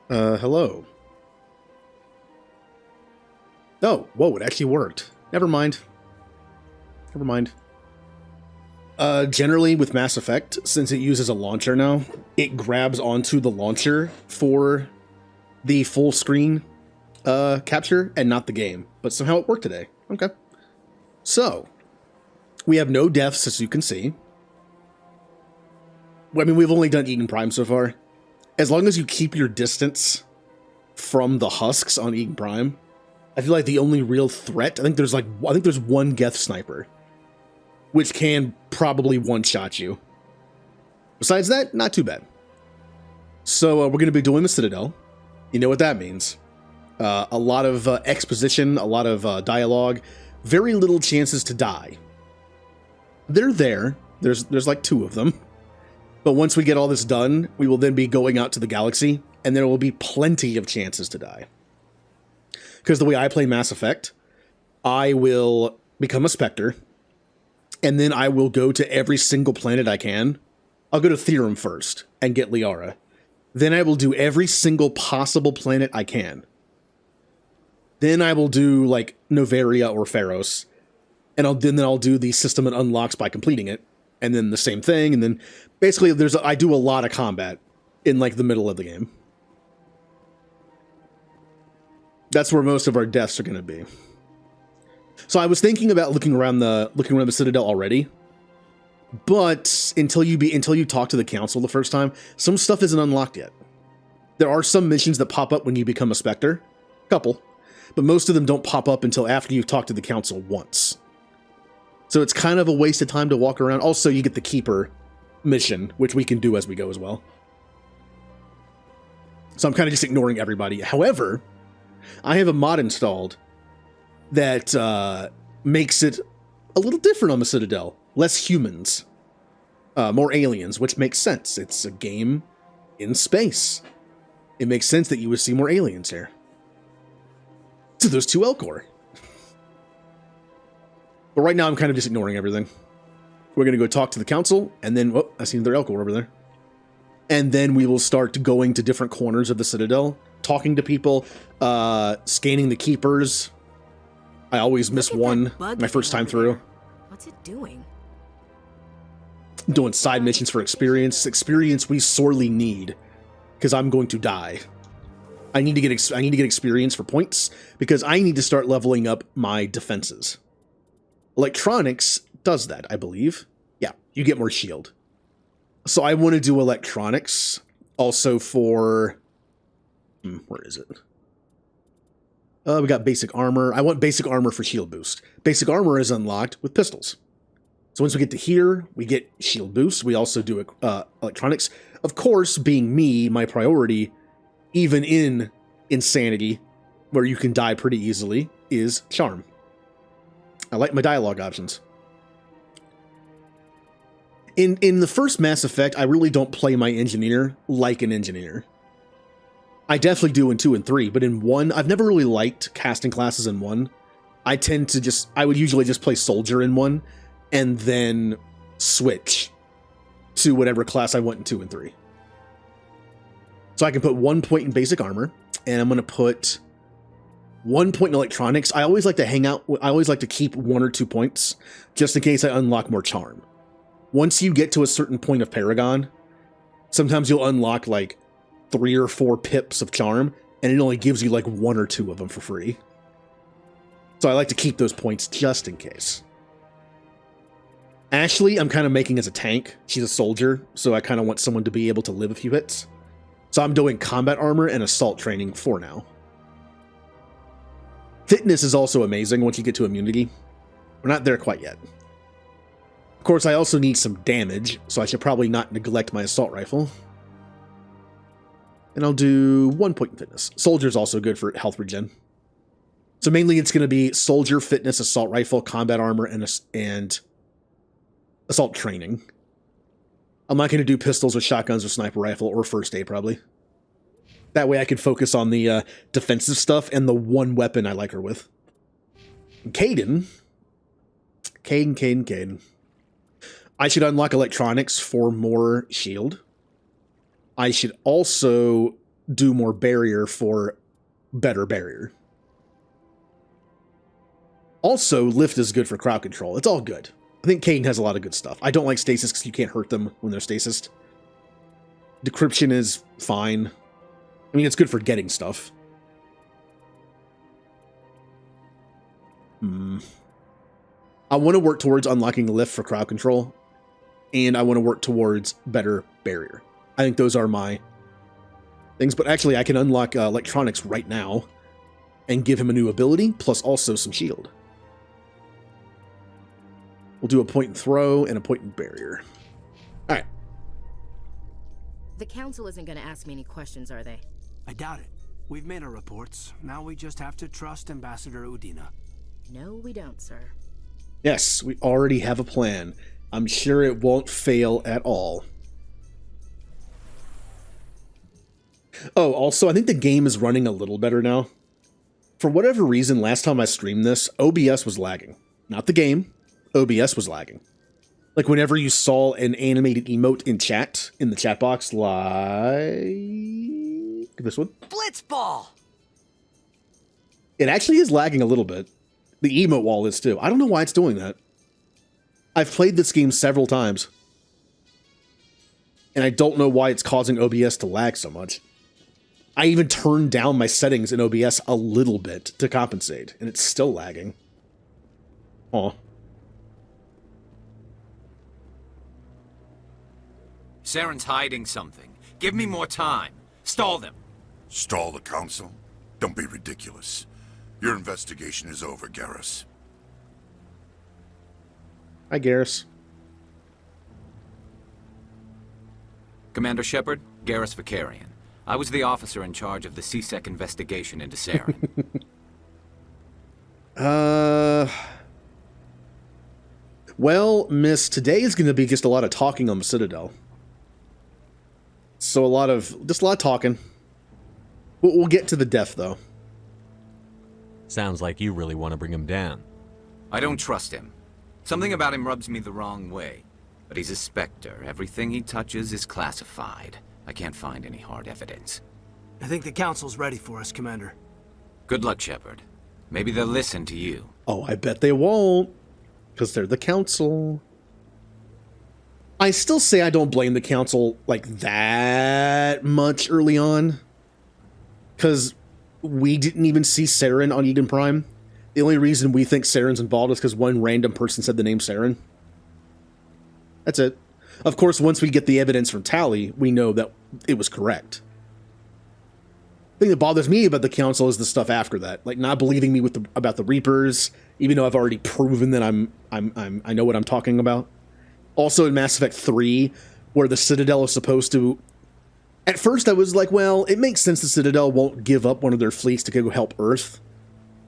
Hello. Oh, whoa, it actually worked. Never mind. Never mind. Generally with Mass Effect, since it uses a launcher now, it grabs onto the launcher for the full screen capture and not the game. But somehow it worked today. Okay. So, we have no deaths, as you can see. I mean, we've only done Eden Prime so far. As long as you keep your distance from the husks on Eden Prime, I feel like the only real threat, I think there's one Geth sniper, which can probably one-shot you. Besides that, not too bad. So we're going to be doing the Citadel. You know what that means. A lot of exposition, a lot of dialogue, very little chances to die. They're there. There's like 2 of them. But once we get all this done, we will then be going out to the galaxy, and there will be plenty of chances to die. Because the way I play Mass Effect, I will become a Spectre, and then I will go to every single planet I can. I'll go to Therum first and get Liara. Then I will do every single possible planet I can. Then I will do like Novaria or Pharos, and then I'll do the system it unlocks by completing it, and then the same thing, and then basically I do a lot of combat in like the middle of the game. That's where most of our deaths are going to be. So I was thinking about looking around the Citadel already, but until you talk to the Council the first time, some stuff isn't unlocked yet. There are some missions that pop up when you become a Spectre, couple, but most of them don't pop up until after you've talked to the Council once. So it's kind of a waste of time to walk around. Also, you get the Keeper mission, which we can do as we go as well. So I'm kind of just ignoring everybody. However, I have a mod installed that makes it a little different on the Citadel. Less humans, more aliens, which makes sense. It's a game in space. It makes sense that you would see more aliens here. So there's 2 Elcor. But right now I'm kind of just ignoring everything. We're going to go talk to the Council, and then, oh, I see another Elcor over there. And then we will start going to different corners of the Citadel, talking to people, scanning the Keepers. I always miss one my first time through. What's it doing? Doing side missions for experience. Experience we sorely need, because I'm going to die. I need to get experience for points, because I need to start leveling up my defenses. Electronics does that, I believe. Yeah, you get more shield. So I want to do electronics also for... where is it? We got basic armor. I want basic armor for shield boost. Basic armor is unlocked with pistols. So once we get to here, we get shield boost. We also do electronics. Of course, being me, my priority, even in Insanity, where you can die pretty easily, is charm. I like my dialogue options. In the first Mass Effect, I really don't play my engineer like an engineer. I definitely do in 2 and 3, but in 1, I've never really liked casting classes in 1. I would usually just play soldier in 1, and then switch to whatever class I want in 2 and 3. So I can put 1 point in basic armor, and I'm going to put 1 point in electronics. I always like to keep 1 or 2 points, just in case I unlock more charm. Once you get to a certain point of Paragon, sometimes you'll unlock like 3 or 4 pips of charm, and it only gives you like 1 or 2 of them for free. So I like to keep those points just in case. Ashley, I'm kind of making as a tank. She's a soldier, so I kind of want someone to be able to live a few hits. So I'm doing combat armor and assault training for now. Fitness is also amazing once you get to immunity. We're not there quite yet. Of course, I also need some damage, so I should probably not neglect my assault rifle. And I'll do 1 point in fitness. Soldier's also good for health regen. So mainly it's going to be soldier, fitness, assault rifle, combat armor, and assault training. I'm not going to do pistols or shotguns or sniper rifle or first aid, probably. That way I can focus on the defensive stuff and the one weapon I like her with. Caden. I should unlock electronics for more shield. I should also do more barrier for better barrier. Also, lift is good for crowd control. It's all good. I think Caden has a lot of good stuff. I don't like stasis because you can't hurt them when they're stasis. Decryption is fine. I mean, it's good for getting stuff. I want to work towards unlocking lift for crowd control, and I want to work towards better barrier. I think those are my things, but actually I can unlock electronics right now and give him a new ability, plus also some shield. We'll do a point and throw and a point and barrier. All right. The council isn't going to ask me any questions, are they? I doubt it. We've made our reports. Now we just have to trust Ambassador Udina. No, we don't, sir. Yes, we already have a plan. I'm sure it won't fail at all. Oh, also, I think the game is running a little better now. For whatever reason, last time I streamed this, OBS was lagging. Not the game. OBS was lagging. Like whenever you saw an animated emote in chat, in the chat box, like this one. Blitzball! It actually is lagging a little bit. The emote wall is too. I don't know why it's doing that. I've played this game several times. And I don't know why it's causing OBS to lag so much. I even turned down my settings in OBS a little bit to compensate, and it's still lagging. Aw. Saren's hiding something. Give me more time. Stall them. Stall the council? Don't be ridiculous. Your investigation is over, Garrus. Hi, Garrus. Commander Shepard, Garrus Vicarian. I was the officer in charge of the CSEC investigation into Saren. Well, miss, today is going to be just a lot of talking on the Citadel. So just a lot of talking. We'll get to the death, though. Sounds like you really want to bring him down. I don't trust him. Something about him rubs me the wrong way. But he's a Spectre. Everything he touches is classified. I can't find any hard evidence. I think the council's ready for us, Commander. Good luck, Shepard. Maybe they'll listen to you. Oh, I bet they won't. Because they're the council. I still say I don't blame the council like that much early on. Because we didn't even see Saren on Eden Prime. The only reason we think Saren's involved is because one random person said the name Saren. That's it. Of course, once we get the evidence from Tally, we know that it was correct. The thing that bothers me about the council is the stuff after that, like not believing me about the Reapers, even though I've already proven that I know what I'm talking about. Also in Mass Effect 3, where the Citadel is supposed to. At first, I was like, well, it makes sense the Citadel won't give up one of their fleets to go help Earth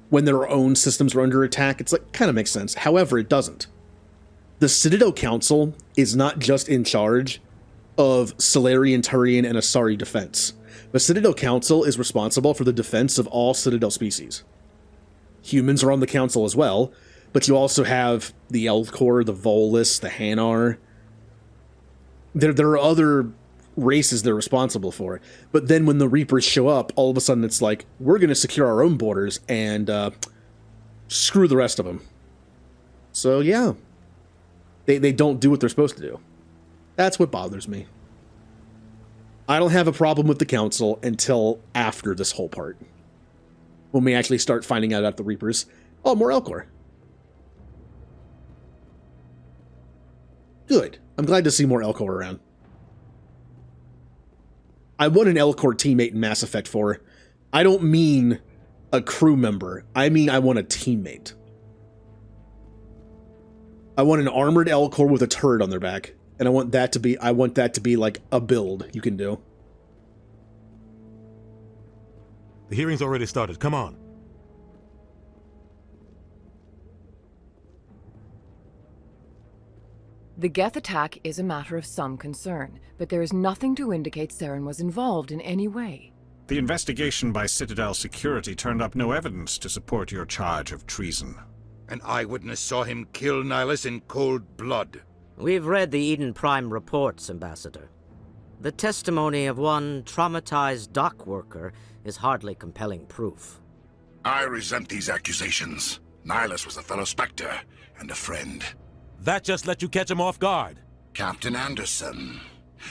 when their own systems are under attack. It's like kind of makes sense. However, it doesn't. The Citadel Council is not just in charge of Salarian, Turian, and Asari defense. The Citadel Council is responsible for the defense of all Citadel species. Humans are on the Council as well, but you also have the Elcor, the Volus, the Hanar. There are other races they're responsible for. But then when the Reapers show up, all of a sudden it's like, we're going to secure our own borders and screw the rest of them. So yeah. They don't do what they're supposed to do. That's what bothers me. I don't have a problem with the council until after this whole part. When we actually start finding out about the Reapers. Oh, more Elcor. Good. I'm glad to see more Elcor around. I want an Elcor teammate in Mass Effect 4. I don't mean a crew member. I mean I want a teammate. I want an armored Elcor with a turret on their back, and I want that to be like a build you can do. The hearing's already started. Come on. The Geth attack is a matter of some concern, but there is nothing to indicate Saren was involved in any way. The investigation by Citadel Security turned up no evidence to support your charge of treason. An eyewitness saw him kill Nihilus in cold blood. We've read the Eden Prime reports, Ambassador. The testimony of one traumatized dock worker is hardly compelling proof. I resent these accusations. Nihilus was a fellow Spectre and a friend. That just let you catch him off guard. Captain Anderson,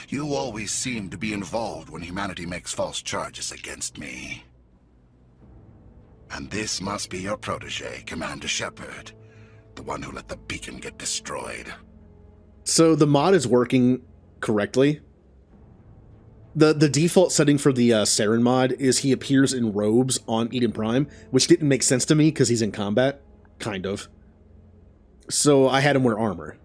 you always seem to be involved when humanity makes false charges against me. And this must be your protege, Commander Shepard, the one who let the beacon get destroyed. So the mod is working correctly. The default setting for the Saren mod is he appears in robes on Eden Prime, which didn't make sense to me because he's in combat, kind of. So I had him wear armor.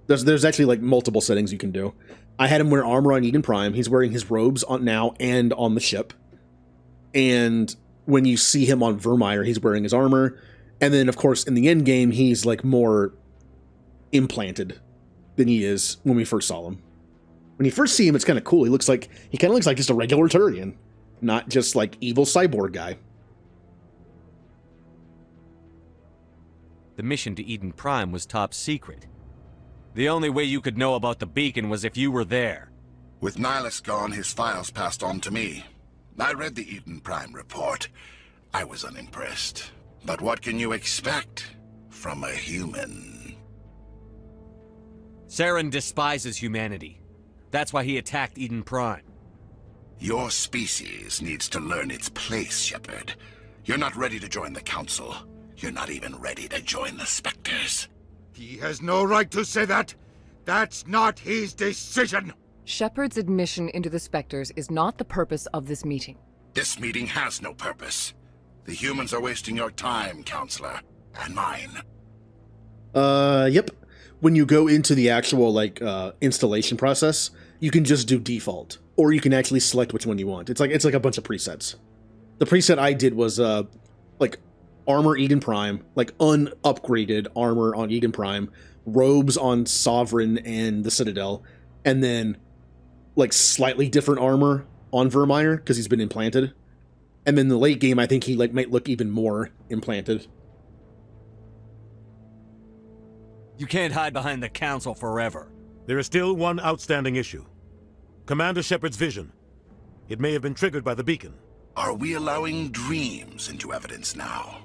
There's actually like multiple settings you can do. I had him wear armor on Eden Prime. He's wearing his robes on now and on the ship. And when you see him on Vermeer, he's wearing his armor. And then, of course, in the end game, he's like more implanted than he is when we first saw him. When you first see him, it's kind of cool. He kind of looks like just a regular Turian, not just like evil cyborg guy. The mission to Eden Prime was top secret. The only way you could know about the beacon was if you were there. With Nihilus gone, his files passed on to me. I read the Eden Prime report. I was unimpressed. But what can you expect from a human? Saren despises humanity. That's why he attacked Eden Prime. Your species needs to learn its place, Shepard. You're not ready to join the Council. You're not even ready to join the Spectres. He has no right to say that. That's not his decision. Shepard's admission into the Spectres is not the purpose of this meeting. This meeting has no purpose. The humans are wasting your time, Counselor. And mine. Yep. When you go into the actual, installation process, you can just do default. Or you can actually select which one you want. It's like a bunch of presets. The preset I did was, armor Eden Prime, unupgraded armor on Eden Prime, robes on Sovereign and the Citadel, and then, slightly different armor on Vermeer, because he's been implanted. And then the late game, I think he, might look even more implanted. You can't hide behind the Council forever. There is still one outstanding issue. Commander Shepard's vision. It may have been triggered by the beacon. Are we allowing dreams into evidence now?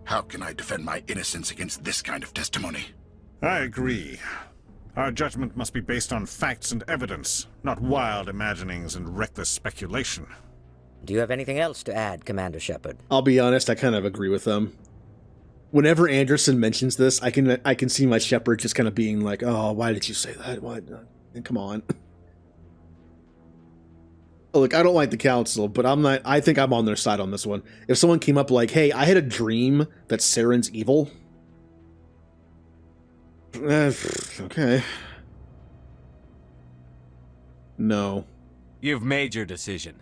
How can I defend my innocence against this kind of testimony? I agree. Our judgment must be based on facts and evidence, not wild imaginings and reckless speculation. Do you have anything else to add, Commander Shepard? I'll be honest, I kind of agree with them. Whenever Anderson mentions this, I can see my Shepard just kind of being like, "Oh, why did you say that? Why? Come on." Look, I don't like the Council, but I think I'm on their side on this one. If someone came up like, "Hey, I had a dream that Saren's evil," okay. No. You've made your decision.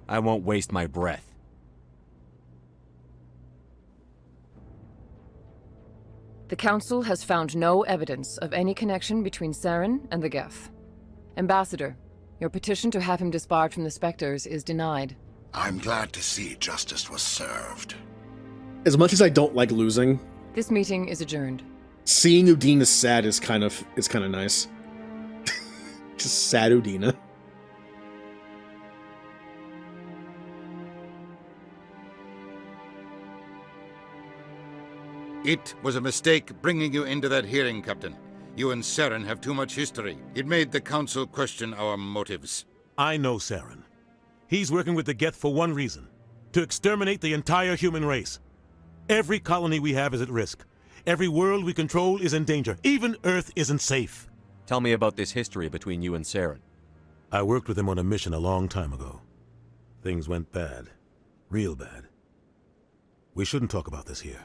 I won't waste my breath. The Council has found no evidence of any connection between Saren and the Geth. Ambassador, your petition to have him disbarred from the Spectres is denied. I'm glad to see justice was served. As much as I don't like losing, this meeting is adjourned. Seeing Udina sad is kind of nice. Just sad Udina. It was a mistake bringing you into that hearing, Captain. You and Saren have too much history. It made the Council question our motives. I know Saren. He's working with the Geth for one reason. To exterminate the entire human race. Every colony we have is at risk. Every world we control is in danger. Even Earth isn't safe. Tell me about this history between you and Saren. I worked with him on a mission a long time ago. Things went bad. Real bad. We shouldn't talk about this here.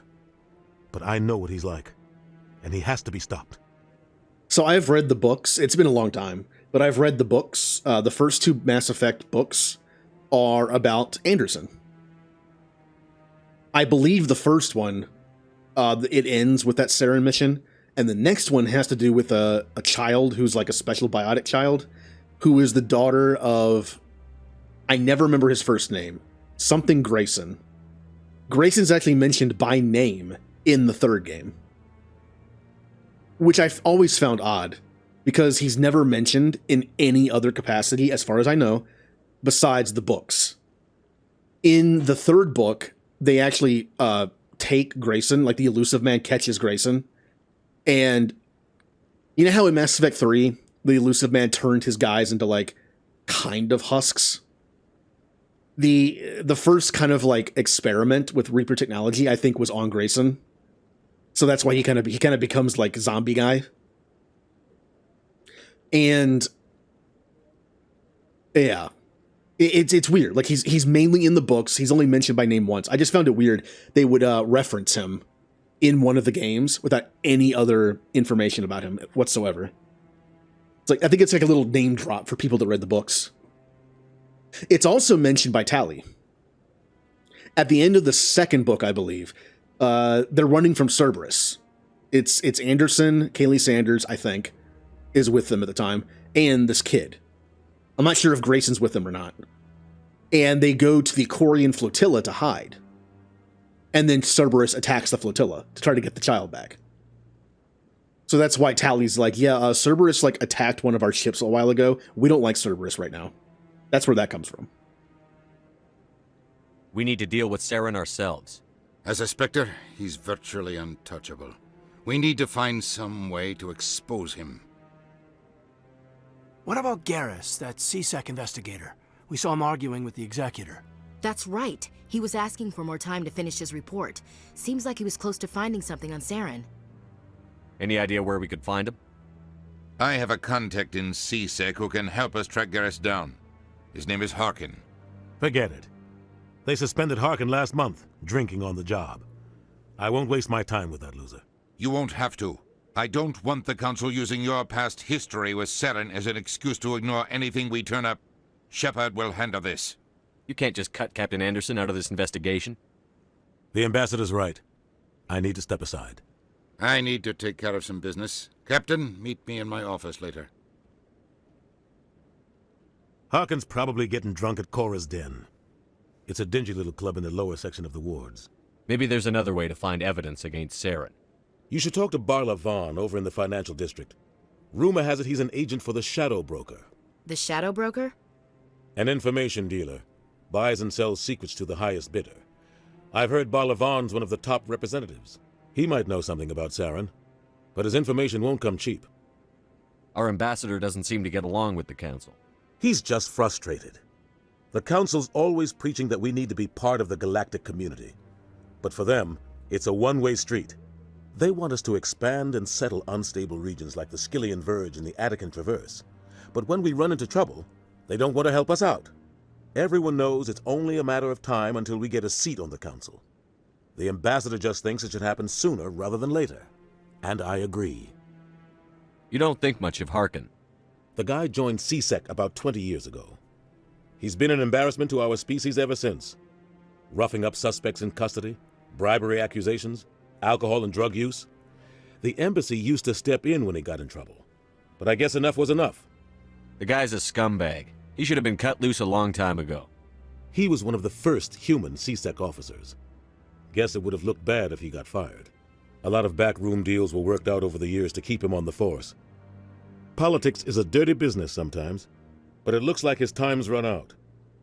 But I know what he's like. And he has to be stopped. So I've read the books. It's been a long time. But I've read the books. The first two Mass Effect books are about Anderson. I believe the first one, it ends with that Saren mission. And the next one has to do with a child who's like a special biotic child. Who is the daughter of... I never remember his first name. Something Grayson. Grayson's actually mentioned by name in the third game. Which I've always found odd. because he's never mentioned in any other capacity, as far as I know, besides the books. In the third book, they actually take Grayson, like the Elusive Man catches Grayson. And you know how in Mass Effect 3, the Elusive Man turned his guys into like kind of husks? The first kind of like experiment with Reaper technology, I think, was on Grayson. So that's why he kind of becomes like zombie guy. And yeah, it's weird. Like he's mainly in the books. He's only mentioned by name once. I just found it weird they would reference him in one of the games without any other information about him whatsoever. It's like, I think it's like a little name drop for people that read the books. It's also mentioned by Tally. At the end of the second book, I believe, they're running from Cerberus. It's Anderson, Kaylee Sanders, I think, is with them at the time, and this kid. I'm not sure if Grayson's with them or not. And they go to the Corian flotilla to hide. And then Cerberus attacks the flotilla to try to get the child back. So that's why Tally's like, yeah, Cerberus like attacked one of our ships a while ago. We don't like Cerberus right now. That's where that comes from. We need to deal with Saren ourselves. As a Spectre, he's virtually untouchable. We need to find some way to expose him. What about Garrus, that CSEC investigator? We saw him arguing with the Executor. That's right. He was asking for more time to finish his report. Seems like he was close to finding something on Saren. Any idea where we could find him? I have a contact in CSEC who can help us track Garrus down. His name is Harkin. Forget it. They suspended Harkin last month, drinking on the job. I won't waste my time with that loser. You won't have to. I don't want the Council using your past history with Saren as an excuse to ignore anything we turn up. Shepard will handle this. You can't just cut Captain Anderson out of this investigation. The ambassador's right. I need to step aside. I need to take care of some business. Captain, meet me in my office later. Harkin's probably getting drunk at Cora's Den. It's a dingy little club in the lower section of the wards. Maybe there's another way to find evidence against Saren. You should talk to Barla Vaughn over in the financial district. Rumor has it he's an agent for the Shadow Broker. The Shadow Broker? An information dealer. Buys and sells secrets to the highest bidder. I've heard Barla Vaughn's one of the top representatives. He might know something about Saren, but his information won't come cheap. Our ambassador doesn't seem to get along with the Council. He's just frustrated. The Council's always preaching that we need to be part of the galactic community. But for them, it's a one-way street. They want us to expand and settle unstable regions like the Skillian Verge and the Attican Traverse. But when we run into trouble, they don't want to help us out. Everyone knows it's only a matter of time until we get a seat on the Council. The ambassador just thinks it should happen sooner rather than later. And I agree. You don't think much of Harkin. The guy joined CSEC about 20 years ago. He's been an embarrassment to our species ever since. Roughing up suspects in custody, bribery accusations, alcohol and drug use. The embassy used to step in when he got in trouble. But I guess enough was enough. The guy's a scumbag. He should have been cut loose a long time ago. He was one of the first human CSEC officers. Guess it would have looked bad if he got fired. A lot of backroom deals were worked out over the years to keep him on the force. Politics is a dirty business sometimes, but it looks like his time's run out.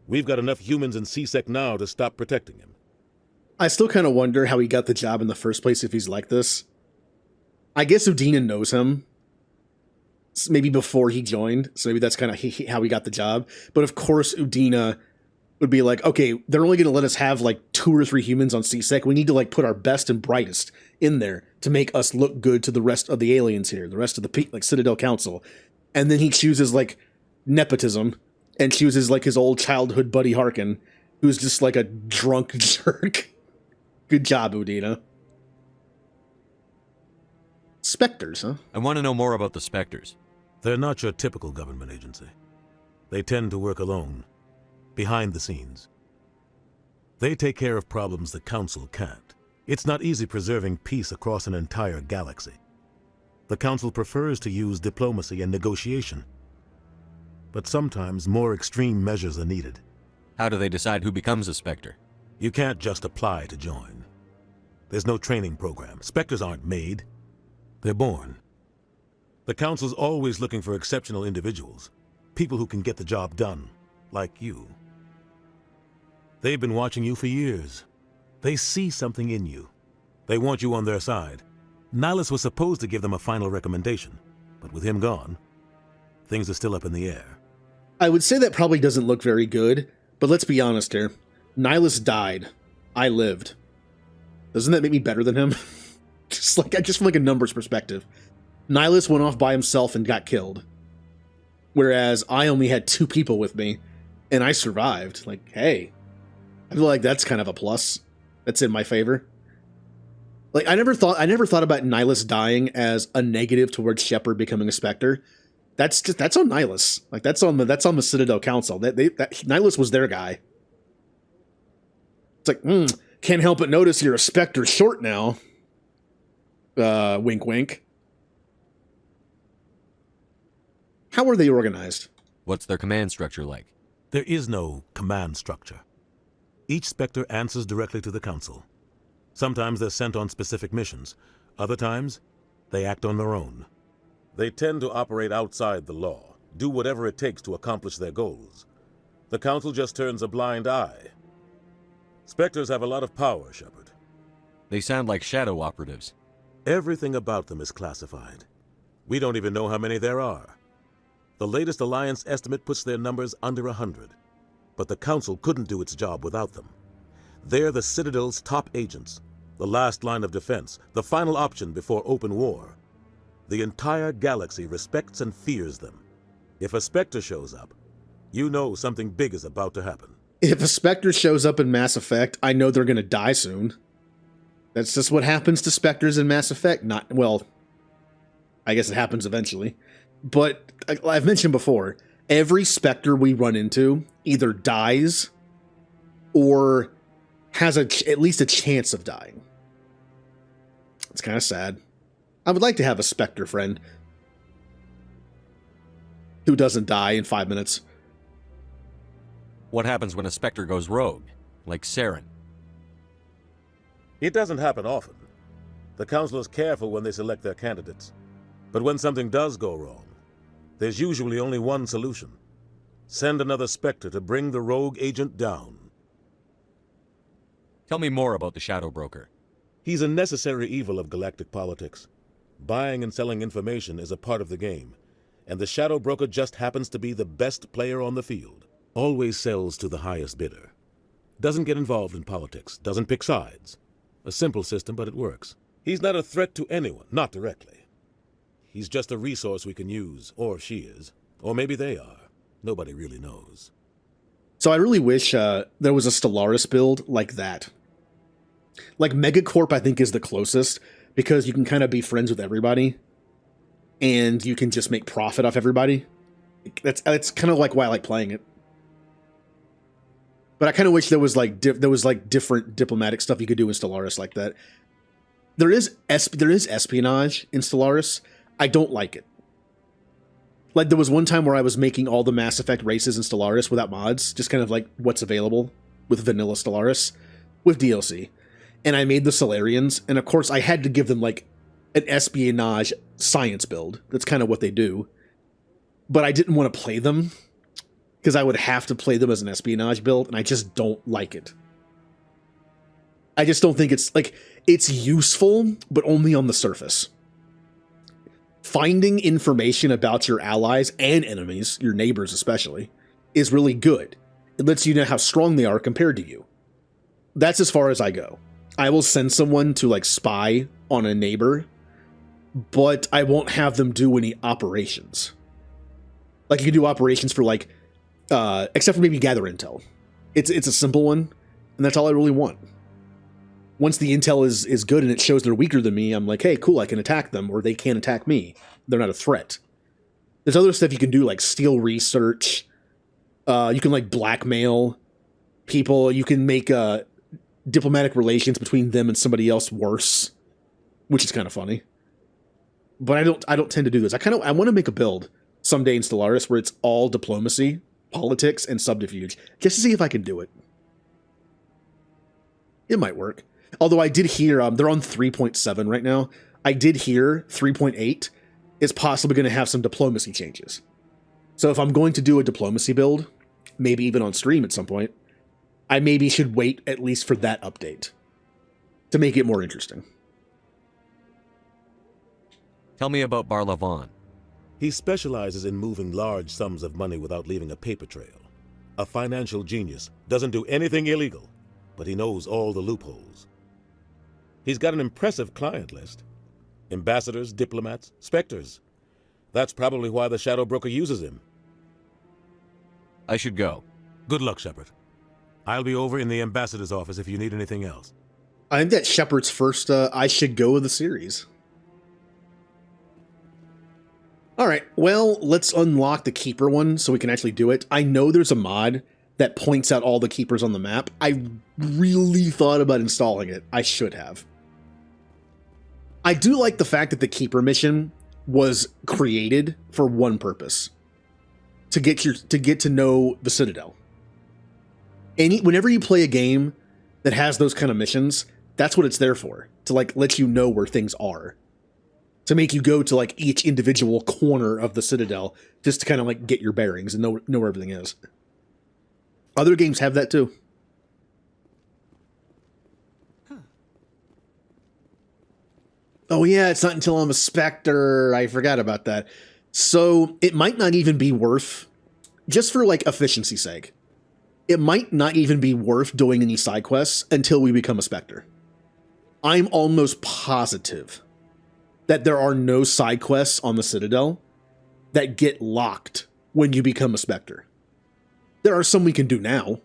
We've got enough humans in CSEC now to stop protecting him. I still kind of wonder how he got the job in the first place if he's like this. I guess Udina knows him. Maybe before he joined, so maybe that's kind of how he got the job. But of course, Udina would be like, okay, they're only going to let us have like 2 or 3 humans on CSEC. We need to like put our best and brightest in there to make us look good to the rest of the aliens here, the rest of the like Citadel Council. And then he chooses like nepotism and chooses like his old childhood buddy Harkin, who's just like a drunk jerk. Good job, Udina. Spectres, huh? I want to know more about the Spectres. They're not your typical government agency. They tend to work alone, behind the scenes. They take care of problems the Council can't. It's not easy preserving peace across an entire galaxy. The Council prefers to use diplomacy and negotiation. But sometimes more extreme measures are needed. How do they decide who becomes a Spectre? You can't just apply to join. There's no training program. Spectres aren't made. They're born. The Council's always looking for exceptional individuals. People who can get the job done, like you. They've been watching you for years. They see something in you. They want you on their side. Nihilus was supposed to give them a final recommendation, but with him gone, things are still up in the air. I would say that probably doesn't look very good, but let's be honest here. Nihilus died. I lived. Doesn't that make me better than him? just from like a numbers perspective. Nihilus went off by himself and got killed. Whereas I only had 2 people with me, and I survived. Like, hey, I feel like that's kind of a plus. That's in my favor. Like, I never thought about Nihilus dying as a negative towards Shepard becoming a Spectre. That's on Nihilus. Like, that's on the Citadel Council. That Nihilus was their guy. It's like, can't help but notice you're a Spectre short now. Wink, wink. How are they organized? What's their command structure like? There is no command structure. Each Spectre answers directly to the Council. Sometimes they're sent on specific missions. Other times, they act on their own. They tend to operate outside the law, do whatever it takes to accomplish their goals. The Council just turns a blind eye. Spectres have a lot of power, Shepard. They sound like shadow operatives. Everything about them is classified. We don't even know how many there are. The latest Alliance estimate puts their numbers under 100. But the Council couldn't do its job without them. They're the Citadel's top agents, the last line of defense, the final option before open war. The entire galaxy respects and fears them. If a Spectre shows up, you know something big is about to happen. If a Spectre shows up in Mass Effect, I know they're going to die soon. That's just what happens to Spectres in Mass Effect. Well, I guess it happens eventually. But I've mentioned before, every Spectre we run into either dies or has at least a chance of dying. It's kind of sad. I would like to have a Spectre friend who doesn't die in 5 minutes. What happens when a Spectre goes rogue, like Saren? It doesn't happen often. The Council is careful when they select their candidates. But when something does go wrong, there's usually only one solution. Send another Spectre to bring the rogue agent down. Tell me more about the Shadow Broker. He's a necessary evil of galactic politics. Buying and selling information is a part of the game, and the Shadow Broker just happens to be the best player on the field. Always sells to the highest bidder. Doesn't get involved in politics, doesn't pick sides. A simple system, but it works. He's not a threat to anyone, not directly. He's just a resource we can use, or she is. Or maybe they are. Nobody really knows. So I really wish there was a Stellaris build like that. Like Megacorp, I think, is the closest, because you can kind of be friends with everybody, and you can just make profit off everybody. That's kind of like why I like playing it. But I kind of wish there was like different diplomatic stuff you could do in Stellaris like that. There is espionage in Stellaris. I don't like it. Like, there was one time where I was making all the Mass Effect races in Stellaris without mods, just kind of like what's available with vanilla Stellaris, with DLC. And I made the Solarians, and of course I had to give them like an espionage science build. That's kind of what they do. But I didn't want to play them, because I would have to play them as an espionage build, and I just don't like it. I just don't think it's useful, but only on the surface. Finding information about your allies and enemies, your neighbors especially, is really good. It lets you know how strong they are compared to you. That's as far as I go. I will send someone to like spy on a neighbor, but I won't have them do any operations. Like, you can do operations for like, except for maybe gather intel. It's a simple one, and that's all I really want. Once the intel is good and it shows they're weaker than me, I'm like, hey, cool, I can attack them, or they can't attack me. They're not a threat. There's other stuff you can do, like steal research. You can like blackmail people. You can make diplomatic relations between them and somebody else worse, which is kind of funny. But I don't tend to do this. I want to make a build someday in Stellaris where it's all diplomacy, politics, and subterfuge, just to see if I can do it. It might work. Although I did hear, they're on 3.7 right now. I did hear 3.8 is possibly going to have some diplomacy changes. So if I'm going to do a diplomacy build, maybe even on stream at some point, I maybe should wait at least for that update to make it more interesting. Tell me about Barlavon. He specializes in moving large sums of money without leaving a paper trail. A financial genius, doesn't do anything illegal, but he knows all the loopholes. He's got an impressive client list. Ambassadors, diplomats, specters. That's probably why the Shadow Broker uses him. I should go. Good luck, Shepard. I'll be over in the ambassador's office if you need anything else. I think that's Shepard's first I should go of the series. Alright, well, let's unlock the Keeper one so we can actually do it. I know there's a mod that points out all the Keepers on the map. I really thought about installing it. I should have. I do like the fact that the Keeper mission was created for one purpose. To get to know the Citadel. Whenever you play a game that has those kind of missions, that's what it's there for. To like let you know where things are. To make you go to like each individual corner of the Citadel just to kind of like get your bearings and know where everything is. Other games have that too. Oh yeah, it's not until I'm a Spectre. I forgot about that. So it might not even be worth, just for like efficiency's sake, it might not even be worth doing any side quests until we become a Spectre. I'm almost positive that there are no side quests on the Citadel that get locked when you become a Spectre. There are some we can do now,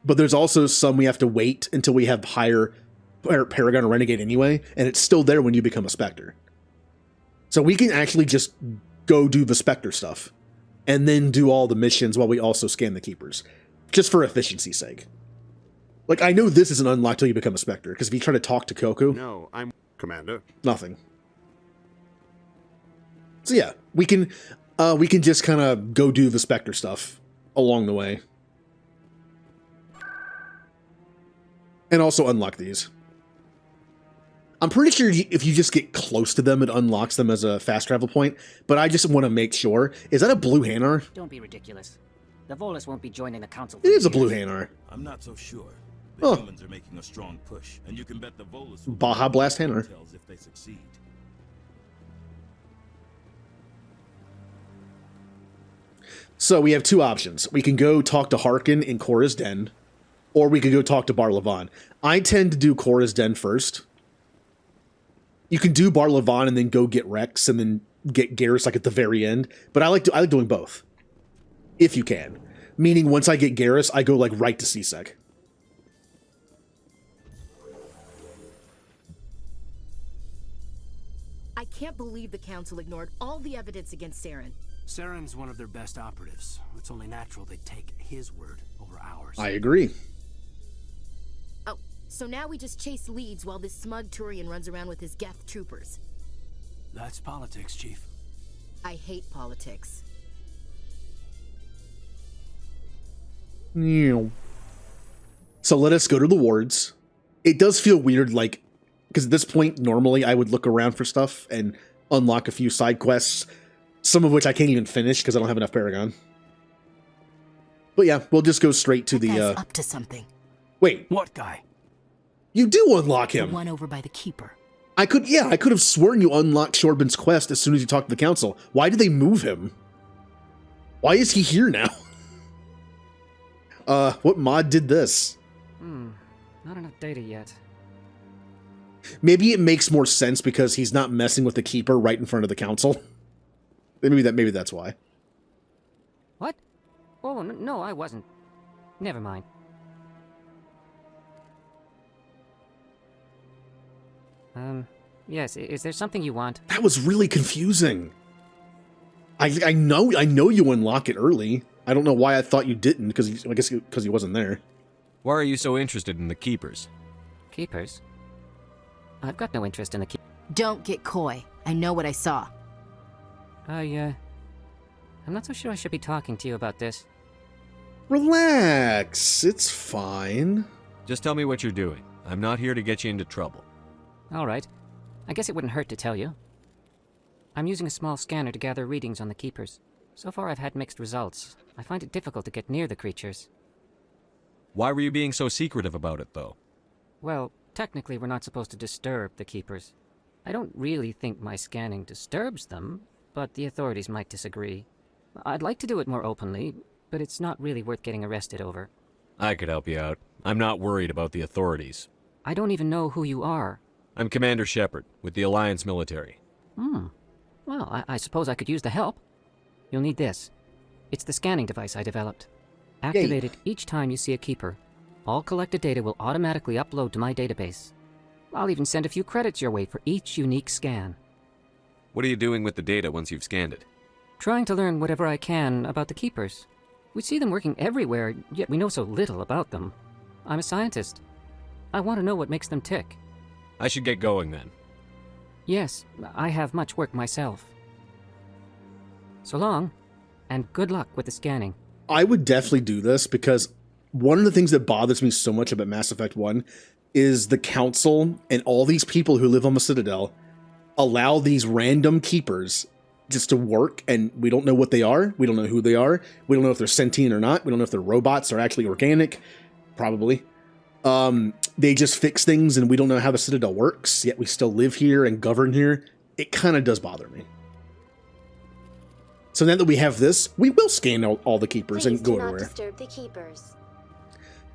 but there's also some we have to wait until we have higher Paragon or Renegade anyway, and it's still there when you become a Spectre. So we can actually just go do the Spectre stuff, and then do all the missions while we also scan the Keepers, just for efficiency's sake. Like, I know this isn't unlocked till you become a Spectre, because if you try to talk to Koku... No, I'm Commander. Nothing. So yeah, we can just kind of go do the Spectre stuff along the way. And also unlock these. I'm pretty sure if you just get close to them, it unlocks them as a fast travel point, but I just want to make sure. Is that a blue Hanar? Don't be ridiculous. The Volus won't be joining the council. It is a blue Hanar. I'm not so sure. The humans are making a strong push, and you can bet the Volus will Baja Blast Hanar. if they succeed. So we have two options. We can go talk to Harkin in Korra's Den, or we could go talk to Barlavon. I tend to do Korra's Den first. You can do Barlavon and then go get Rex and then get Garrus like at the very end. But I like doing both, if you can. Meaning once I get Garrus, I go like right to C-Sec. I can't believe the council ignored all the evidence against Saren. Saren's one of their best operatives. It's only natural they'd take his word over ours. I agree. Oh, so now we just chase leads while this smug Turian runs around with his Geth troopers. That's politics, Chief. I hate politics. So let us go to the wards. It does feel weird, like, because at this point, normally I would look around for stuff and unlock a few side quests, some of which I can't even finish because I don't have enough Paragon. But yeah, we'll just go straight to That guy's up to something. Wait. What guy? You do unlock him. The one over by the Keeper. I could have sworn you unlocked Shorbin's quest as soon as you talked to the council. Why did they move him? Why is he here now? What mod did this? Not enough data yet. Maybe it makes more sense because he's not messing with the Keeper right in front of the council. Maybe that's why. What? Oh, no, I wasn't. Never mind. Yes, is there something you want? That was really confusing. I know you unlock it early. I don't know why I thought you didn't, because I guess because he wasn't there. Why are you so interested in the Keepers? Keepers? I've got no interest in the Don't get coy. I know what I saw. I'm not so sure I should be talking to you about this. Relax. It's fine. Just tell me what you're doing. I'm not here to get you into trouble. All right. I guess it wouldn't hurt to tell you. I'm using a small scanner to gather readings on the Keepers. So far I've had mixed results. I find it difficult to get near the creatures. Why were you being so secretive about it, though? Well, technically we're not supposed to disturb the Keepers. I don't really think my scanning disturbs them, but the authorities might disagree. I'd like to do it more openly, but it's not really worth getting arrested over. I could help you out. I'm not worried about the authorities. I don't even know who you are. I'm Commander Shepard, with the Alliance military. Well, I suppose I could use the help. You'll need this. It's the scanning device I developed. Activate it each time you see a Keeper. All collected data will automatically upload to my database. I'll even send a few credits your way for each unique scan. What are you doing with the data once you've scanned it? Trying to learn whatever I can about the Keepers. We see them working everywhere, yet we know so little about them. I'm a scientist. I want to know what makes them tick. I should get going then. Yes, I have much work myself. So long, and good luck with the scanning. I would definitely do this because one of the things that bothers me so much about Mass Effect 1 is the Council and all these people who live on the Citadel allow these random Keepers just to work, and we don't know what they are. We don't know who they are. We don't know if they're sentient or not. We don't know if they're robots or actually organic. Probably. They just fix things, and we don't know how the Citadel works, yet we still live here and govern here. It kind of does bother me. So now that we have this, we will scan all the Keepers and go everywhere. Disturb the Keepers.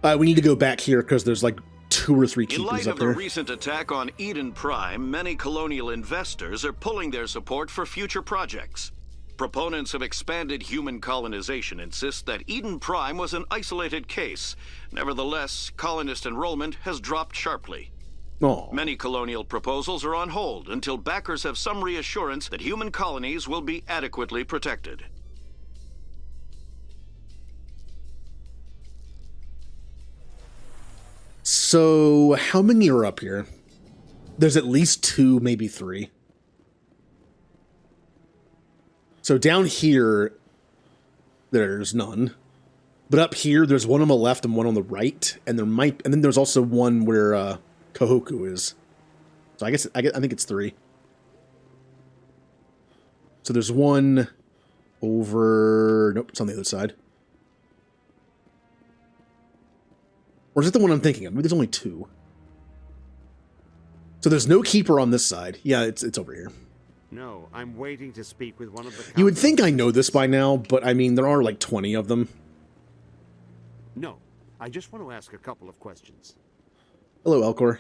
We need to go back here because there's like 2 or 3 Keepers up there. In light of the recent attack on Eden Prime, many colonial investors are pulling their support for future projects. Proponents of expanded human colonization insist that Eden Prime was an isolated case. Nevertheless, colonist enrollment has dropped sharply. Oh. Many colonial proposals are on hold until backers have some reassurance that human colonies will be adequately protected. So, how many are up here? There's at least 2, maybe 3. So down here, there's none. But up here, there's one on the left and one on the right, and then there's also one where Kohoku is. So I think it's 3. So there's one over. Nope, it's on the other side. Or is it the one I'm thinking of? Maybe there's only 2. So there's no Keeper on this side. Yeah, it's over here. No, I'm waiting to speak with one of the... You would think I know this by now, but I mean, there are like 20 of them. No, I just want to ask a couple of questions. Hello, Elcor.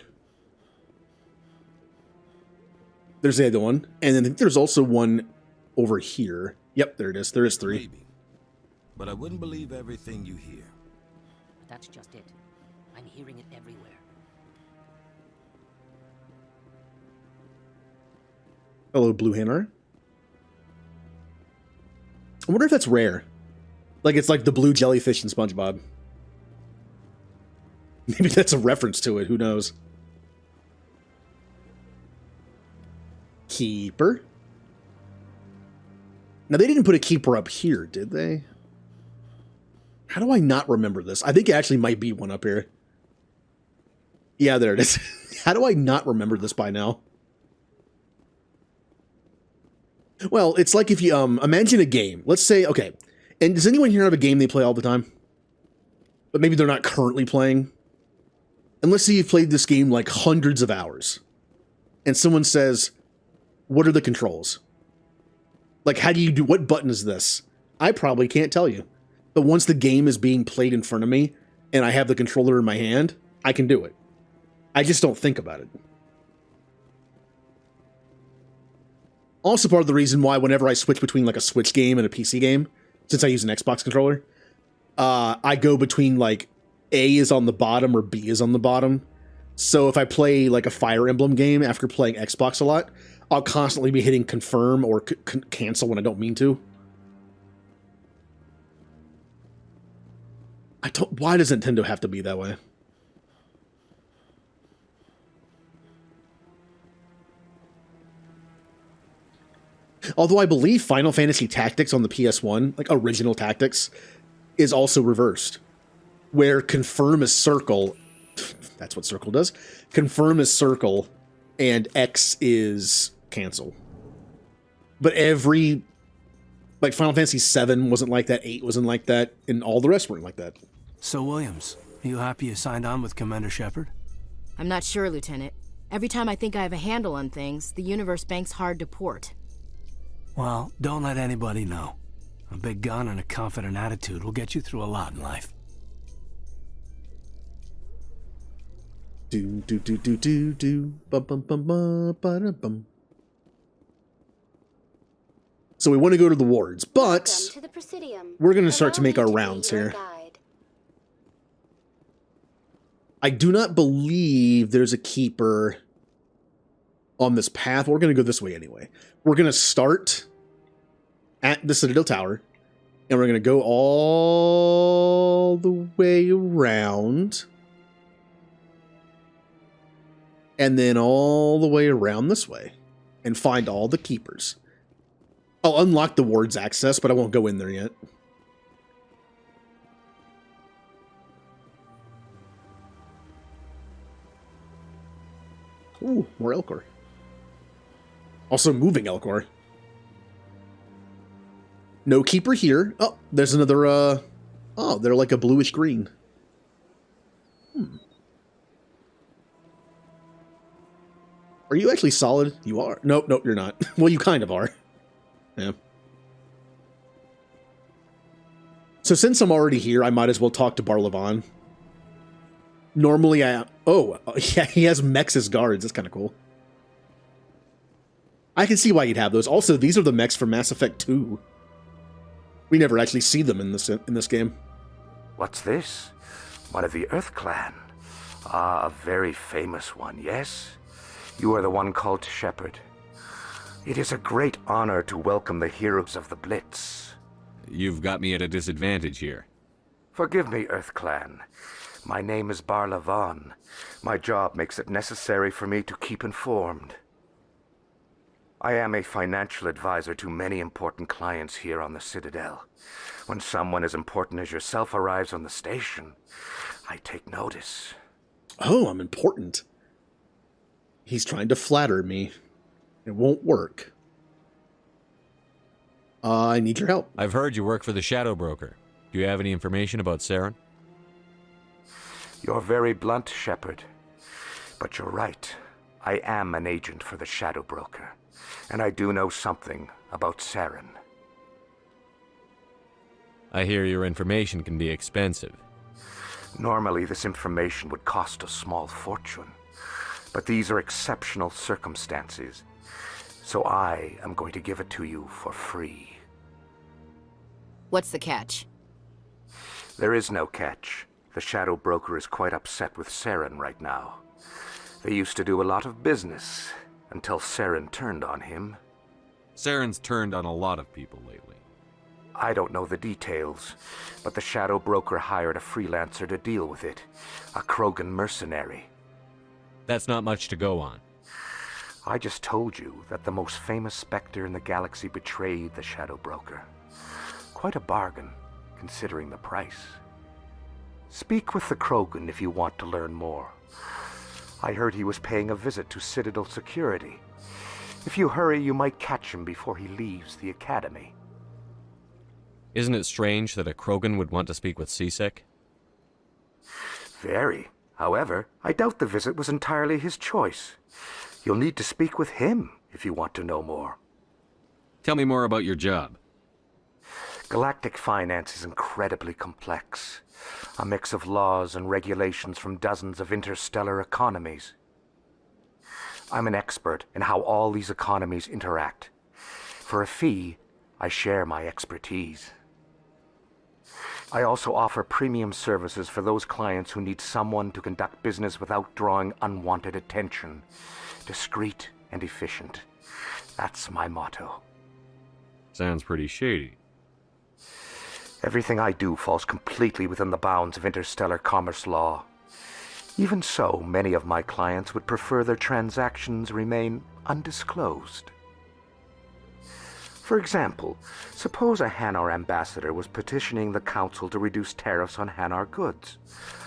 There's the other one. And then I think there's also one over here. Yep, there it is. There is 3. Maybe. But I wouldn't believe everything you hear. That's just it. I'm hearing it everywhere. Hello, Blue Hammer. I wonder if that's rare. Like, it's like the blue jellyfish in SpongeBob. Maybe that's a reference to it. Who knows? Keeper. Now, they didn't put a Keeper up here, did they? How do I not remember this? I think it actually might be one up here. Yeah, there it is. How do I not remember this by now? Well, it's like if you, imagine a game. Let's say, okay, and does anyone here have a game they play all the time? But maybe they're not currently playing? And let's say you've played this game like hundreds of hours. And someone says, what are the controls? Like, how do you do, what button is this? I probably can't tell you. But once the game is being played in front of me, and I have the controller in my hand, I can do it. I just don't think about it. Also part of the reason why whenever I switch between like a Switch game and a PC game, since I use an Xbox controller, I go between like A is on the bottom or B is on the bottom. So if I play like a Fire Emblem game after playing Xbox a lot, I'll constantly be hitting confirm or cancel when I don't mean to. Why does Nintendo have to be that way? Although I believe Final Fantasy Tactics on the PS1, like original Tactics, is also reversed. Where confirm is circle, that's what circle does, confirm is circle, and X is cancel. But every, like, Final Fantasy VII wasn't like that, 8 wasn't like that, and all the rest weren't like that. So, Williams, you happy you signed on with Commander Shepard? I'm not sure, Lieutenant. Every time I think I have a handle on things, the universe bank's hard to port. Well, don't let anybody know. A big gun and a confident attitude will get you through a lot in life. Do do do do do do bum bum bum bum ba da bum. So we want to go to the wards, but we're going to start to make our rounds here. I do not believe there's a keeper on this path. We're going to go this way anyway. We're going to start at the Citadel Tower, and we're going to go all the way around, and then all the way around this way, and find all the keepers. I'll unlock the ward's access, but I won't go in there yet. Ooh, more Elcor. Also moving Elcor. No keeper here. Oh, there's another, oh, they're like a bluish green. Are you actually solid? You are. Nope, nope, you're not. Well, you kind of are. Yeah. So since I'm already here, I might as well talk to Barlavan. Normally oh, yeah, he has mechs as guards. That's kind of cool. I can see why you'd have those. Also, these are the mechs from Mass Effect 2. We never actually see them in this game. What's this? One of the Earth Clan. Ah, a very famous one, yes? You are the one called Shepard. It is a great honor to welcome the heroes of the Blitz. You've got me at a disadvantage here. Forgive me, Earth Clan. My name is Barlavan. My job makes it necessary for me to keep informed. I am a financial advisor to many important clients here on the Citadel. When someone as important as yourself arrives on the station, I take notice. Oh, I'm important. He's trying to flatter me. It won't work. I need your help. I've heard you work for the Shadow Broker. Do you have any information about Saren? You're very blunt, Shepard. But you're right. I am an agent for the Shadow Broker. And I do know something about Saren. I hear your information can be expensive. Normally, this information would cost a small fortune. But these are exceptional circumstances. So I am going to give it to you for free. What's the catch? There is no catch. The Shadow Broker is quite upset with Saren right now. They used to do a lot of business, until Saren turned on him. Saren's turned on a lot of people lately. I don't know the details, but the Shadow Broker hired a freelancer to deal with it. A Krogan mercenary. That's not much to go on. I just told you that the most famous Spectre in the galaxy betrayed the Shadow Broker. Quite a bargain, considering the price. Speak with the Krogan if you want to learn more. I heard he was paying a visit to Citadel security. If you hurry, you might catch him before he leaves the Academy. Isn't it strange that a Krogan would want to speak with C-Sec? Very. However, I doubt the visit was entirely his choice. You'll need to speak with him if you want to know more. Tell me more about your job. Galactic finance is incredibly complex. A mix of laws and regulations from dozens of interstellar economies. I'm an expert in how all these economies interact. For a fee, I share my expertise. I also offer premium services for those clients who need someone to conduct business without drawing unwanted attention. Discreet and efficient. That's my motto. Sounds pretty shady. Everything I do falls completely within the bounds of interstellar commerce law. Even so, many of my clients would prefer their transactions remain undisclosed. For example, suppose a Hanar ambassador was petitioning the council to reduce tariffs on Hanar goods.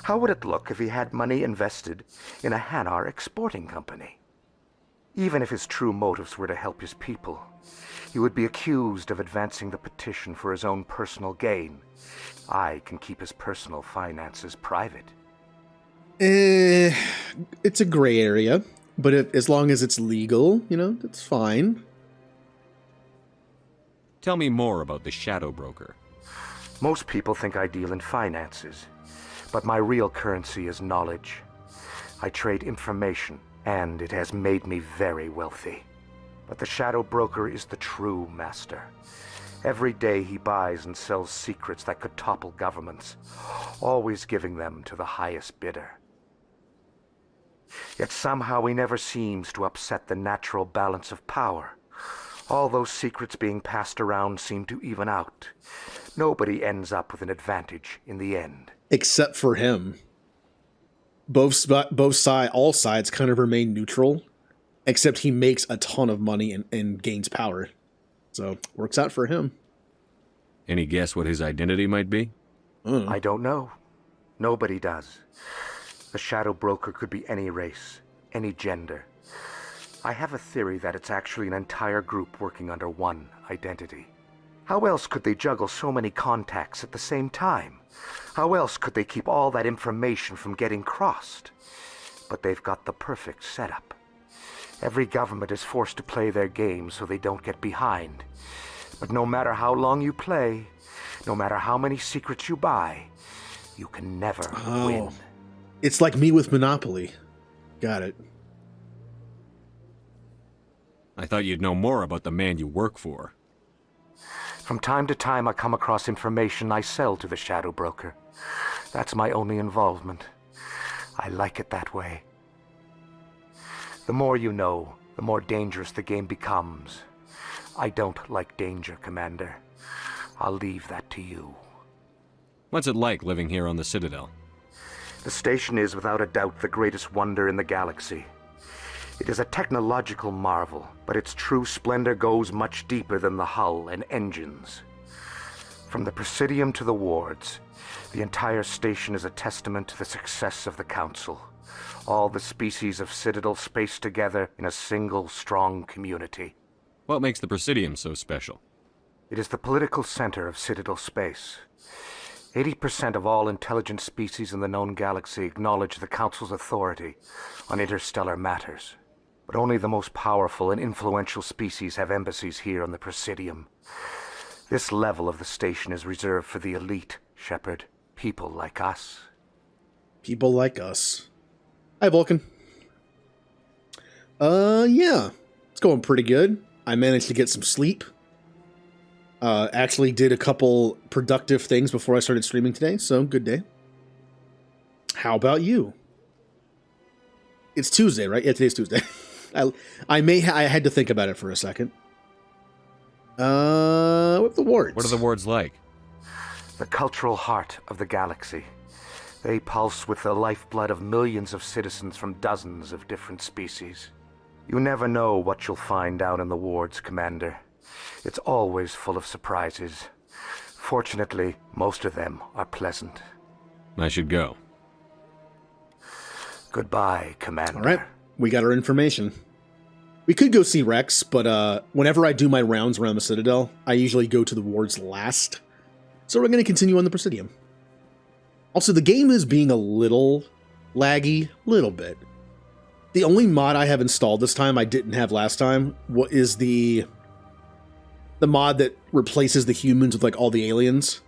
How would it look if he had money invested in a Hanar exporting company? Even if his true motives were to help his people, He would be accused of advancing the petition for his own personal gain. I can keep his personal finances private. It's a gray area, but as long as it's legal, you know, that's fine. Tell me more about the Shadow Broker. Most people think I deal in finances, but my real currency is knowledge. I trade information, and it has made me very wealthy. But the Shadow Broker is the true master. Every day he buys and sells secrets that could topple governments, always giving them to the highest bidder. Yet somehow he never seems to upset the natural balance of power. All those secrets being passed around seem to even out. Nobody ends up with an advantage in the end. Except for him. All sides kind of remain neutral, except he makes a ton of money and gains power. So, works out for him. Any guess what his identity might be? I don't know. Nobody does. The Shadow Broker could be any race, any gender. I have a theory that it's actually an entire group working under one identity. How else could they juggle so many contacts at the same time? How else could they keep all that information from getting crossed? But they've got the perfect setup. Every government is forced to play their game so they don't get behind. But no matter how long you play, no matter how many secrets you buy, you can never win. It's like me with Monopoly. Got it. I thought you'd know more about the man you work for. From time to time, I come across information I sell to the Shadow Broker. That's my only involvement. I like it that way. The more you know, the more dangerous the game becomes. I don't like danger, Commander. I'll leave that to you. What's it like living here on the Citadel? The station is without a doubt the greatest wonder in the galaxy. It is a technological marvel, but its true splendor goes much deeper than the hull and engines. From the Presidium to the wards, the entire station is a testament to the success of the Council. All the species of Citadel spaced together in a single strong community. What makes the Presidium so special? It is the political center of Citadel space. 80% of all intelligent species in the known galaxy acknowledge the Council's authority on interstellar matters. But only the most powerful and influential species have embassies here on the Presidium. This level of the station is reserved for the elite, Shepard. People like us. People like us. Hi, Vulcan. Yeah. It's going pretty good. I managed to get some sleep. Actually did a couple productive things before I started streaming today, so good day. How about you? It's Tuesday, right? Yeah, today's Tuesday. I had to think about it for a second. What the wards? What are the wards like? The cultural heart of the galaxy. They pulse with the lifeblood of millions of citizens from dozens of different species. You never know what you'll find out in the wards, Commander. It's always full of surprises. Fortunately, most of them are pleasant. I should go. Goodbye, Commander. All right, we got our information. We could go see Rex, but whenever I do my rounds around the Citadel, I usually go to the wards last. So we're going to continue on the Presidium. Also, the game is being a little laggy, little bit. The only mod I have installed this time I didn't have last time is the mod that replaces the humans with like all the aliens.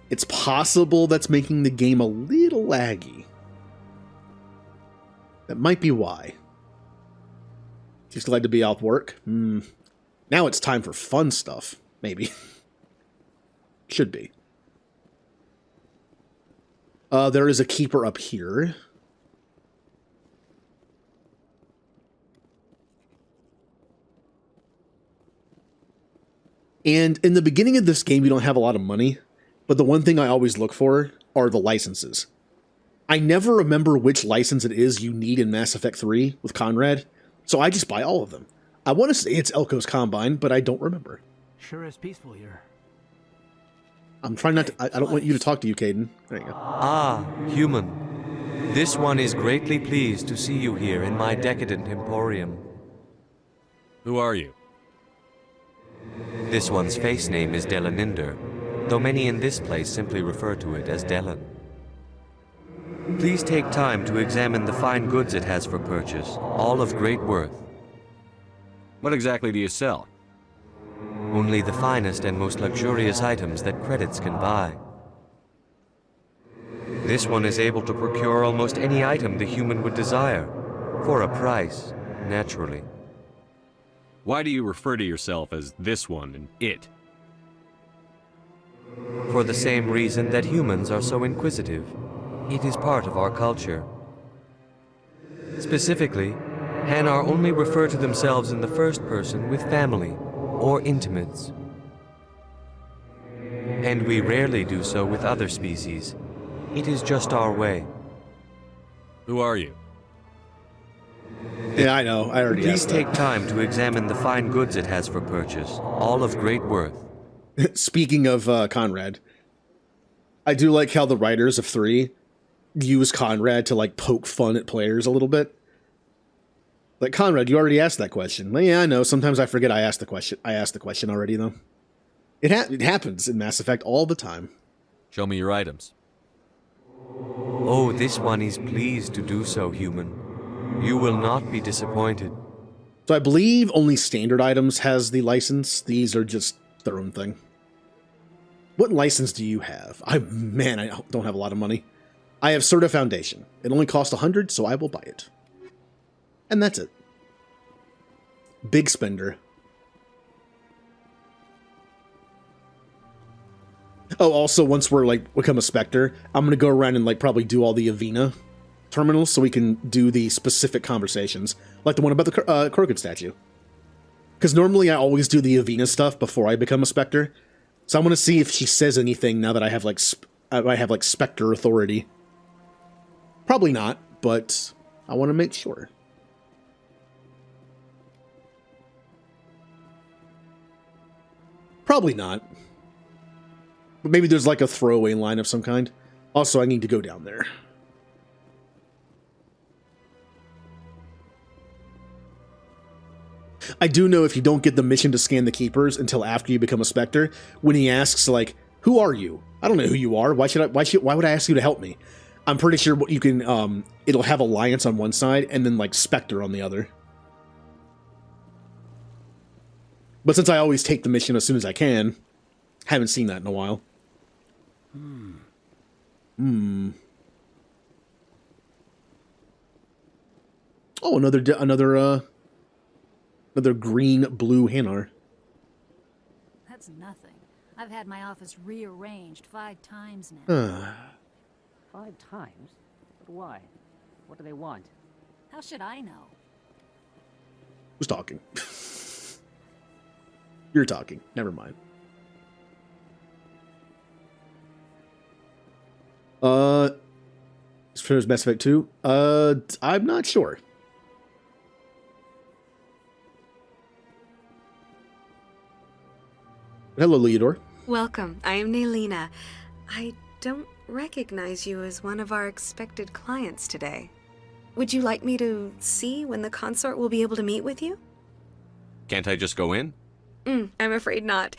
It's possible that's making the game a little laggy. That might be why. Just glad to be off work. Now it's time for fun stuff. Maybe. Should be. There is a keeper up here. And in the beginning of this game, you don't have a lot of money, but the one thing I always look for are the licenses. I never remember which license it is you need in Mass Effect 3 with Conrad, so I just buy all of them. I want to say it's Elko's Combine, but I don't remember. Sure is peaceful here. I'm trying not to... I don't want you to talk to you, Caden. There you go. Ah, human. This one is greatly pleased to see you here in my decadent emporium. Who are you? This one's face name is Delaninder, though many in this place simply refer to it as Delan. Please take time to examine the fine goods it has for purchase, all of great worth. What exactly do you sell? Only the finest and most luxurious items that credits can buy. This one is able to procure almost any item the human would desire, for a price, naturally. Why do you refer to yourself as this one and it? For the same reason that humans are so inquisitive. It is part of our culture. Specifically, Hanar only refer to themselves in the first person with family or intimates. And we rarely do so with other species. It is just our way. Who are you? Yeah, I know. I already Please asked take that. time to examine the fine goods it has for purchase, all of great worth. Speaking of Conrad, I do like how the writers of 3 use Conrad to like poke fun at players a little bit. Like, Conrad, you already asked that question. Well, yeah, I know. Sometimes I forget I asked the question. I asked the question already, though. It happens in Mass Effect all the time. Show me your items. Oh, this one is pleased to do so, human. You will not be disappointed. So I believe only standard items has the license. These are just their own thing. What license do you have? I don't have a lot of money. I have Certa Foundation. It only costs 100, so I will buy it. And that's it. Big spender. Oh, also, once we're, like, become a Spectre, I'm gonna go around and, like, probably do all the Avena terminals so we can do the specific conversations. Like the one about the Krogan statue. Because normally I always do the Avena stuff before I become a Spectre. So I want to see if she says anything now that I have, like, Spectre authority. Probably not, but I want to make sure. Probably not. But maybe there's like a throwaway line of some kind. Also, I need to go down there. I do know if you don't get the mission to scan the Keepers until after you become a Spectre, when he asks, like, who are you? I don't know who you are. Why would I ask you to help me? I'm pretty sure you can, it'll have Alliance on one side and then, like, Spectre on the other. But since I always take the mission as soon as I can, haven't seen that in a while. Oh, another green-blue Hanar. That's nothing. I've had my office rearranged 5 times now. 5 times? But why? What do they want? How should I know? Who's talking? You're talking. Never mind. As far as Mass Effect 2, I'm not sure. Hello, Leodor. Welcome. I am Naylina. I don't recognize you as one of our expected clients today. Would you like me to see when the consort will be able to meet with you? Can't I just go in? I'm afraid not.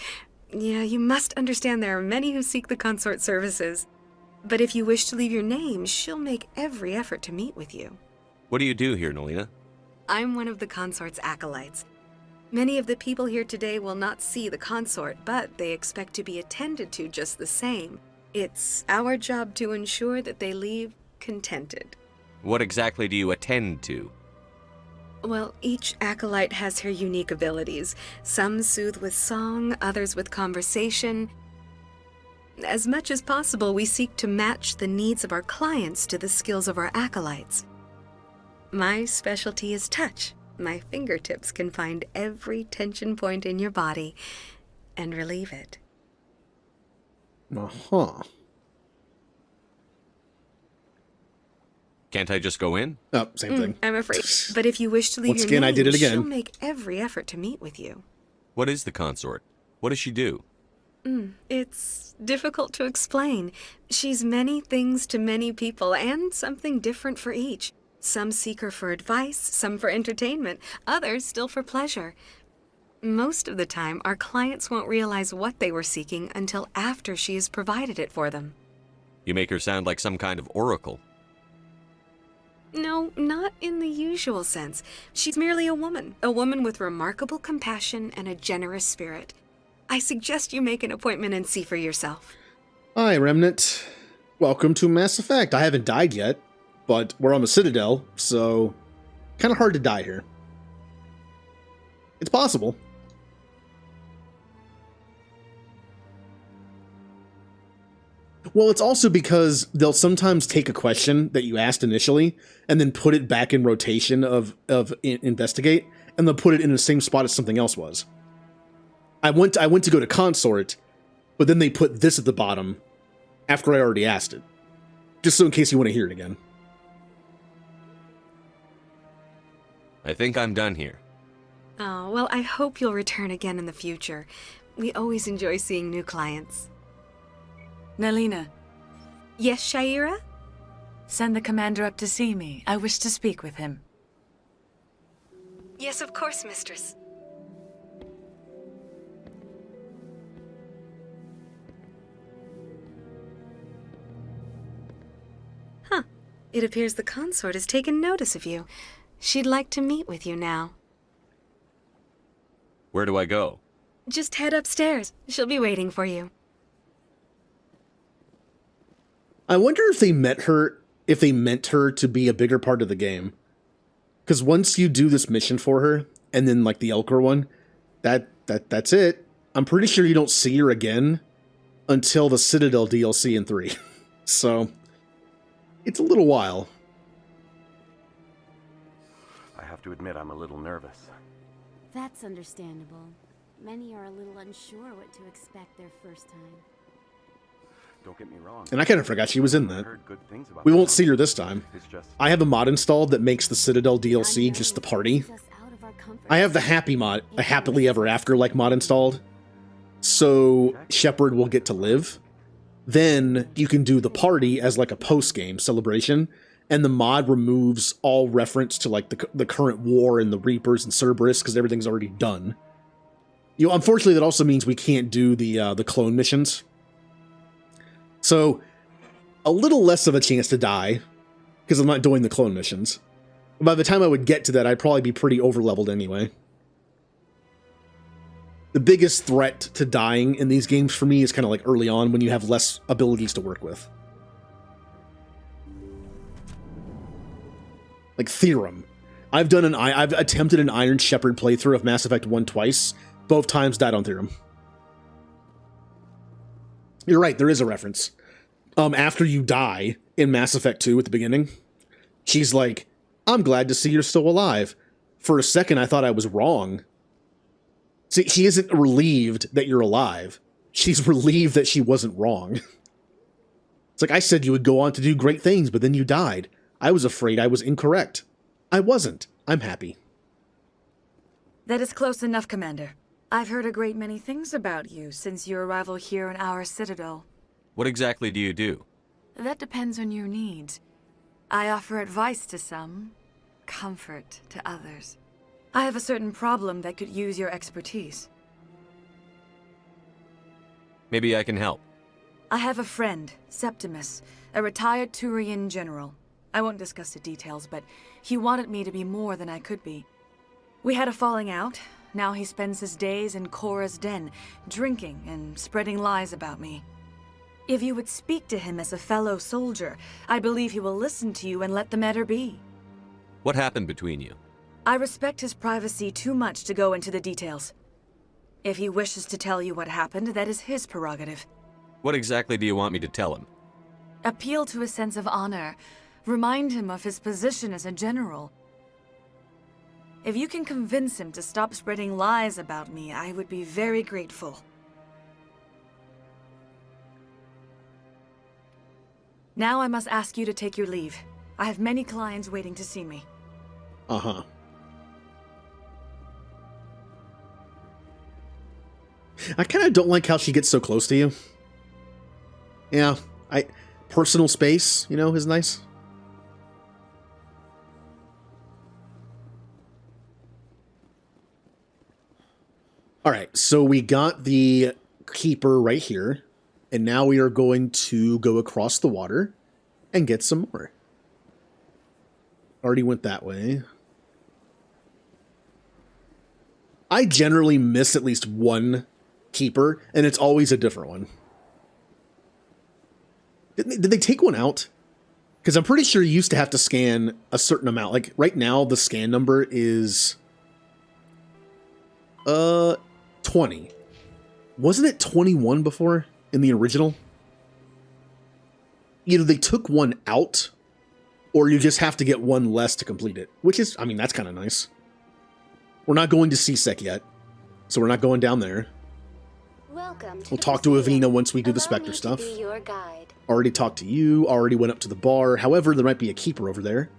Yeah, you must understand there are many who seek the consort services. But if you wish to leave your name, she'll make every effort to meet with you. What do you do here, Nolina? I'm one of the consort's acolytes. Many of the people here today will not see the consort, but they expect to be attended to just the same. It's our job to ensure that they leave contented. What exactly do you attend to? Well, each acolyte has her unique abilities. Some soothe with song, others with conversation. As much as possible, we seek to match the needs of our clients to the skills of our acolytes. My specialty is touch. My fingertips can find every tension point in your body and relieve it. Uh-huh. Can't I just go in? Oh, same thing. I'm afraid. But if you wish to leave Once your again, name, I did it again. she'll make every effort to meet with you. What is the consort? What does she do? It's difficult to explain. She's many things to many people, and something different for each. Some seek her for advice, some for entertainment, others still for pleasure. Most of the time, our clients won't realize what they were seeking until after she has provided it for them. You make her sound like some kind of oracle. No, not in the usual sense. She's merely a woman with remarkable compassion and a generous spirit. I suggest you make an appointment and see for yourself. Hi, Remnant. Welcome to Mass Effect. I haven't died yet, but we're on the Citadel, so kind of hard to die here. It's possible. Well, it's also because they'll sometimes take a question that you asked initially and then put it back in rotation of investigate, and they'll put it in the same spot as something else was. I went to go to consort, but then they put this at the bottom after I already asked it, just so in case you want to hear it again. I think I'm done here. Oh, well, I hope you'll return again in the future. We always enjoy seeing new clients. Nalina. Yes, Shaira? Send the commander up to see me. I wish to speak with him. Yes, of course, mistress. Huh. It appears the consort has taken notice of you. She'd like to meet with you now. Where do I go? Just head upstairs. She'll be waiting for you. I wonder if they meant her to be a bigger part of the game. Because once you do this mission for her, and then like the Elker one, that's it. I'm pretty sure you don't see her again until the Citadel DLC in 3. So it's a little while. I have to admit I'm a little nervous. That's understandable. Many are a little unsure what to expect their first time. Don't get me wrong. And I kind of forgot she was in that. We won't see her this time. I have a mod installed that makes the Citadel DLC just the party. I have the happy mod, a happily ever after like mod installed. So Shepard will get to live. Then you can do the party as like a post-game celebration. And the mod removes all reference to like the current war and the Reapers and Cerberus because everything's already done. You know, unfortunately, that also means we can't do the clone missions. So, a little less of a chance to die, because I'm not doing the clone missions. By the time I would get to that, I'd probably be pretty over-leveled anyway. The biggest threat to dying in these games for me is kind of like early on when you have less abilities to work with. Like Theorem. I've attempted an Iron Shepard playthrough of Mass Effect 1 twice. Both times died on Theorem. You're right, there is a reference. After you die in Mass Effect 2 at the beginning, she's like, I'm glad to see you're still alive. For a second, I thought I was wrong. See, she isn't relieved that you're alive. She's relieved that she wasn't wrong. It's like, I said you would go on to do great things, but then you died. I was afraid I was incorrect. I wasn't. I'm happy. That is close enough, Commander. I've heard a great many things about you since your arrival here in our Citadel. What exactly do you do? That depends on your needs. I offer advice to some, comfort to others. I have a certain problem that could use your expertise. Maybe I can help. I have a friend, Septimus, a retired Turian general. I won't discuss the details, but he wanted me to be more than I could be. We had a falling out. Now he spends his days in Cora's den, drinking and spreading lies about me. If you would speak to him as a fellow soldier, I believe he will listen to you and let the matter be. What happened between you? I respect his privacy too much to go into the details. If he wishes to tell you what happened, that is his prerogative. What exactly do you want me to tell him? Appeal to his sense of honor. Remind him of his position as a general. If you can convince him to stop spreading lies about me, I would be very grateful. Now I must ask you to take your leave. I have many clients waiting to see me. Uh-huh. I kind of don't like how she gets so close to you. Yeah, personal space, you know, is nice. All right, so we got the keeper right here, and now we are going to go across the water and get some more. Already went that way. I generally miss at least one keeper, and it's always a different one. Did they take one out? Because I'm pretty sure you used to have to scan a certain amount. Like, right now, the scan number is... 20. Wasn't it 21 before in the original? Either they took one out, or you just have to get one less to complete it. Which is, I mean, that's kind of nice. We're not going to CSEC yet, so we're not going down there. We'll talk to Avina once we do the Spectre stuff. Already talked to you, already went up to the bar. However, there might be a keeper over there.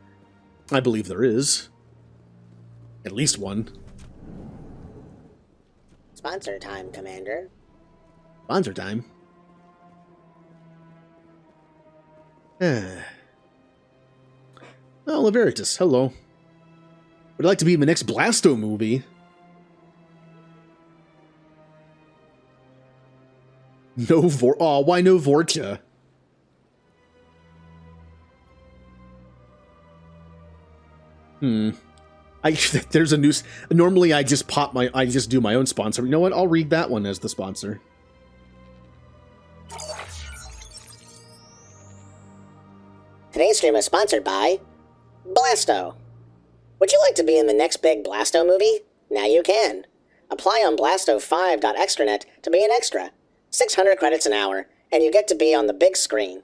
I believe there is. At least one. Sponsor time, Commander. Sponsor time? Oh, Laveritus, hello. Would like to be in the next Blasto movie. No why no Vorcha? There's a new... Normally I just do my own sponsor. You know what? I'll read that one as the sponsor. Today's stream is sponsored by Blasto. Would you like to be in the next big Blasto movie? Now you can. Apply on Blasto5.extranet to be an extra. 600 credits an hour, and you get to be on the big screen.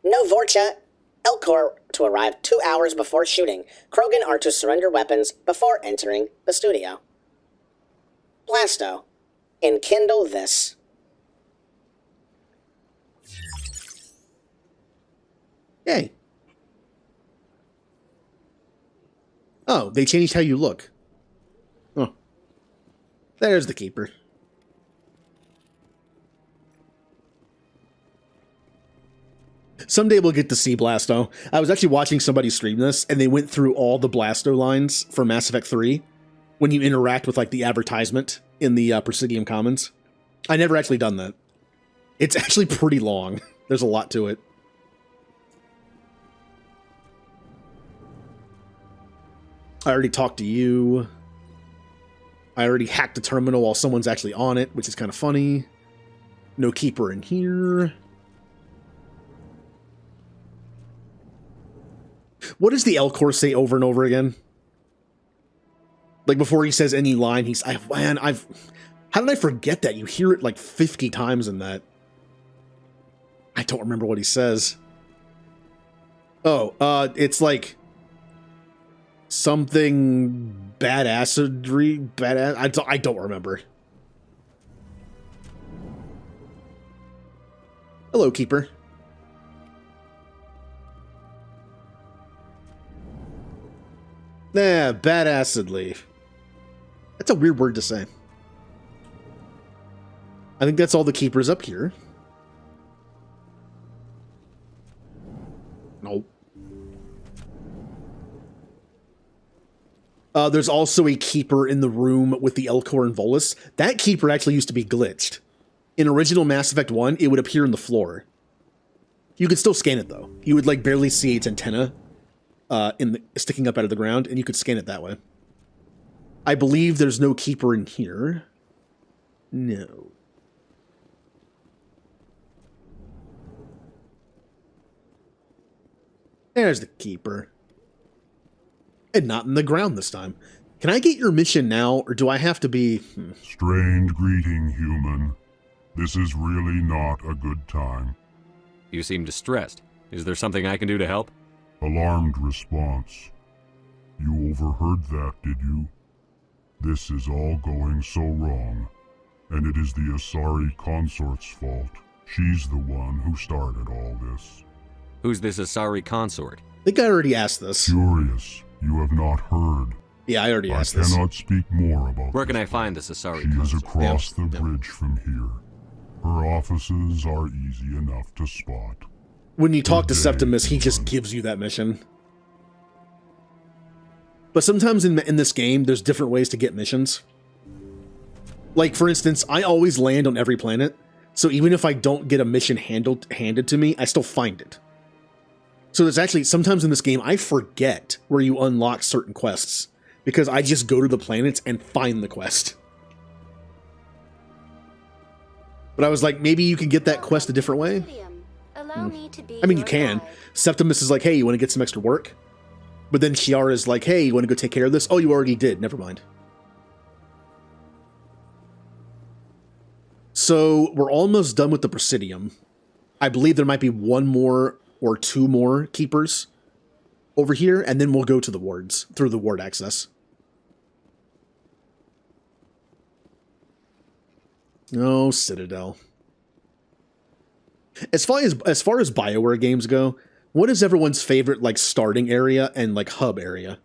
No Vorcha. Elcor to arrive 2 hours before shooting. Krogan are to surrender weapons before entering the studio. Blasto. Enkindle this. Hey. Oh, they changed how you look. Oh. There's the keeper. Someday we'll get to see Blasto. I was actually watching somebody stream this, and they went through all the Blasto lines for Mass Effect 3 when you interact with, like, the advertisement in the Presidium Commons. I never actually done that. It's actually pretty long. There's a lot to it. I already talked to you. I already hacked the terminal while someone's actually on it, which is kind of funny. No keeper in here. What does the Elcor say over and over again? Like, before he says any line, he's... how did I forget that? You hear it like 50 times in that. I don't remember what he says. Oh, it's like... something... badassery? I don't remember. Hello, Keeper. Nah, badassedly. That's a weird word to say. I think that's all the keepers up here. Nope. There's also a keeper in the room with the Elcor and Volus. That keeper actually used to be glitched. In original Mass Effect 1, it would appear in the floor. You could still scan it, though. You would, like, barely see its antenna sticking up out of the ground, and you could scan it that way. I believe there's no keeper in here. No. There's the keeper. And not in the ground this time. Can I get your mission now, or do I have to be... Strange greeting, human. This is really not a good time. You seem distressed. Is there something I can do to help? Alarmed response. You overheard that, did you? This is all going so wrong. And it is the Asari consort's fault. She's the one who started all this. Who's this Asari consort? I think I already asked this. Curious. You have not heard. Yeah, I already asked this. I cannot speak more about Where can I find this Asari She consort? is across the bridge from here. Her offices are easy enough to spot. When you talk to Septimus, he just gives you that mission. But sometimes in this game, there's different ways to get missions. Like, for instance, I always land on every planet, so even if I don't get a mission handed to me, I still find it. So there's actually, sometimes in this game, I forget where you unlock certain quests, because I just go to the planets and find the quest. But I was like, maybe you can get that quest a different way? I mean, you can. Septimus is like, hey, you want to get some extra work? But then Shiara is like, hey, you want to go take care of this? Oh, you already did. Never mind. So we're almost done with the Presidium. I believe there might be one more or two more keepers over here, and then we'll go to the wards through the ward access. Oh, Citadel. As far as BioWare games go, what is everyone's favorite like starting area and like hub area?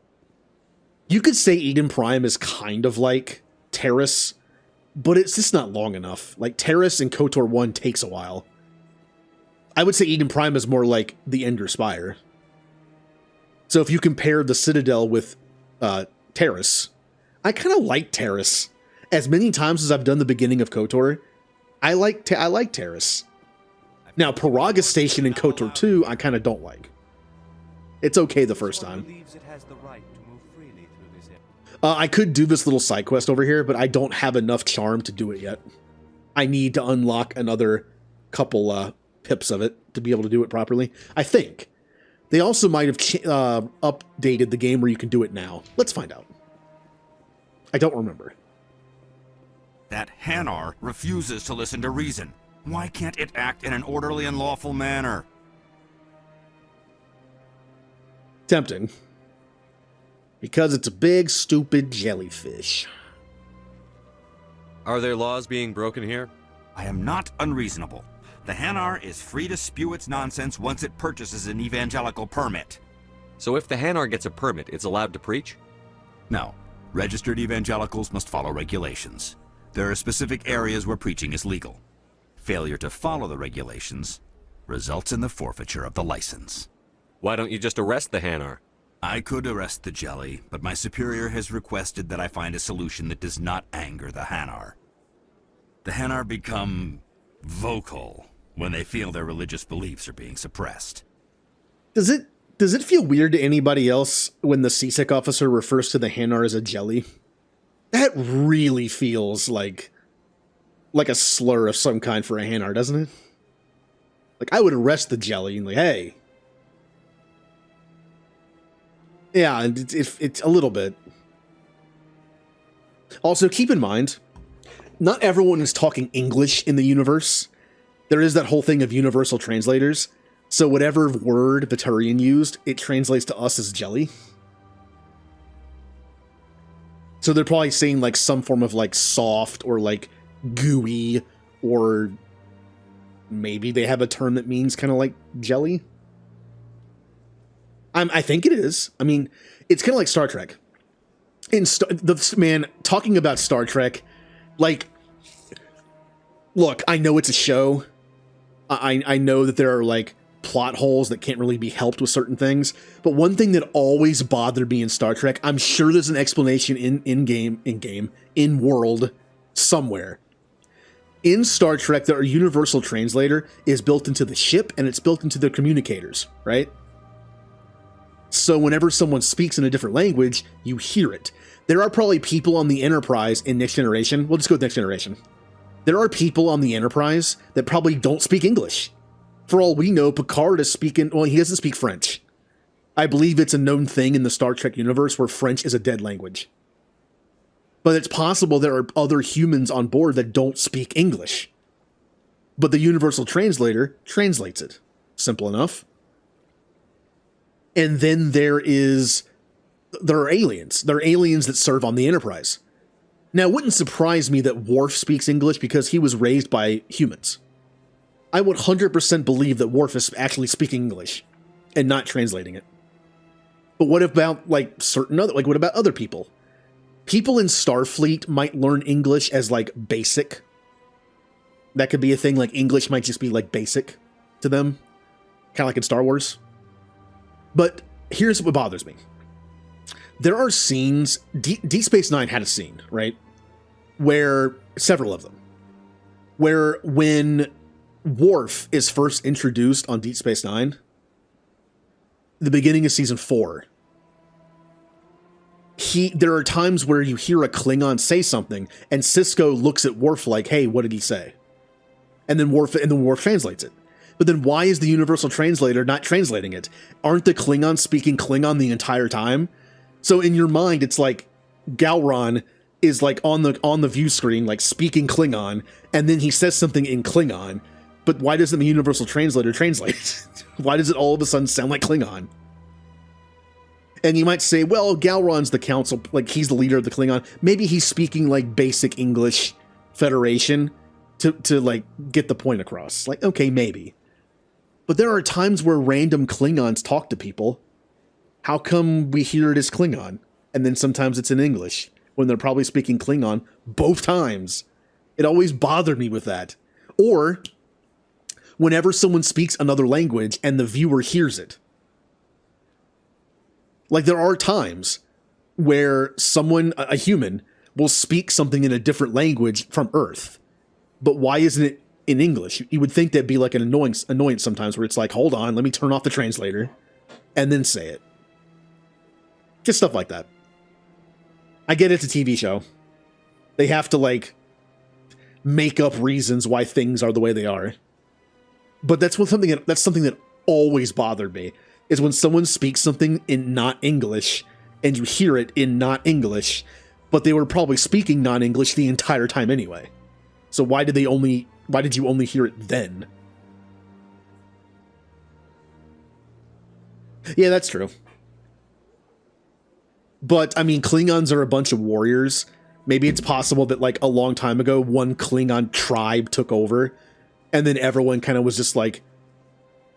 You could say Eden Prime is kind of like Terrace, but it's just not long enough. Like Terrace and KOTOR 1 takes a while. I would say Eden Prime is more like the Ender Spire. So if you compare the Citadel with Terrace, I kind of like Terrace. As many times as I've done the beginning of KOTOR, I like Terrace. Now, Paraga Station in KOTOR 2, I kind of don't like. It's okay the first time. I could do this little side quest over here, but I don't have enough charm to do it yet. I need to unlock another couple pips of it to be able to do it properly. I think. They also might have updated the game where you can do it now. Let's find out. I don't remember. That Hanar refuses to listen to reason. Why can't it act in an orderly and lawful manner? Tempting. Because it's a big, stupid jellyfish. Are there laws being broken here? I am not unreasonable. The Hanar is free to spew its nonsense once it purchases an evangelical permit. So if the Hanar gets a permit, it's allowed to preach? No. Registered evangelicals must follow regulations. There are specific areas where preaching is legal. Failure to follow the regulations results in the forfeiture of the license. Why don't you just arrest the Hanar? I could arrest the jelly, but my superior has requested that I find a solution that does not anger the Hanar. The Hanar become vocal when they feel their religious beliefs are being suppressed. Does it feel weird to anybody else when the CSEC officer refers to the Hanar as a jelly? That really feels like a slur of some kind for a Hanar, doesn't it? Like, I would arrest the jelly and like, hey. Yeah, it's a little bit. Also, keep in mind, not everyone is talking English in the universe. There is that whole thing of universal translators. So whatever word Viturian used, it translates to us as jelly. So they're probably saying like some form of like soft or like gooey, or maybe they have a term that means kind of like jelly. I think it is. I mean, it's kind of like Star Trek. Man, talking about Star Trek, like, look, I know it's a show. I know that there are like plot holes that can't really be helped with certain things. But one thing that always bothered me in Star Trek, I'm sure there's an explanation in world somewhere. In Star Trek, their universal translator is built into the ship and it's built into the communicators, right? So whenever someone speaks in a different language, you hear it. There are probably people on the Enterprise in Next Generation. We'll just go with Next Generation. There are people on the Enterprise that probably don't speak English. For all we know, Picard is speaking... Well, he doesn't speak French. I believe it's a known thing in the Star Trek universe where French is a dead language. But it's possible there are other humans on board that don't speak English. But the universal translator translates it. Simple enough. And then there are aliens. There are aliens that serve on the Enterprise. Now, it wouldn't surprise me that Worf speaks English because he was raised by humans. I would 100% believe that Worf is actually speaking English and not translating it. But what about, like, what about other people? People in Starfleet might learn English as, like, basic. That could be a thing, like, English might just be, like, basic to them. Kind of like in Star Wars. But here's what bothers me. There are scenes... Deep Space Nine had a scene, right? where several of them, where when Worf is first introduced on Deep Space Nine, the beginning of season 4, there are times where you hear a Klingon say something, and Cisco looks at Worf like, "Hey, what did he say?" And then Worf translates it. But then why is the Universal Translator not translating it? Aren't the Klingons speaking Klingon the entire time? So in your mind, it's like Galron is like on the view screen, like speaking Klingon, and then he says something in Klingon. But why doesn't the Universal Translator translate it? Why does it all of a sudden sound like Klingon? And you might say, well, Galron's the council, like he's the leader of the Klingon. Maybe he's speaking like basic English Federation to like get the point across. Like, okay, maybe. But there are times where random Klingons talk to people. How come we hear it as Klingon? And then sometimes it's in English, when they're probably speaking Klingon both times. It always bothered me with that. Or whenever someone speaks another language and the viewer hears it. Like, there are times where someone, a human, will speak something in a different language from Earth. But why isn't it in English? You would think that'd be like an annoyance sometimes, where it's like, hold on, let me turn off the translator, and then say it. Just stuff like that. I get it's a TV show. They have to, like, make up reasons why things are the way they are. But that's something that always bothered me, is when someone speaks something in not English, and you hear it in not English, but they were probably speaking non-English the entire time anyway. So why did you only hear it then? Yeah, that's true. But, I mean, Klingons are a bunch of warriors. Maybe it's possible that, like, a long time ago, one Klingon tribe took over, and then everyone kind of was just, like,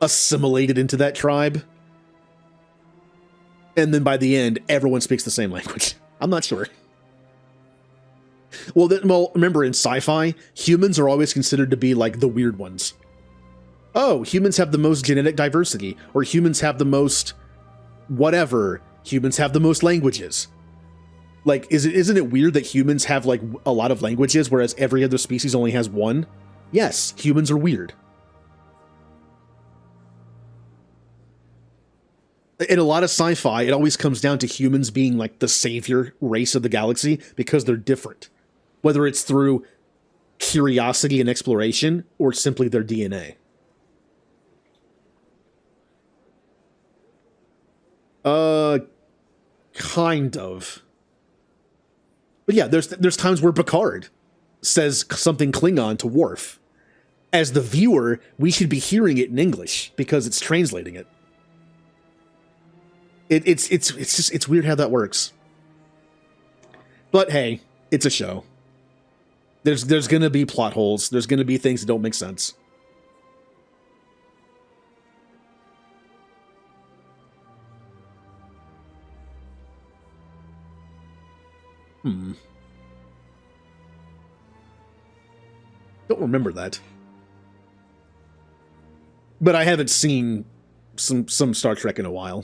assimilated into that tribe. And then by the end, everyone speaks the same language. I'm not sure. Well, remember, in sci-fi, humans are always considered to be, like, the weird ones. Oh, humans have the most genetic diversity, or humans have the most whatever. Humans have the most languages. Like, isn't it weird that humans have, like, a lot of languages, whereas every other species only has one? Yes, humans are weird. In a lot of sci-fi, it always comes down to humans being, like, the savior race of the galaxy because they're different. Whether it's through curiosity and exploration, or simply their DNA. Kind of. But yeah, there's times where Picard says something Klingon to Worf. As the viewer, we should be hearing it in English because it's translating it. It's weird how that works. But hey, it's a show. There's gonna be plot holes. There's gonna be things that don't make sense. Don't remember that. But I haven't seen some Star Trek in a while.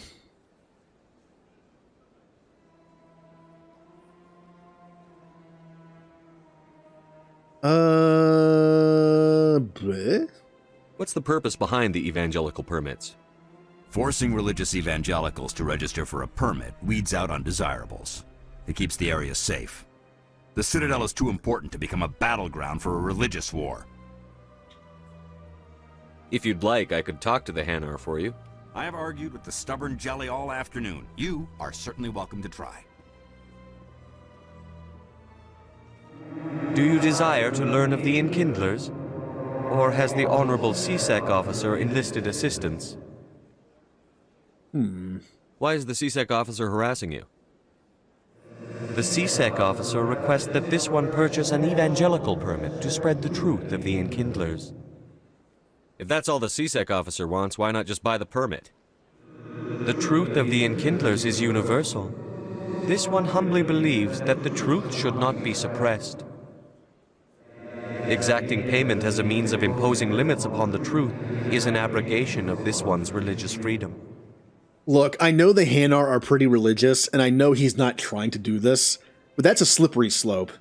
Bleh? What's the purpose behind the evangelical permits? Forcing religious evangelicals to register for a permit weeds out undesirables. It keeps the area safe. The Citadel is too important to become a battleground for a religious war. If you'd like, I could talk to the Hanar for you. I have argued with the stubborn jelly all afternoon. You are certainly welcome to try. Do you desire to learn of the Enkindlers? Or has the Honorable CSEC officer enlisted assistance? Why is the CSEC officer harassing you? The CSEC officer requests that this one purchase an evangelical permit to spread the truth of the Enkindlers. If that's all the CSEC officer wants, why not just buy the permit? The truth of the Enkindlers is universal. This one humbly believes that the truth should not be suppressed. Exacting payment as a means of imposing limits upon the truth is an abrogation of this one's religious freedom. Look, I know the Hanar are pretty religious, and I know he's not trying to do this, but that's a slippery slope.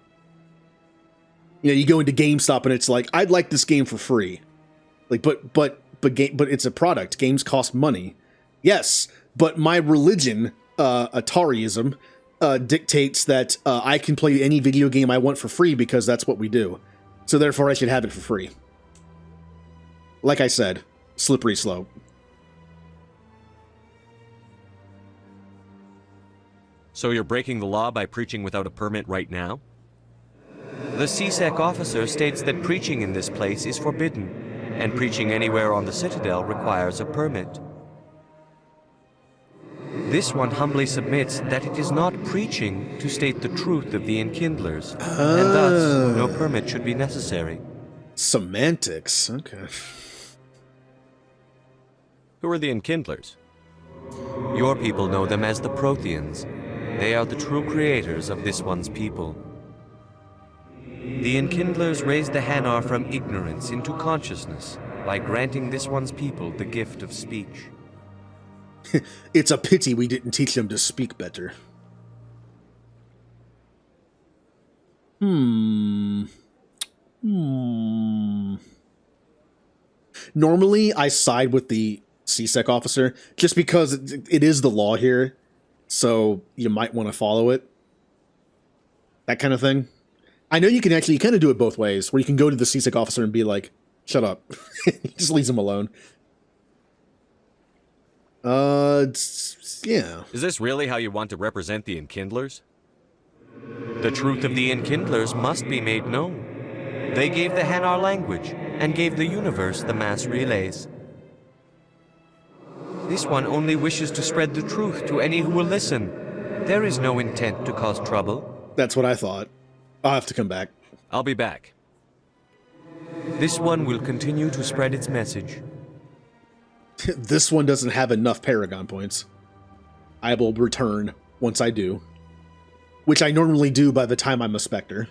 You know, you go into GameStop and it's like, I'd like this game for free. Like, but it's a product. Games cost money. Yes, but my religion, Atariism, dictates that I can play any video game I want for free because that's what we do. So therefore I should have it for free. Like I said, slippery slope. So you're breaking the law by preaching without a permit right now? The CSEC officer states that preaching in this place is forbidden, and preaching anywhere on the Citadel requires a permit. This one humbly submits that it is not preaching to state the truth of the Enkindlers, and thus no permit should be necessary. Semantics, okay. Who are the Enkindlers? Your people know them as the Protheans. They are the true creators of this one's people. The Enkindlers raised the Hanar from ignorance into consciousness by granting this one's people the gift of speech. It's a pity we didn't teach them to speak better. Normally, I side with the CSEC officer, just because it is the law here, so you might want to follow it. That kind of thing. I know you can actually, you kind of do it both ways, where you can go to the CSEC officer and be like, shut up. Just leaves him alone. Yeah. Is this really how you want to represent the Enkindlers? The truth of the Enkindlers must be made known. They gave the Hanar language, and gave the universe the mass relays. This one only wishes to spread the truth to any who will listen. There is no intent to cause trouble. That's what I thought. I'll have to come back. I'll be back. This one will continue to spread its message. This one doesn't have enough Paragon points. I will return once I do. Which I normally do by the time I'm a Spectre.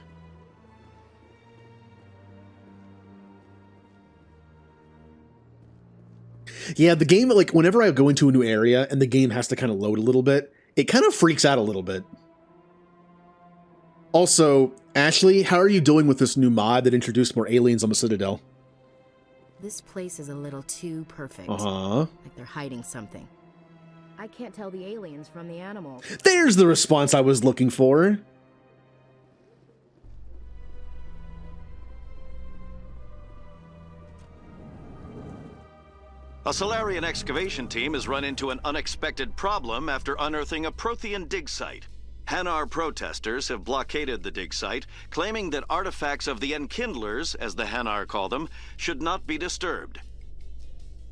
Yeah, the game, like, whenever I go into a new area and the game has to kind of load a little bit, it kind of freaks out a little bit. Also, Ashley, how are you doing with this new mod that introduced more aliens on the Citadel? This place is a little too perfect. Uh-huh. Like they're hiding something. I can't tell the aliens from the animals. There's the response I was looking for. A Solarian excavation team has run into an unexpected problem after unearthing a Prothean dig site. Hanar protesters have blockaded the dig site, claiming that artifacts of the Enkindlers, as the Hanar call them, should not be disturbed.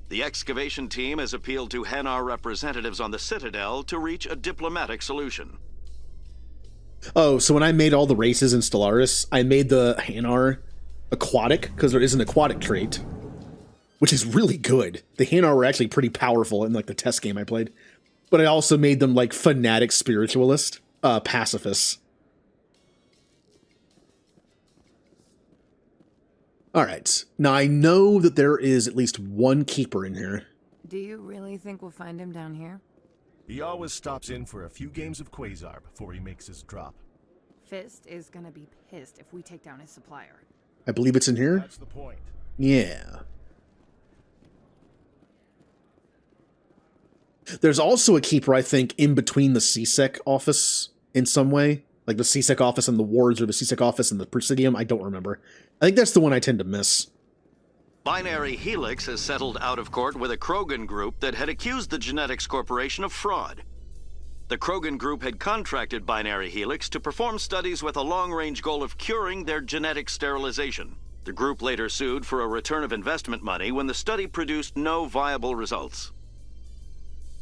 The excavation team has appealed to Hanar representatives on the Citadel to reach a diplomatic solution. Oh, so when I made all the races in Stellaris, I made the Hanar aquatic, because there is an aquatic trait, which is really good. The Hanar were actually pretty powerful in like the test game I played. But I also made them like fanatic spiritualist. Pacifists. Alright, now I know that there is at least one keeper in here. Do you really think we'll find him down here? He always stops in for a few games of Quasar before he makes his drop. Fist is gonna be pissed if we take down his supplier. I believe it's in here? That's the point. Yeah. There's also a keeper, I think, in between the CSEC office in some way. Like the CSEC office and the wards, or the CSEC office and the Presidium. I don't remember. I think that's the one I tend to miss. Binary Helix has settled out of court with a Krogan group that had accused the Genetics Corporation of fraud. The Krogan group had contracted Binary Helix to perform studies with a long-range goal of curing their genetic sterilization. The group later sued for a return of investment money when the study produced no viable results.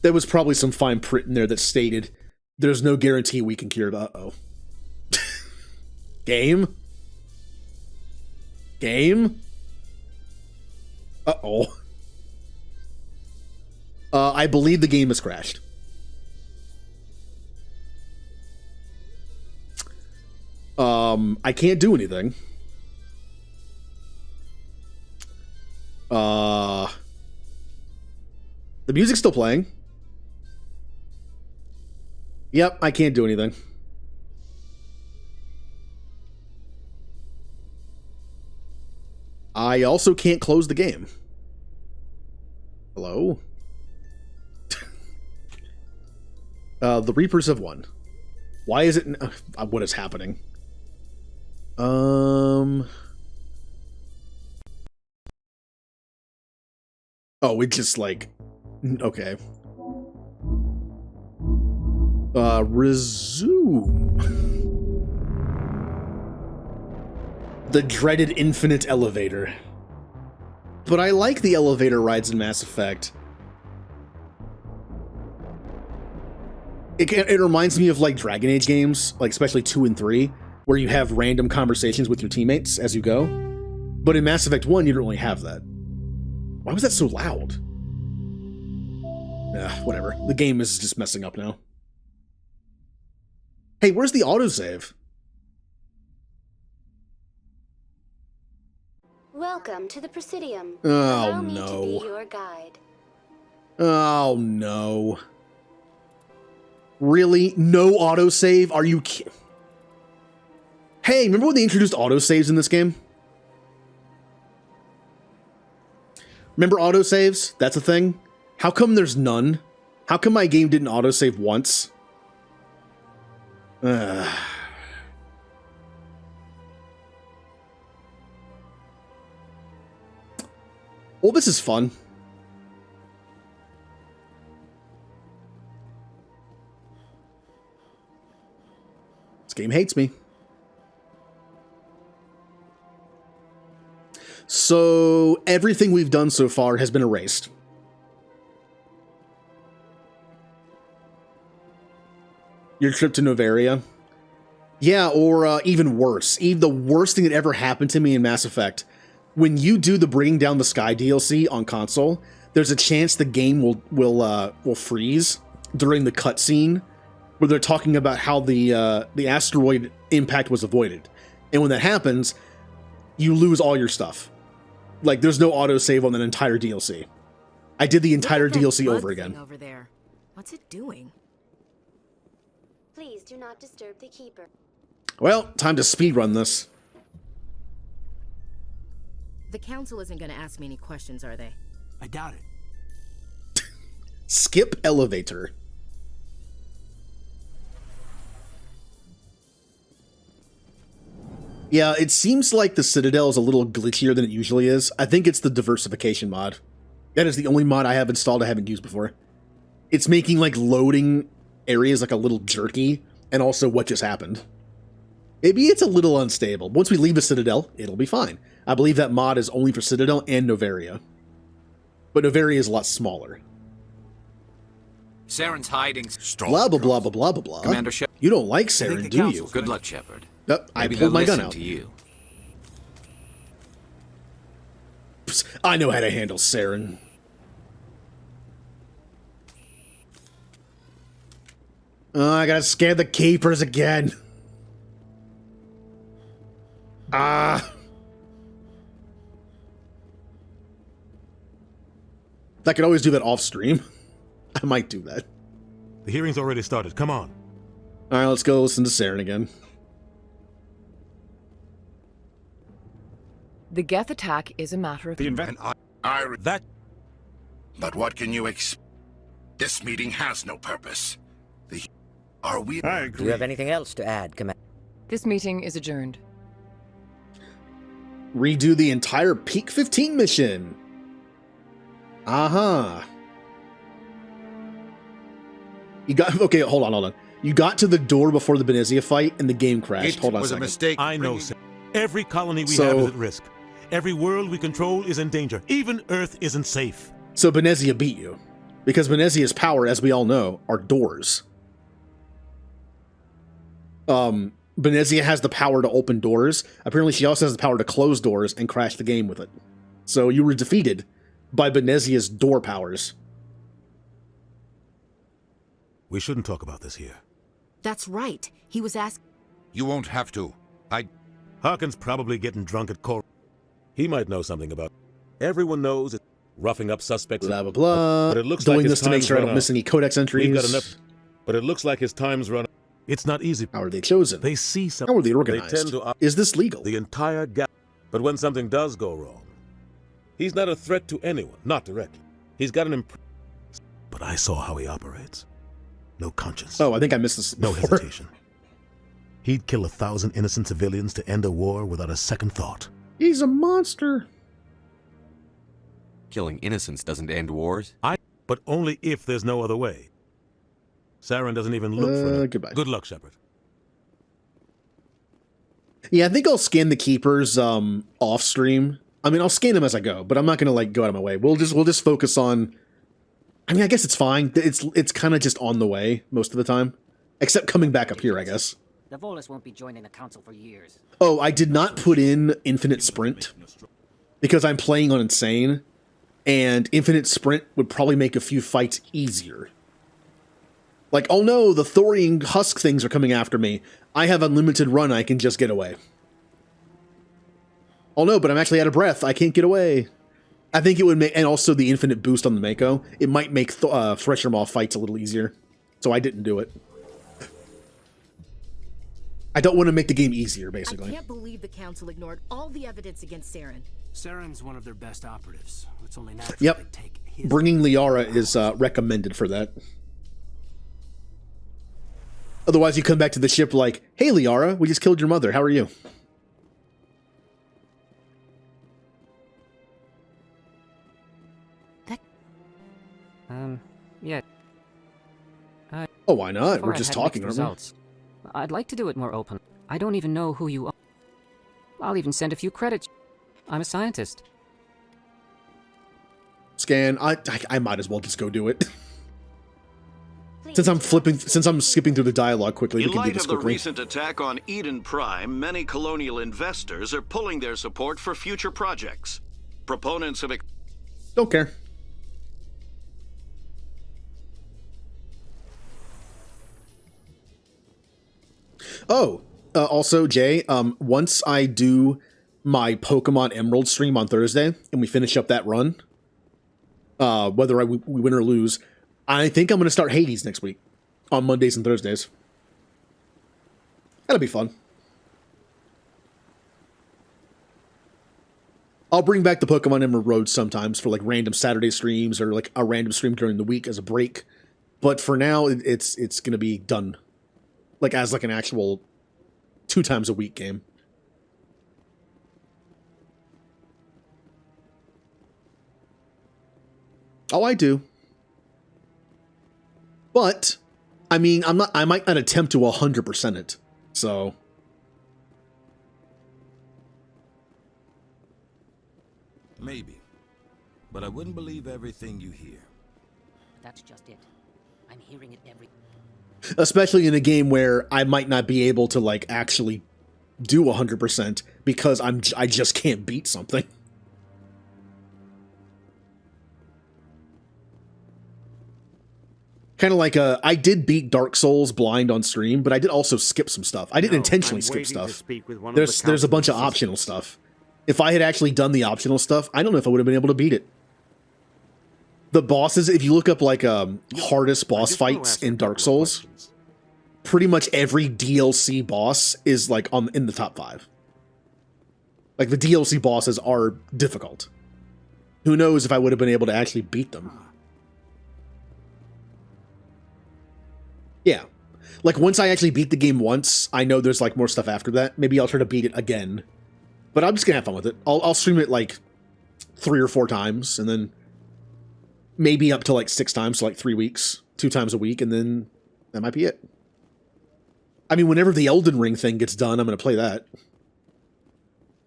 There was probably some fine print in there that stated, there's no guarantee we can cure it. Uh-oh. Game? Game? Uh-oh. I believe the game has crashed. I can't do anything. The music's still playing. Yep, I can't do anything. I also can't close the game. Hello? The Reapers have won. Why is it... what is happening? Oh, it's just like... Okay. Resume. The dreaded infinite elevator. But I like the elevator rides in Mass Effect. It reminds me of like Dragon Age games, like especially 2 and 3, where you have random conversations with your teammates as you go. But in Mass Effect 1, you don't really have that. Why was that so loud? Whatever. The game is just messing up now. Hey, where's the autosave? Welcome to the Presidium. Oh, Allow me no. to be your guide. Oh, no. Really? No autosave? Are you kidding? Hey, remember when they introduced autosaves in this game? Remember autosaves? That's a thing? How come there's none? How come my game didn't autosave once? Well, this is fun. This game hates me. So, everything we've done so far has been erased. Your trip to Novaria? Yeah, or even worse. The worst thing that ever happened to me in Mass Effect. When you do the Bringing Down the Sky DLC on console, there's a chance the game will freeze during the cutscene where they're talking about how the asteroid impact was avoided. And when that happens, you lose all your stuff. Like, there's no autosave on that entire DLC. I did the entire DLC over again. Over there. What's it doing? Please do not disturb the Keeper. Well, time to speedrun this. The Council isn't going to ask me any questions, are they? I doubt it. Skip elevator. Yeah, it seems like the Citadel is a little glitchier than it usually is. I think it's the diversification mod. That is the only mod I have installed I haven't used before. It's making like loading areas like a little jerky, and also what just happened. Maybe it's a little unstable. Once we leave the Citadel, it'll be fine. I believe that mod is only for Citadel and Novaria. But Novaria is a lot smaller. Saren's hiding. Blah, blah, blah, blah, blah, blah, blah. Commander Shepard. You don't like Saren, do you? Good luck, Shepard. I Maybe pulled my they'll gun listen out. to you. Psst, I know how to handle Saren. Oh, I gotta scare the keepers again. I could always do that off stream. I might do that. The hearing's already started. Come on. All right, let's go listen to Saren again. The Geth attack is a matter of... That... But what can you expect? This meeting has no purpose. Are we... I agree. Do you have anything else to add, Commander? This meeting is adjourned. Redo the entire Peak 15 mission. You got... Okay, hold on. You got to the door before the Benezia fight, and the game crashed. Hold on a second. Mistake. I know, sir. Every colony we have is at risk. Every world we control is in danger. Even Earth isn't safe. So Benezia beat you. Because Benezia's power, as we all know, are doors. Benezia has the power to open doors. Apparently she also has the power to close doors and crash the game with it. So you were defeated by Benezia's door powers. We shouldn't talk about this here. That's right. He was asked... You won't have to. Harkin's probably getting drunk at Cor. He might know something about it. Everyone knows it's roughing up suspects. Blah, blah, blah. But it looks doing like this to make sure I don't miss any codex entries. We've got enough. But it looks like his time's run. It's not easy. How are they chosen? They see something. How are they organized? They tend to Is this legal? The entire gap. But when something does go wrong, He's not a threat to anyone, not directly. He's got an but I saw how he operates. No conscience. Oh, I think I missed this No before. hesitation. He'd kill 1,000 innocent civilians to end a war without a second thought. He's a monster. Killing innocents doesn't end wars. But only if there's no other way. Saren doesn't even look for it. Goodbye. Good luck, Shepard. Yeah, I think I'll scan the keepers off stream. I mean, I'll scan them as I go, but I'm not gonna like go out of my way. We'll just focus on. I mean, I guess it's fine. It's kind of just on the way most of the time, except coming back up here, I guess. The Volus won't be joining the council for years. Oh, I did not put in Infinite Sprint because I'm playing on Insane, and Infinite Sprint would probably make a few fights easier. Like, oh no, the Thorian husk things are coming after me. I have unlimited run, I can just get away. Oh no, but I'm actually out of breath, I can't get away. I think it would make, and also the infinite boost on the Mako, it might make Thresher Maw fights a little easier. So I didn't do it. I don't want to make the game easier, basically. I can't believe the council ignored all the evidence against Saren. Saren's one of their best operatives. It's only natural Yep. they take his... Bringing Liara is recommended for that. Otherwise, you come back to the ship like, hey, Liara, we just killed your mother. How are you? Yeah. Oh, why not? Before We're I just had talking, mixed aren't we? results. I'd like to do it more open. I don't even know who you are. I'll even send a few credits. I'm a scientist. Scan. I might as well just go do it. Since I'm skipping through the dialogue quickly, we In can do light this of the quickly. recent attack on Eden Prime, many colonial investors are pulling their support for future projects. Proponents of... Don't care. Oh, also, Jay, once I do my Pokemon Emerald stream on Thursday, and we finish up that run, whether we win or lose, I think I'm going to start Hades next week, on Mondays and Thursdays. That'll be fun. I'll bring back the Pokemon Emerald Road sometimes for like random Saturday streams or like a random stream during the week as a break. But for now, it's going to be done. Like as like an actual 2 times a week game. Oh, I do. But, I mean, I might not attempt to 100% it. So... Maybe. But I wouldn't believe everything you hear. That's just it. I'm hearing it every... Especially in a game where I might not be able to, like, actually do 100% because I just can't beat something. Kind of like, I did beat Dark Souls blind on stream, but I did also skip some stuff. I didn't intentionally skip stuff. There's a bunch of optional stuff. If I had actually done the optional stuff, I don't know if I would have been able to beat it. The bosses, if you look up like hardest boss fights in Dark Souls, pretty much every DLC boss is like in the top 5. Like the DLC bosses are difficult. Who knows if I would have been able to actually beat them. Yeah. Like once I actually beat the game once, I know there's like more stuff after that. Maybe I'll try to beat it again. But I'm just gonna have fun with it. I'll stream it like 3 or 4 times, and then maybe up to like 6 times, so like 3 weeks, 2 times a week, and then that might be it. I mean, whenever the Elden Ring thing gets done, I'm gonna play that.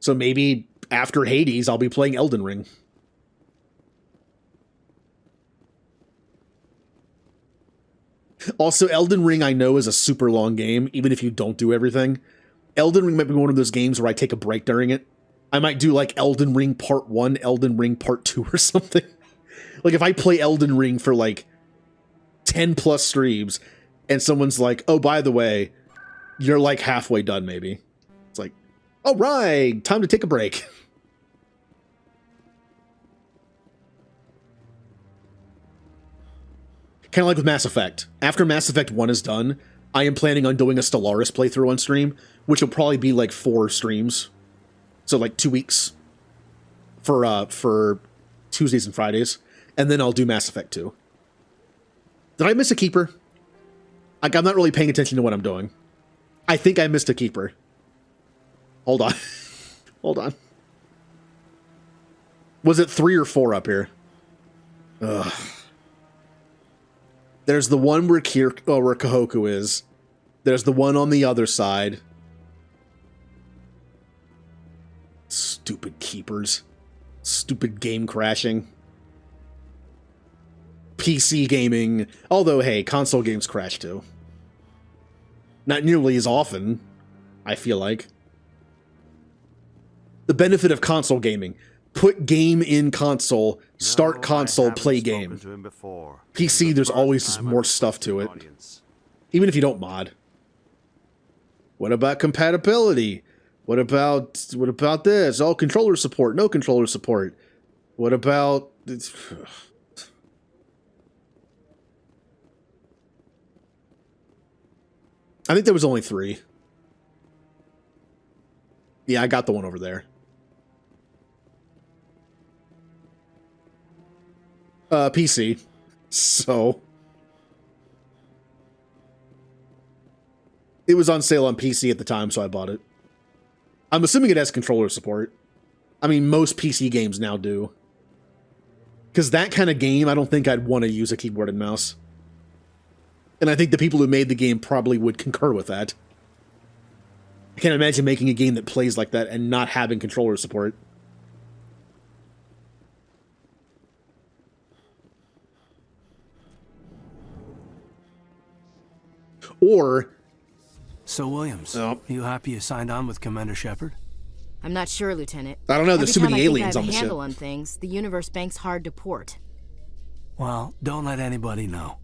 So maybe after Hades, I'll be playing Elden Ring. Also, Elden Ring I know is a super long game, even if you don't do everything. Elden Ring might be one of those games where I take a break during it. I might do like Elden Ring Part 1, Elden Ring Part 2 or something. Like if I play Elden Ring for like 10 plus streams and someone's like, oh, by the way, you're like halfway done maybe. It's like, all right, time to take a break. Kind of like with Mass Effect. After Mass Effect 1 is done, I am planning on doing a Stellaris playthrough on stream, which will probably be like 4 streams. So like 2 weeks. for Tuesdays and Fridays, and then I'll do Mass Effect 2. Did I miss a keeper? Like, I'm not really paying attention to what I'm doing. I think I missed a keeper. Hold on. Hold on. Was it 3 or 4 up here? Ugh. There's the one where where Kahoku is. There's the one on the other side. Stupid keepers. Stupid game crashing. PC gaming. Although, hey, console games crash too. Not nearly as often, I feel like. The benefit of console gaming. Put game in console, start console, play game. PC, there's always just more stuff to it. Even if you don't mod. What about compatibility? What about this? Oh, controller support, no controller support. What about... I think there was only 3. Yeah, I got the one over there. PC. So... it was on sale on PC at the time, so I bought it. I'm assuming it has controller support. I mean, most PC games now do. Because that kind of game, I don't think I'd want to use a keyboard and mouse. And I think the people who made the game probably would concur with that. I can't imagine making a game that plays like that and not having controller support. Or... So, Williams, you happy you signed on with Commander Shepard? I'm not sure, Lieutenant. I don't know, there's too many aliens on the ship. I handle on things, the universe bank's hard to port. Well, don't let anybody know.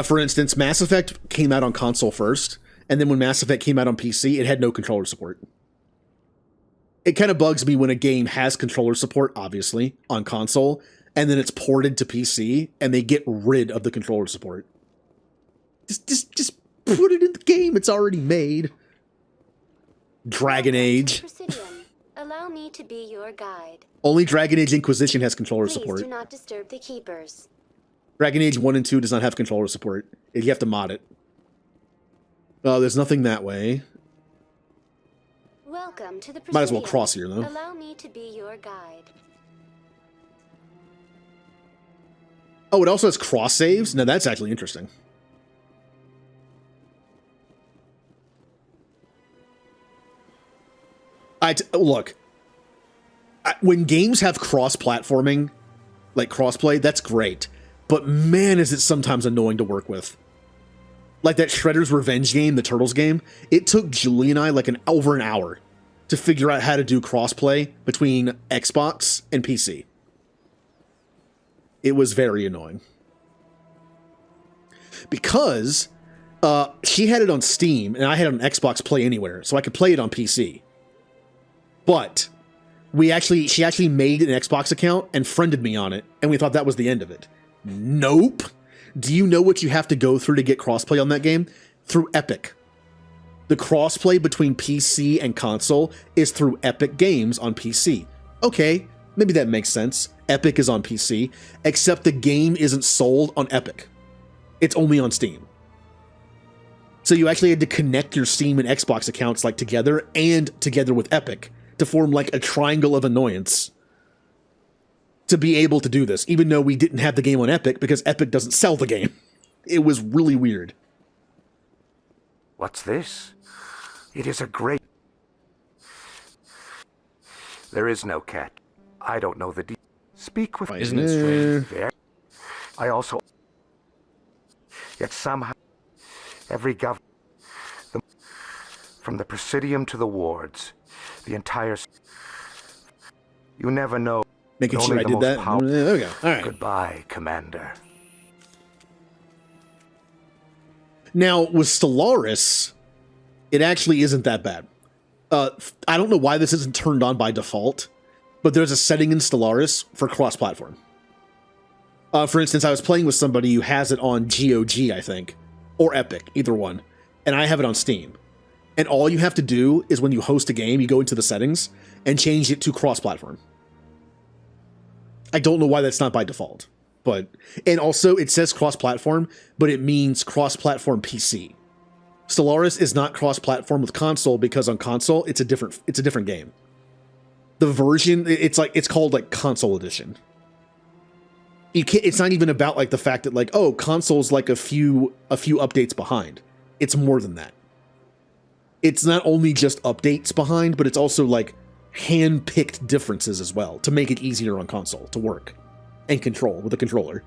For instance, Mass Effect came out on console first, and then when Mass Effect came out on PC, it had no controller support. It kind of bugs me when a game has controller support, obviously, on console, and then it's ported to PC, and they get rid of the controller support. Just put it in the game. It's already made. Dragon Age. Allow me to be your guide. Only Dragon Age Inquisition has controller Please support. do not disturb the keepers. Dragon Age 1 and 2 does not have controller support. You have to mod it. Oh, there's nothing that way. Welcome to the Might as well cross here, though. Allow me to be your guide. Oh, it also has cross saves? Now that's actually interesting. Look, when games have cross-platforming, like crossplay, that's great. But man, is it sometimes annoying to work with. Like that Shredder's Revenge game, the Turtles game, it took Julie and I like over an hour to figure out how to do crossplay between Xbox and PC. It was very annoying. Because she had it on Steam and I had it on Xbox Play Anywhere, so I could play it on PC. But she actually made an Xbox account and friended me on it, and we thought that was the end of it. Nope. Do you know what you have to go through to get crossplay on that game? Through Epic. The crossplay between PC and console is through Epic Games on PC. Okay, maybe that makes sense. Epic is on PC, except the game isn't sold on Epic. It's only on Steam. So you actually had to connect your Steam and Xbox accounts like together and together with Epic to form like a triangle of annoyance to be able to do this, even though we didn't have the game on Epic because Epic doesn't sell the game. It was really weird. What's this? It is a great... There is no cat. I don't know the Speak with... Isn't it strange? There. I also... Yet somehow... Every government... From the Presidium to the wards... The entire... You never know... Making sure I did that. There we go. All right. Goodbye, Commander. Now, with Stellaris, it actually isn't that bad. I don't know why this isn't turned on by default, but there's a setting in Stellaris for cross-platform. For instance, I was playing with somebody who has it on GOG, I think, or Epic, either one, and I have it on Steam. And all you have to do is when you host a game, you go into the settings and change it to cross-platform. I don't know why that's not by default, and also it says cross-platform, but it means cross-platform PC. Stellaris is not cross-platform with console because on console it's a different game. The version it's called like console edition. It's not even about like the fact that like, oh, console's like a few updates behind. It's more than that. It's not only just updates behind, but it's also like hand-picked differences as well to make it easier on console to work and control with a controller.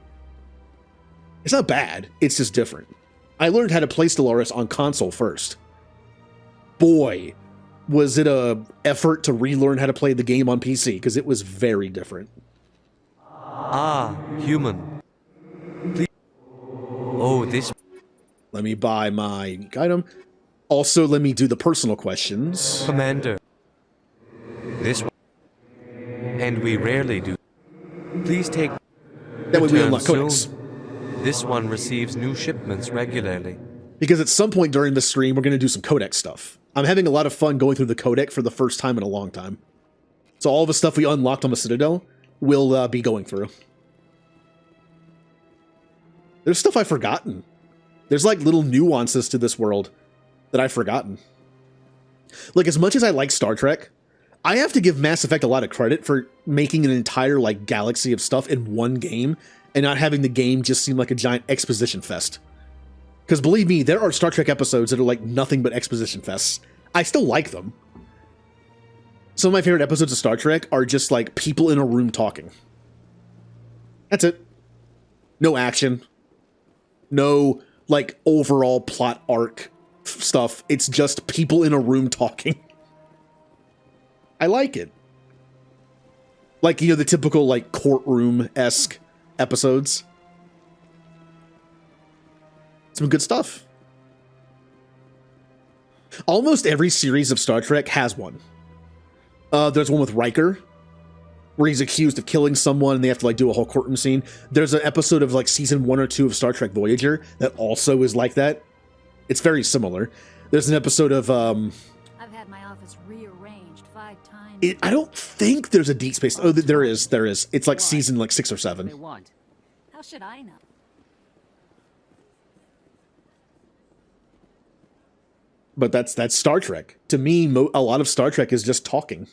It's not bad, it's just different. I learned how to play Stellaris on console first. Boy, was it a effort to relearn how to play the game on PC, because it was very different. Ah, human. Please. Oh, this. Let me buy my unique item. Also, let me do the personal questions. Commander. This one. And we rarely do. Please take. That way we unlock codecs. Soon. This one receives new shipments regularly. Because at some point during the stream, we're going to do some codec stuff. I'm having a lot of fun going through the codec for the first time in a long time. So all of the stuff we unlocked on the Citadel, we'll be going through. There's stuff I've forgotten. There's like little nuances to this world that I've forgotten. Like, as much as I like Star Trek, I have to give Mass Effect a lot of credit for making an entire like galaxy of stuff in one game and not having the game just seem like a giant exposition fest. Because believe me, there are Star Trek episodes that are like nothing but exposition fests. I still like them. Some of my favorite episodes of Star Trek are just like people in a room talking. That's it. No action. No like overall plot arc stuff. It's just people in a room talking. I like it. Like, you know, the typical like courtroom-esque episodes. Some good stuff. Almost every series of Star Trek has one. There's one with Riker, where he's accused of killing someone and they have to like do a whole courtroom scene. There's an episode of like season 1 or 2 of Star Trek Voyager that also is like that. It's very similar. There's an episode of I've had my office rearranged 5 times. I don't think there's a Deep Space. Oh, there is. It's like season like 6 or 7. How should I know? But that's Star Trek. To me, a lot of Star Trek is just talking.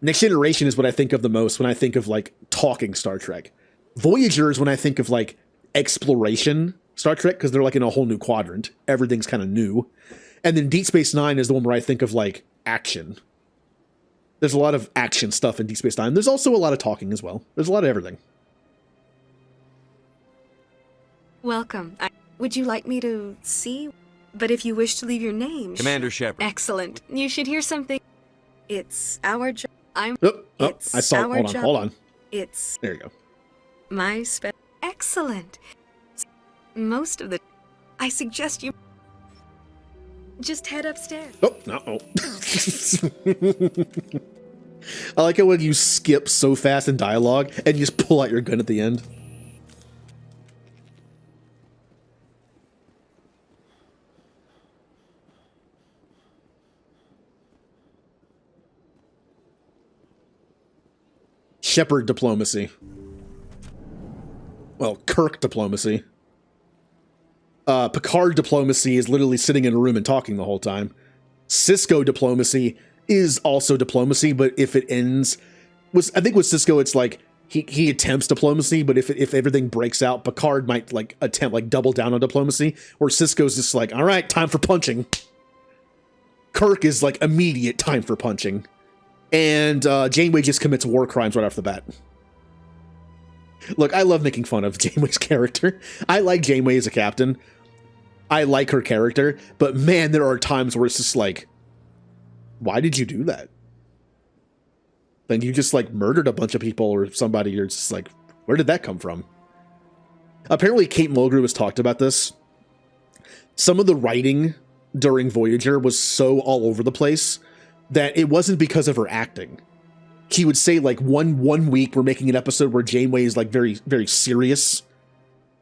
Next Generation is what I think of the most when I think of like talking Star Trek. Voyager is when I think of like exploration Star Trek, because they're like in a whole new quadrant. Everything's kind of new. And then Deep Space Nine is the one where I think of like action. There's a lot of action stuff in Deep Space Nine. There's also a lot of talking as well. There's a lot of everything. Welcome. Would you like me to see? But if you wish to leave your name... Commander Shepard. Excellent. You should hear something. It's our job. I saw it. Hold on. It's... There you go. My Excellent. Most of the... I suggest you... Just head upstairs. Oh, no. I like it when you skip so fast in dialogue and you just pull out your gun at the end. Shepard diplomacy. Well, Kirk diplomacy. Picard diplomacy is literally sitting in a room and talking the whole time. Cisco diplomacy is also diplomacy, but if it ends... I think with Cisco, it's like he attempts diplomacy, but if everything breaks out, Picard might like attempt like double down on diplomacy, or Cisco's just like, all right, time for punching. Kirk is like immediate time for punching. And Janeway just commits war crimes right off the bat. Look, I love making fun of Janeway's character. I like Janeway as a captain. I like her character, but man, there are times where it's just like, why did you do that? Then you just like murdered a bunch of people or somebody. You're just like, where did that come from? Apparently, Kate Mulgrew has talked about this. Some of the writing during Voyager was so all over the place that it wasn't because of her acting. He would say like one week we're making an episode where Janeway is like very, very serious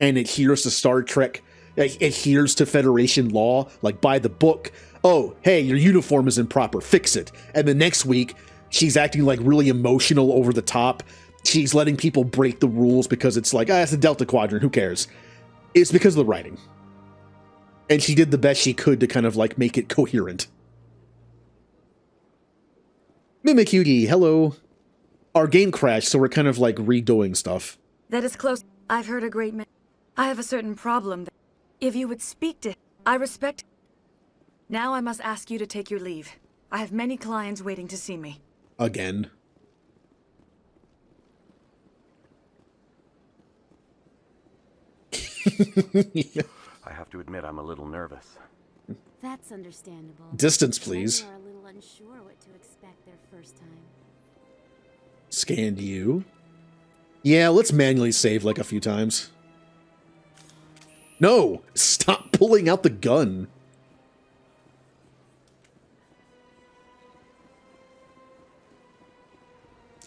and adheres to Star Trek adheres to Federation law, like by the book. Oh, hey, your uniform is improper, fix it. And the next week, she's acting like really emotional over the top. She's letting people break the rules because it's like, it's the Delta Quadrant, who cares? It's because of the writing. And she did the best she could to kind of like make it coherent. Mimikudi, hello. Our game crashed, so we're kind of like redoing stuff. That is close. I've heard a great many. I have a certain problem. If you would speak to him, I respect. Now I must ask you to take your leave. I have many clients waiting to see me. Again. I have to admit, I'm a little nervous. That's understandable. Distance, please. Many are a little unsure what to expect their first time. Scanned you. Yeah, let's manually save like a few times. No! Stop pulling out the gun.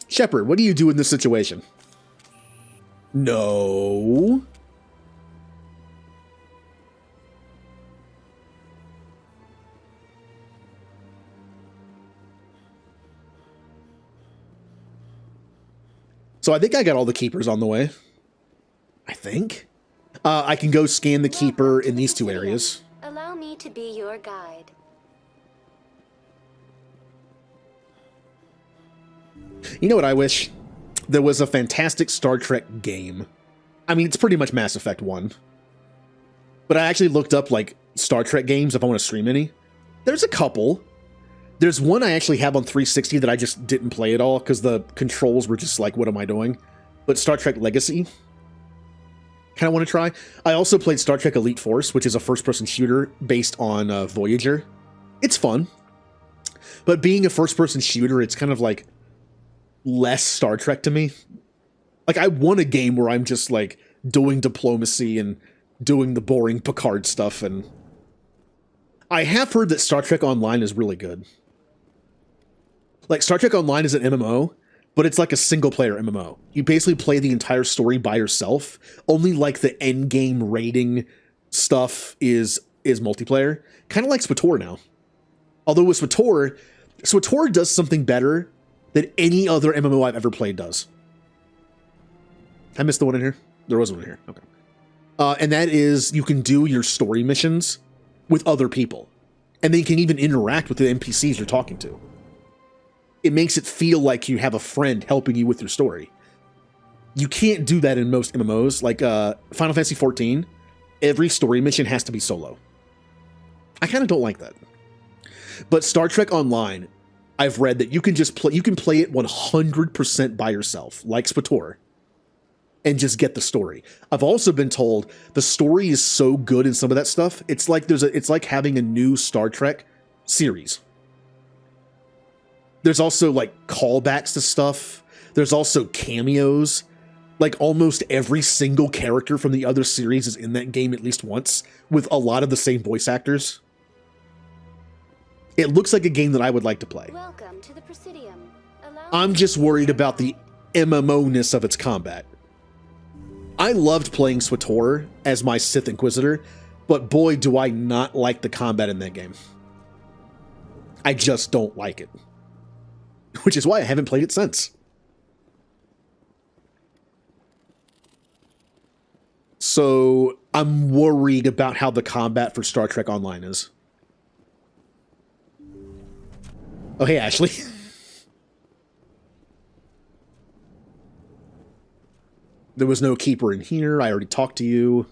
Shepard, what do you do in this situation? No. So I think I got all the keepers on the way. I think. I can go scan the keeper in these two areas. Allow me to be your guide. You know what I wish? There was a fantastic Star Trek game. I mean, it's pretty much Mass Effect 1. But I actually looked up, like, Star Trek games if I want to stream any. There's a couple. There's one I actually have on 360 that I just didn't play at all because the controls were just like, what am I doing? But Star Trek Legacy, kind of want to try. I also played Star Trek Elite Force, which is a first-person shooter based on Voyager. It's fun. But being a first-person shooter, it's kind of like less Star Trek to me. Like, I want a game where I'm just like doing diplomacy and doing the boring Picard stuff. And I have heard that Star Trek Online is really good. Like, Star Trek Online is an MMO, but it's like a single-player MMO. You basically play the entire story by yourself. Only, like, the endgame raiding stuff is multiplayer. Kind of like SWTOR now. Although with SWTOR does something better than any other MMO I've ever played does. I missed the one in here? There was one in here. Okay. And that is, you can do your story missions with other people. And they can even interact with the NPCs you're talking to. It makes it feel like you have a friend helping you with your story. You can't do that in most MMOs. Like Final Fantasy XIV, every story mission has to be solo. I kind of don't like that. But Star Trek Online, I've read that you can just play. You can play it 100% by yourself, like SWTOR, and just get the story. I've also been told the story is so good in some of that stuff. It's like it's like having a new Star Trek series. There's also like callbacks to stuff. There's also cameos. Like almost every single character from the other series is in that game at least once, with a lot of the same voice actors. It looks like a game that I would like to play. Welcome to the Presidium. I'm just worried about the MMO-ness of its combat. I loved playing SWTOR as my Sith Inquisitor, but boy, do I not like the combat in that game. I just don't like it. Which is why I haven't played it since. So I'm worried about how the combat for Star Trek Online is. Oh, hey, Ashley. There was no keeper in here. I already talked to you.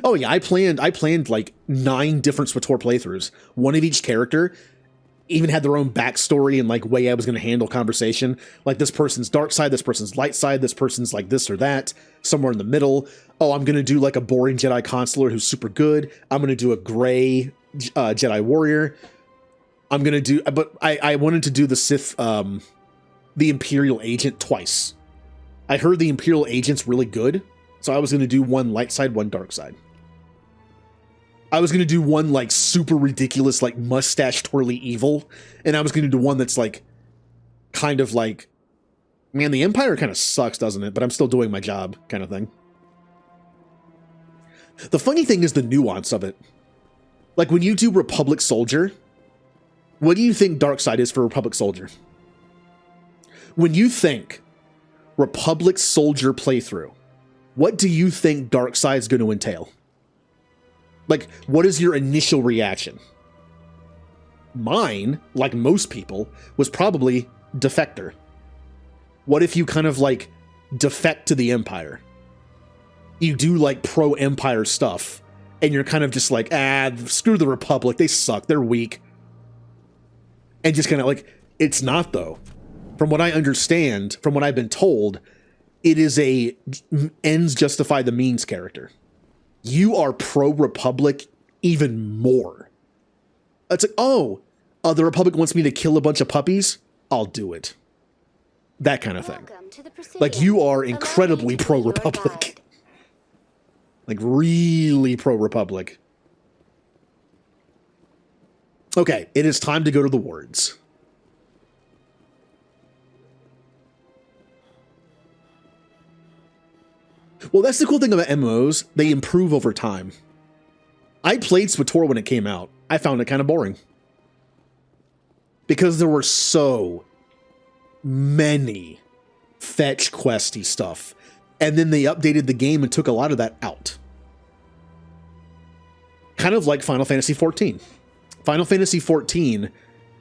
Oh yeah, I planned like 9 different SWTOR playthroughs. One of each character even had their own backstory and like way I was going to handle conversation. Like this person's dark side, this person's light side, this person's like this or that, somewhere in the middle. Oh, I'm going to do like a boring Jedi Consular who's super good. I'm going to do a gray Jedi Warrior. I'm going to do, but I wanted to do the Sith, the Imperial Agent twice. I heard the Imperial Agent's really good. So I was going to do one light side, one dark side. I was going to do one like super ridiculous, like mustache twirly evil. And I was going to do one that's like kind of like Man, the Empire kind of sucks, doesn't it? But I'm still doing my job, kind of thing. The funny thing is the nuance of it. Like, when you do Republic Soldier, what do you think Darkseid is for Republic Soldier? When you think Republic Soldier playthrough, what do you think Darkseid's going to entail? Like, what is your initial reaction? Mine, like most people, was probably Defector. What if you kind of, like, defect to the Empire? You do, like, pro-Empire stuff, and you're kind of just like, screw the Republic, they suck, they're weak. And just kind of like, it's not, though. From what I understand, from what I've been told, it is a ends justify the means character. You are pro-Republic even more. It's like, oh, the Republic wants me to kill a bunch of puppies? I'll do it. That kind of thing. Like, you are incredibly pro-Republic. Like, really pro-Republic. Okay, it is time to go to the wards. Well, that's the cool thing about MMOs. They improve over time. I played SWTOR when it came out. I found it kind of boring. Because there were so many fetch questy stuff. And then they updated the game and took a lot of that out. Kind of like Final Fantasy XIV. Final Fantasy XIV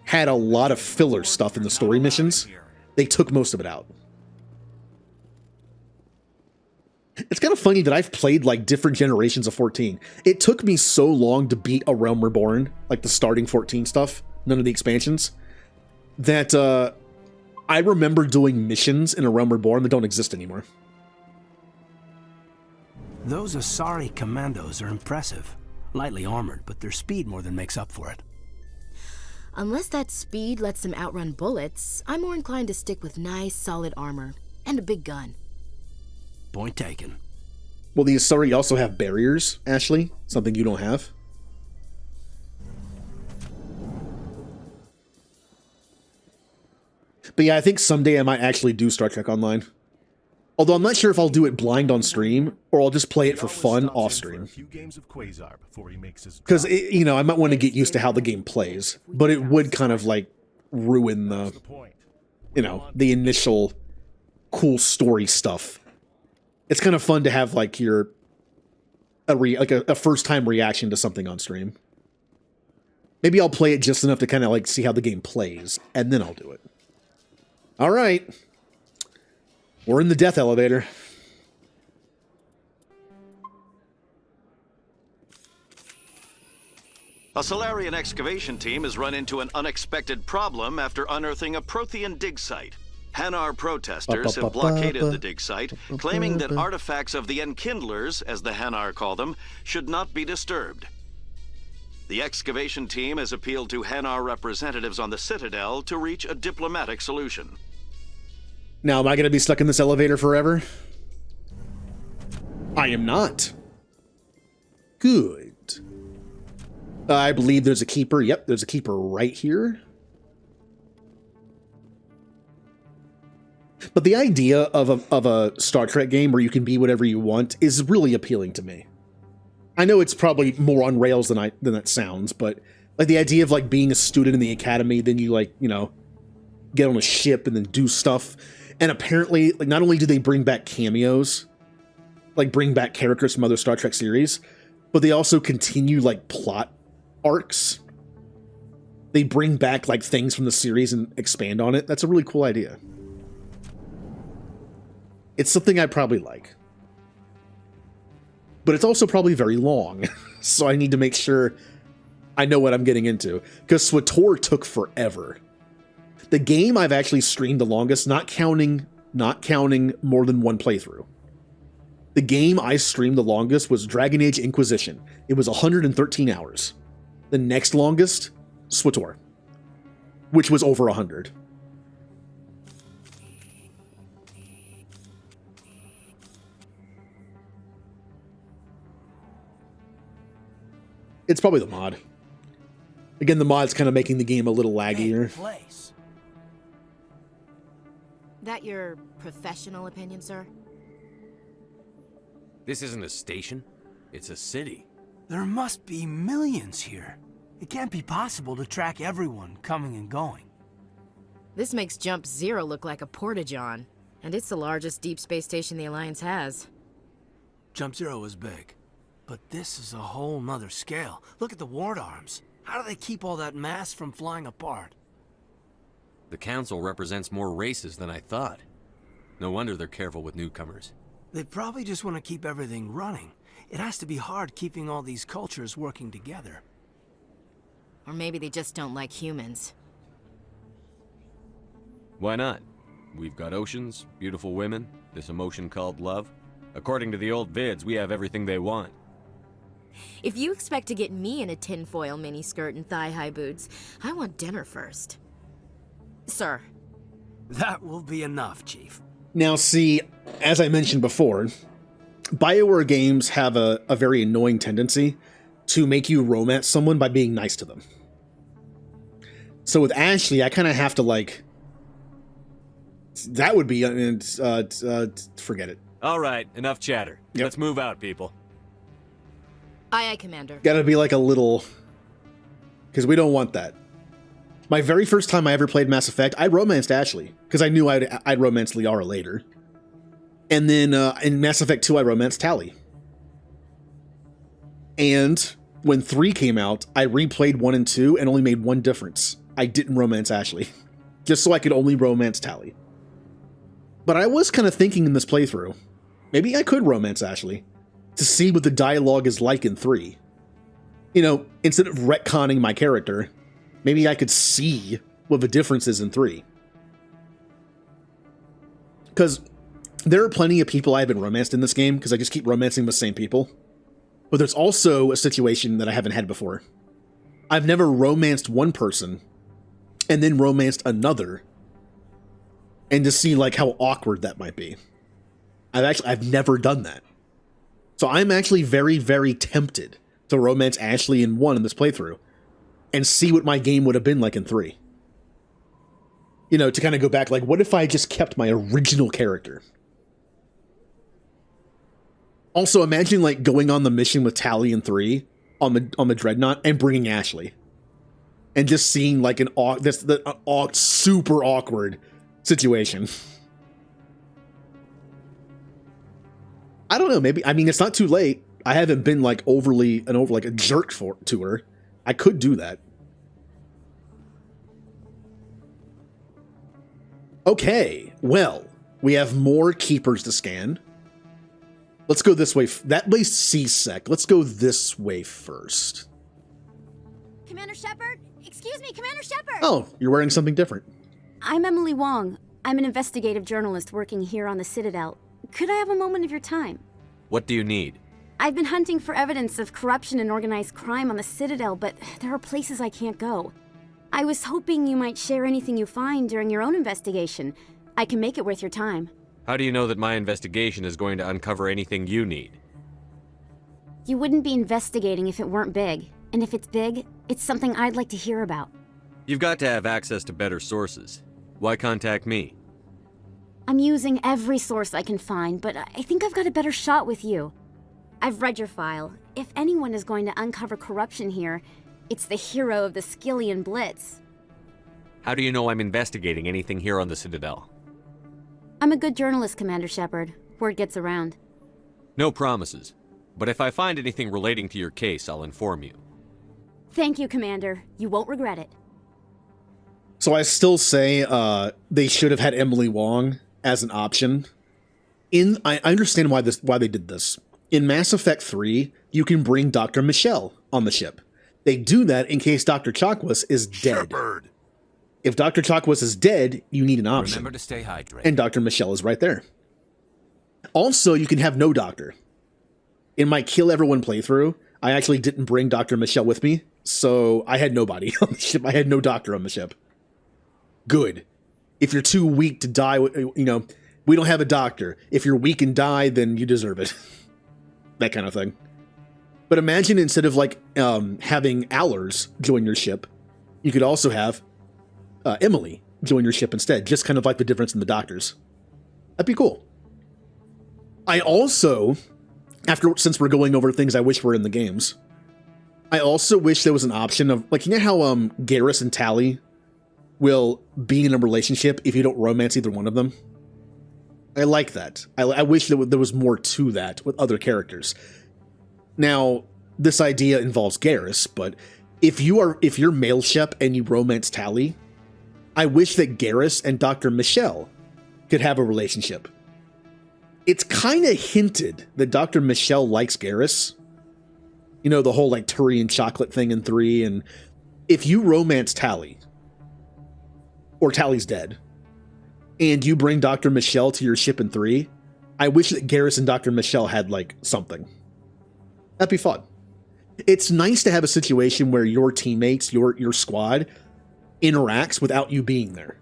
had a lot of filler stuff in the story missions. They took most of it out. It's kind of funny that I've played like different generations of 14. It took me so long to beat A Realm Reborn, like the starting 14 stuff, none of the expansions, that I remember doing missions in A Realm Reborn that don't exist anymore. Those Asari commandos are impressive. Lightly armored, but their speed more than makes up for it. Unless that speed lets them outrun bullets, I'm more inclined to stick with nice, solid armor and a big gun. Point taken. Well, the Asari also have barriers, Ashley, something you don't have. But yeah, I think someday I might actually do Star Trek Online. Although I'm not sure if I'll do it blind on stream, or I'll just play it for fun off stream. Because, you know, I might want to get used to how the game plays, but it would kind of, like, ruin the, you know, the initial cool story stuff. It's kind of fun to have, like, your, a first-time reaction to something on stream. Maybe I'll play it just enough to kind of, like, see how the game plays, and then I'll do it. All right. We're in the death elevator. A Solarian excavation team has run into an unexpected problem after unearthing a Prothean dig site. Hanar protesters have blockaded the dig site, claiming that artifacts of the Enkindlers, as the Hanar call them, should not be disturbed. The excavation team has appealed to Hanar representatives on the Citadel to reach a diplomatic solution. Now, am I going to be stuck in this elevator forever? I am not. Good. I believe there's a keeper. Yep, there's a keeper right here. But the idea of a Star Trek game where you can be whatever you want is really appealing to me. I know it's probably more on rails than that sounds, but like the idea of like being a student in the academy, then you like, you know, get on a ship and then do stuff. And apparently, like, not only do they bring back cameos, like bring back characters from other Star Trek series, but they also continue like plot arcs. They bring back like things from the series and expand on it. That's a really cool idea. It's something I probably like. But it's also probably very long. So I need to make sure I know what I'm getting into. Because SWTOR took forever. The game I've actually streamed the longest, not counting more than one playthrough. The game I streamed the longest was Dragon Age Inquisition. It was 113 hours. The next longest, SWTOR, which was over 100. It's probably the mod. Again, the mod's kind of making the game a little laggier. That your professional opinion, sir? This isn't a station. It's a city. There must be millions here. It can't be possible to track everyone coming and going. This makes Jump Zero look like a porta-john, and it's the largest deep space station the Alliance has. Jump Zero is big, but this is a whole nother scale. Look at the ward arms. How do they keep all that mass from flying apart? The Council represents more races than I thought. No wonder they're careful with newcomers. They probably just want to keep everything running. It has to be hard keeping all these cultures working together. Or maybe they just don't like humans. Why not? We've got oceans, beautiful women, this emotion called love. According to the old vids, we have everything they want. If you expect to get me in a tinfoil miniskirt and thigh-high boots, I want dinner first. Sir. That will be enough, Chief. Now see, as I mentioned before, BioWare games have a very annoying tendency to make you romance someone by being nice to them. So with Ashley, I kind of have to like... That would be... forget it. All right, enough chatter. Yep. Let's move out, people. Aye, Commander. Gotta be like a little... Because we don't want that. My very first time I ever played Mass Effect, I romanced Ashley. Because I knew I'd romance Liara later. And then in Mass Effect 2, I romanced Tali. And when 3 came out, I replayed 1 and 2 and only made one difference. I didn't romance Ashley. Just so I could only romance Tali. But I was kind of thinking in this playthrough, maybe I could romance Ashley to see what the dialogue is like in 3. You know, instead of retconning my character, maybe I could see what the difference is in 3. Because there are plenty of people I've been romanced in this game, because I just keep romancing the same people. But there's also a situation that I haven't had before. I've never romanced one person, and then romanced another, and to see like how awkward that might be. I've never done that. So I'm actually very, very tempted to romance Ashley in 1 in this playthrough, and see what my game would have been like in 3. You know, to kind of go back, like, what if I just kept my original character? Also, imagine, like, going on the mission with Tali in 3 on the Dreadnought and bringing Ashley. And just seeing, like, an super awkward situation. I don't know, maybe, I mean, it's not too late. I haven't been, like, like a jerk to her. I could do that. Okay, well, we have more keepers to scan. Let's go this way. That place C-Sec. Let's go this way first. Commander Shepard? Excuse me, Commander Shepard! Oh, you're wearing something different. I'm Emily Wong. I'm an investigative journalist working here on the Citadel. Could I have a moment of your time? What do you need? I've been hunting for evidence of corruption and organized crime on the Citadel, but there are places I can't go. I was hoping you might share anything you find during your own investigation. I can make it worth your time. How do you know that my investigation is going to uncover anything you need? You wouldn't be investigating if it weren't big. And if it's big, it's something I'd like to hear about. You've got to have access to better sources. Why contact me? I'm using every source I can find, but I think I've got a better shot with you. I've read your file. If anyone is going to uncover corruption here, it's the hero of the Skillian Blitz. How do you know I'm investigating anything here on the Citadel? I'm a good journalist, Commander Shepard. Word gets around. No promises. But if I find anything relating to your case, I'll inform you. Thank you, Commander. You won't regret it. So I still say they should have had Emily Wong as an option. I understand why they did this. In Mass Effect 3, you can bring Dr. Michelle on the ship. They do that in case Dr. Chakwas is dead. Shepard. If Dr. Chakwas is dead, you need an option. Remember to stay hydrated. And Dr. Michelle is right there. Also, you can have no doctor. In my Kill Everyone playthrough, I actually didn't bring Dr. Michelle with me, so I had nobody on the ship. I had no doctor on the ship. Good. If you're too weak to die, you know, we don't have a doctor. If you're weak and die, then you deserve it. That kind of thing. But imagine instead of like having Allers join your ship, you could also have Emily join your ship instead, just kind of like the difference in the doctors. That'd be cool. I also, since we're going over things I wish were in the games, I also wish there was an option of, like, you know how Garrus and Tally will be in a relationship if you don't romance either one of them? I like that. I wish there was more to that with other characters. Now, this idea involves Garrus, but if you're male Shep and you romance Tally, I wish that Garrus and Dr. Michelle could have a relationship. It's kind of hinted that Dr. Michelle likes Garrus. You know, the whole like Turian chocolate thing in 3, and if you romance Tally, or Tally's dead, and you bring Dr. Michelle to your ship in 3, I wish that Garrus and Dr. Michelle had like something. That'd be fun. It's nice to have a situation where your teammates, your squad, interacts without you being there.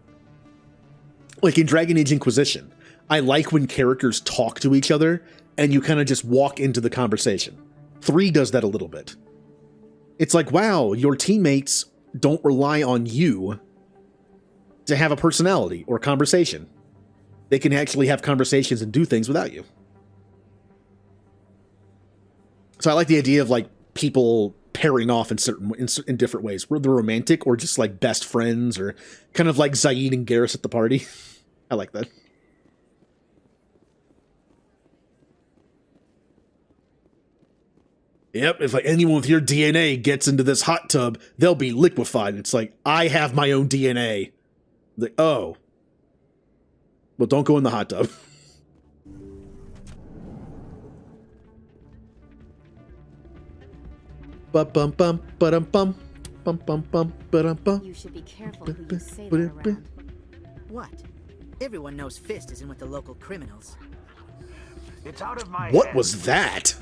Like in Dragon Age Inquisition, I like when characters talk to each other and you kind of just walk into the conversation. 3 does that a little bit. It's like, wow, your teammates don't rely on you to have a personality or conversation. They can actually have conversations and do things without you. So I like the idea of like people pairing off in different ways, whether romantic or just like best friends, or kind of like Zaid and Garrus at the party. I like that. Yep, if like anyone with your DNA gets into this hot tub, they'll be liquefied. It's like, I have my own DNA. Like, oh. Well, don't go in the hot tub. Bum bum ba-dum bum bum bum bum ba-dum bum. You should be careful who you say that around. What? Everyone knows Fist isn't with the local criminals. It's out of my What head. was that?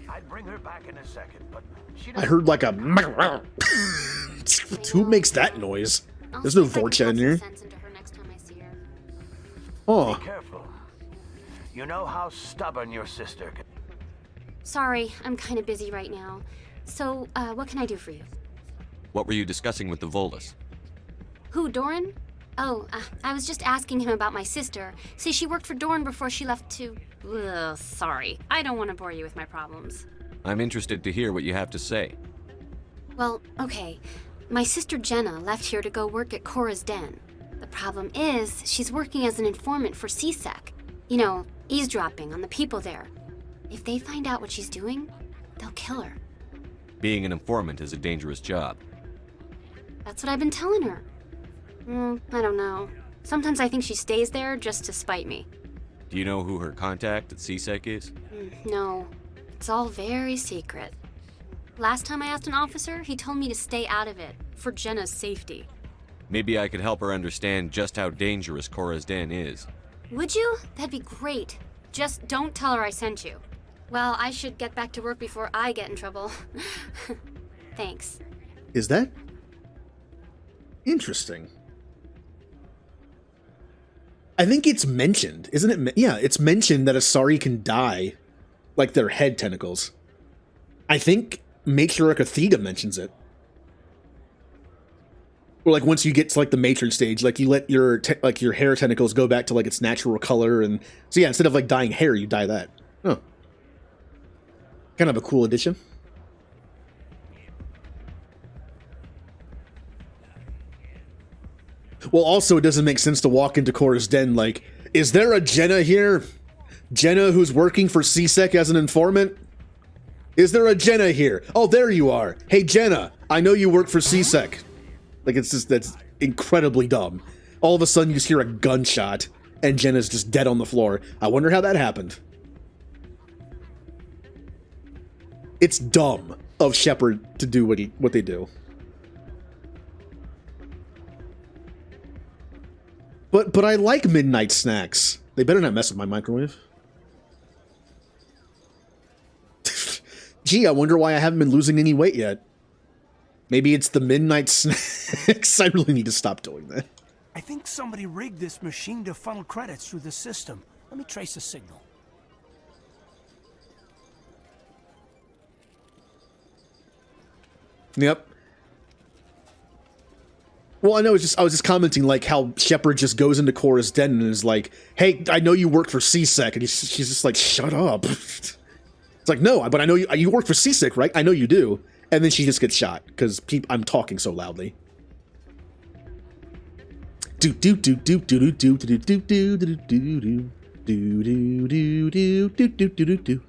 I'd bring her back in a second, but she I heard like a... Who makes that noise? There's no Vorcha in here. Oh. Be careful. You know how stubborn your sister can... Sorry, I'm kind of busy right now. So, what can I do for you? What were you discussing with the Volus? Who, Doran? Oh, I was just asking him about my sister. See, she worked for Doran before she left to... Ugh, sorry. I don't want to bore you with my problems. I'm interested to hear what you have to say. Well, okay. My sister Jenna left here to go work at Cora's Den. The problem is, she's working as an informant for CSEC. You know, eavesdropping on the people there. If they find out what she's doing, they'll kill her. Being an informant is a dangerous job. That's what I've been telling her. I don't know. Sometimes I think she stays there just to spite me. Do you know who her contact at CSEC is? No. It's all very secret. Last time I asked an officer, he told me to stay out of it, for Jenna's safety. Maybe I could help her understand just how dangerous Cora's Den is. Would you? That'd be great. Just don't tell her I sent you. Well, I should get back to work before I get in trouble. Thanks. Is that interesting? I think it's mentioned, isn't it? Yeah, it's mentioned that Asari can die, like their head tentacles. I think Matriarch Theta mentions it. Or like once you get to like the matron stage, like you let your your hair tentacles go back to like its natural color, and so yeah, instead of like dyeing hair, you dye that. Oh, kind of a cool addition. Well, also, it doesn't make sense to walk into Cora's Den like, is there a Jenna here? Jenna who's working for CSEC as an informant? Is there a Jenna here? Oh, there you are. Hey, Jenna, I know you work for CSEC. Like, it's just, that's incredibly dumb. All of a sudden, you just hear a gunshot, and Jenna's just dead on the floor. I wonder how that happened. It's dumb of Shepard to do what they do. But I like midnight snacks. They better not mess with my microwave. Gee, I wonder why I haven't been losing any weight yet. Maybe it's the midnight snacks. I really need to stop doing that. I think somebody rigged this machine to funnel credits through the system. Let me trace the signal. Yep. Well, I know. I was just commenting like how Shepard just goes into Cora's den and is like, "Hey, I know you work for CSEC," and she's just like, "Shut up." It's like, "No, but I know you work for CSEC, right? I know you do." And then she just gets shot because I'm talking so loudly. Do do do do do do do do do do do do do do do do do do do do.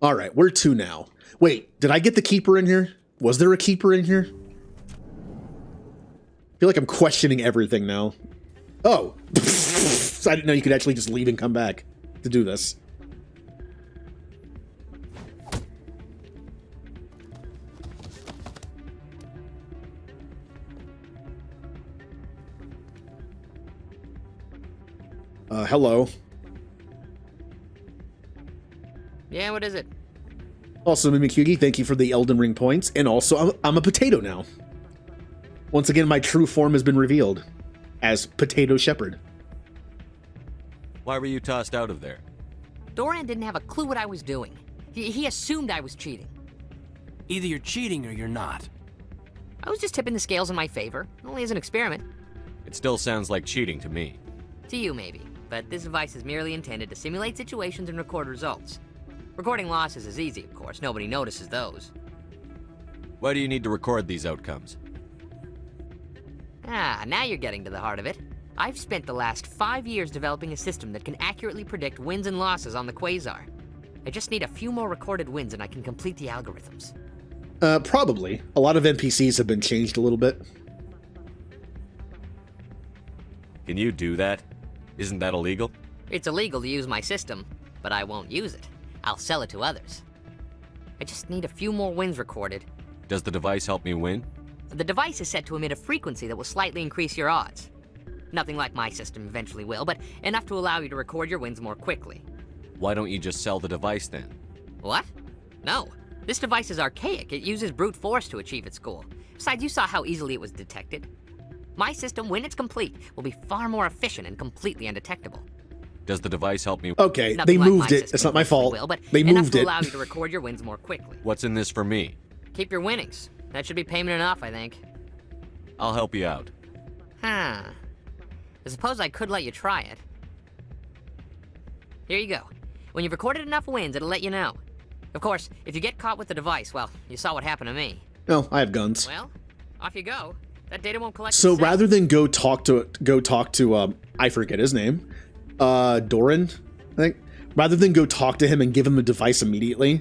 All right, where to now? Wait, did I get the keeper in here? Was there a keeper in here? I feel like I'm questioning everything now. Oh, I didn't know you could actually just leave and come back to do this. Hello. Yeah, what is it? Also, Mimikyugi, thank you for the Elden Ring points, and also I'm a potato now. Once again, my true form has been revealed as Potato Shepard. Why were you tossed out of there? Doran didn't have a clue what I was doing. He assumed I was cheating. Either you're cheating or you're not. I was just tipping the scales in my favor, only as an experiment. It still sounds like cheating to me. To you, maybe, but this device is merely intended to simulate situations and record results. Recording losses is easy, of course. Nobody notices those. Why do you need to record these outcomes? Ah, now you're getting to the heart of it. I've spent the last 5 years developing a system that can accurately predict wins and losses on the Quasar. I just need a few more recorded wins and I can complete the algorithms. Probably. A lot of NPCs have been changed a little bit. Can you do that? Isn't that illegal? It's illegal to use my system, but I won't use it. I'll sell it to others. I just need a few more wins recorded. Does the device help me win? The device is set to emit a frequency that will slightly increase your odds. Nothing like my system eventually will, but enough to allow you to record your wins more quickly. Why don't you just sell the device then? What? No. This device is archaic. It uses brute force to achieve its goal. Besides, you saw how easily it was detected. My system, when it's complete, will be far more efficient and completely undetectable. Does the device help me? Okay, they moved it. It's not my fault. They moved it. Enough to allow you to record your wins more quickly. What's in this for me? Keep your winnings. That should be payment enough, I think. I'll help you out. Huh. I suppose I could let you try it. Here you go. When you've recorded enough wins, it'll let you know. Of course, if you get caught with the device, well, you saw what happened to me. No, I have guns. Well, off you go. That data won't collect. So rather than go talk to I forget his name, Doran, I think. Rather than go talk to him and give him the device immediately,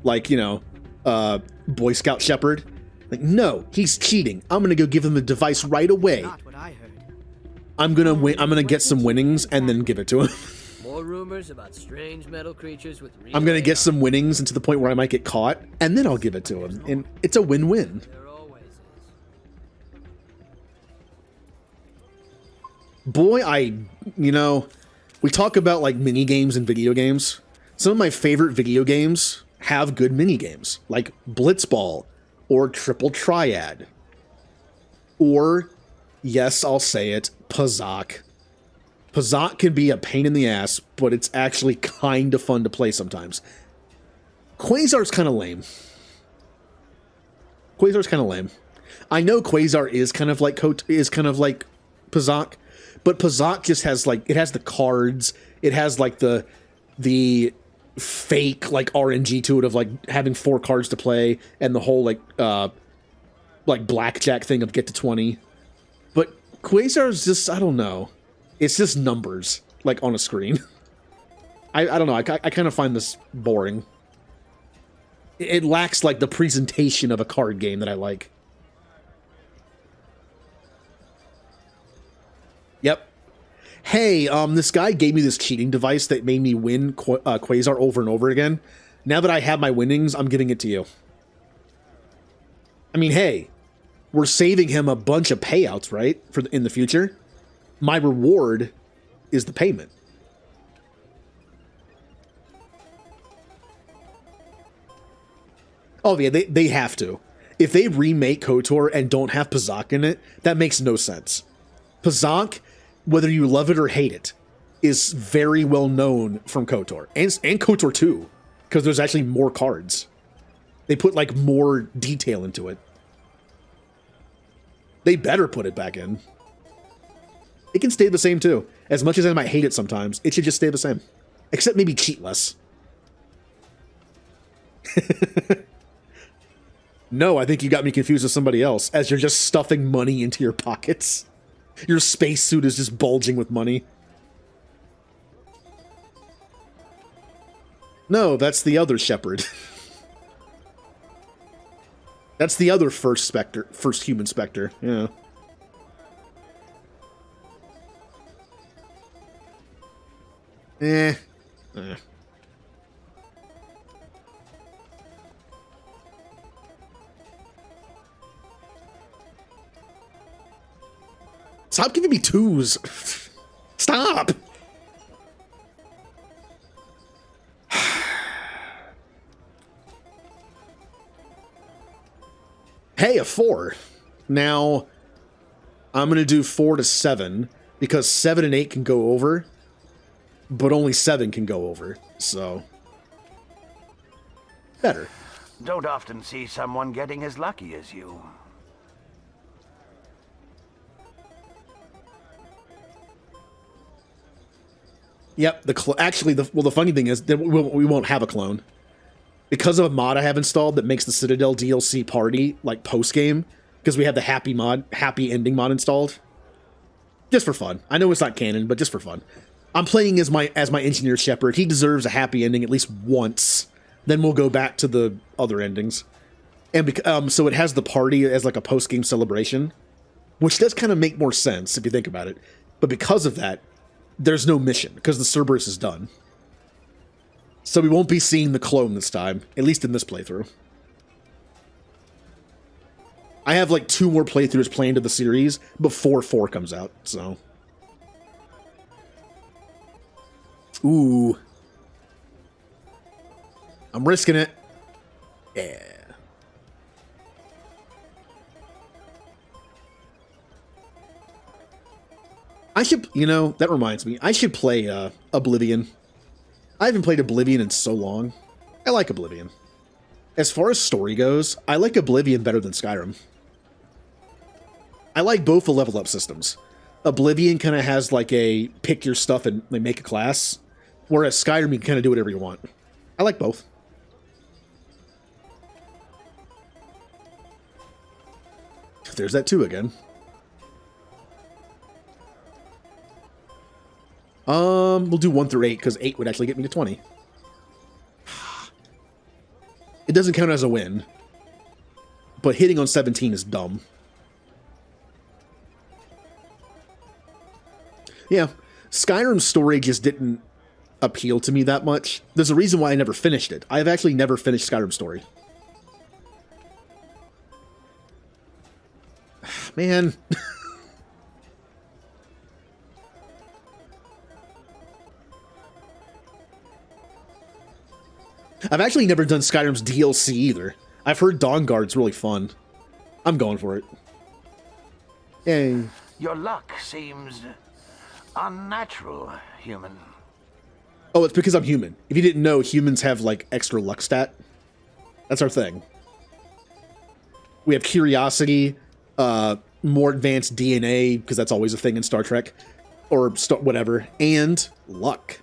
like, you know, Boy Scout Shepard, like, no, he's cheating. I'm gonna go give him the device right away. Not what I heard. I'm gonna win. I'm gonna get some winnings and then give it to him. More rumors about strange metal creatures with real I'm gonna get some winnings and to the point where I might get caught, and then I'll give it to him. And it's a win-win. Boy, you know, we talk about like mini games and video games. Some of my favorite video games have good mini games, like Blitzball or Triple Triad. Or, yes, I'll say it, Pazak. Pazak can be a pain in the ass, but it's actually kind of fun to play sometimes. Quasar's kind of lame. I know Quasar is kind of like Pazak, but Pazak just has like, it has the cards, it has like the fake like RNG to it of like having 4 cards to play and the whole like blackjack thing of get to 20. But Quasar's just, I don't know. It's just numbers like on a screen. I don't know. I kind of find this boring. It lacks like the presentation of a card game that I like. Yep. Hey, this guy gave me this cheating device that made me win Quasar over and over again. Now that I have my winnings, I'm giving it to you. I mean, hey, we're saving him a bunch of payouts, right? In the future. My reward is the payment. Oh yeah, they have to. If they remake KOTOR and don't have Pazak in it, that makes no sense. Pazak, whether you love it or hate it, is very well known from KOTOR and KOTOR 2, because there's actually more cards. They put like more detail into it. They better put it back in. It can stay the same too. As much as I might hate it sometimes, it should just stay the same. Except maybe cheat less. No, I think you got me confused with somebody else, as you're just stuffing money into your pockets. Your spacesuit is just bulging with money. No, that's the other Shepard. That's the other first human Spectre, yeah. Eh. Stop giving me twos. Stop. Hey, a 4. Now, I'm going to do 4 to 7, because 7 and 8 can go over, but only 7 can go over, so better. Don't often see someone getting as lucky as you. Yep, actually, the funny thing is that we won't have a clone. Because of a mod I have installed that makes the Citadel DLC party, like, post-game, because we have the happy ending mod installed. Just for fun. I know it's not canon, but just for fun. I'm playing as my Engineer Shepard. He deserves a happy ending at least once. Then we'll go back to the other endings. And so it has the party as like a post-game celebration, which does kind of make more sense if you think about it. But because of that, there's no mission, because the Cerberus is done. So we won't be seeing the clone this time, at least in this playthrough. I have like 2 more playthroughs planned of the series before 4 comes out, so. Ooh. I'm risking it. Yeah. I should, that reminds me, I should play Oblivion. I haven't played Oblivion in so long. I like Oblivion. As far as story goes, I like Oblivion better than Skyrim. I like both the level up systems. Oblivion kind of has like a pick your stuff and make a class, whereas Skyrim you can kind of do whatever you want. I like both. There's that 2 again. We'll do 1 through 8, because 8 would actually get me to 20. It doesn't count as a win, but hitting on 17 is dumb. Yeah, Skyrim's story just didn't appeal to me that much. There's a reason why I never finished it. I've actually never finished Skyrim's story. Man. I've actually never done Skyrim's DLC either. I've heard Dawnguard's really fun. I'm going for it. Yay. Your luck seems unnatural, human. Oh, it's because I'm human. If you didn't know, humans have, like, extra luck stat. That's our thing. We have curiosity, more advanced DNA, because that's always a thing in Star Trek, or whatever, and luck.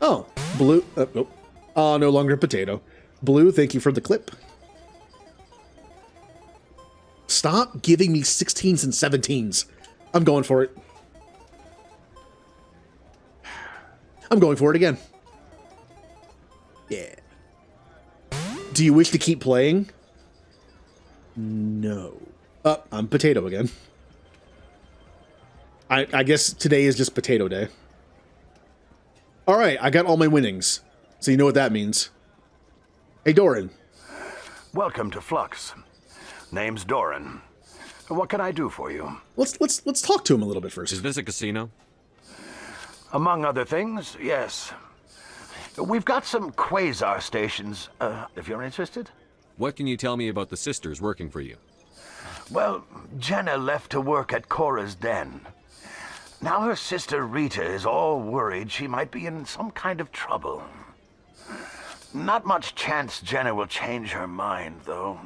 Oh, blue. Nope. No longer a potato. Blue, thank you for the clip. Stop giving me 16s and 17s. I'm going for it. I'm going for it again. Yeah. Do you wish to keep playing? No. I'm potato again. I guess today is just potato day. Alright, I got all my winnings. So you know what that means. Hey, Doran. Welcome to Flux. Name's Doran. What can I do for you? Let's talk to him a little bit first. Is this a casino? Among other things, yes. We've got some quasar stations, if you're interested. What can you tell me about the sisters working for you? Well, Jenna left to work at Cora's Den. Now her sister Rita is all worried she might be in some kind of trouble. Not much chance Jenna will change her mind, though.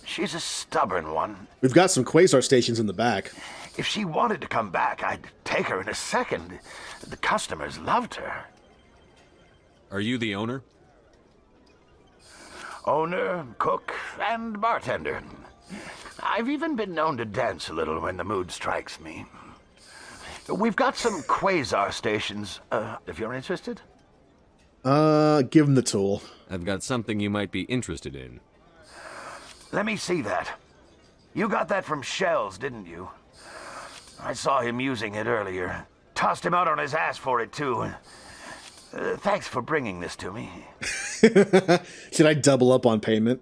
She's a stubborn one. We've got some quasar stations in the back. If she wanted to come back, I'd take her in a second. The customers loved her. Are you the owner? Owner, cook, and bartender. I've even been known to dance a little when the mood strikes me. We've got some quasar stations, if you're interested. Give him the tool. I've got something you might be interested in. Let me see that. You got that from Shells, didn't you? I saw him using it earlier. Tossed him out on his ass for it, too. Thanks for bringing this to me. Should I double up on payment?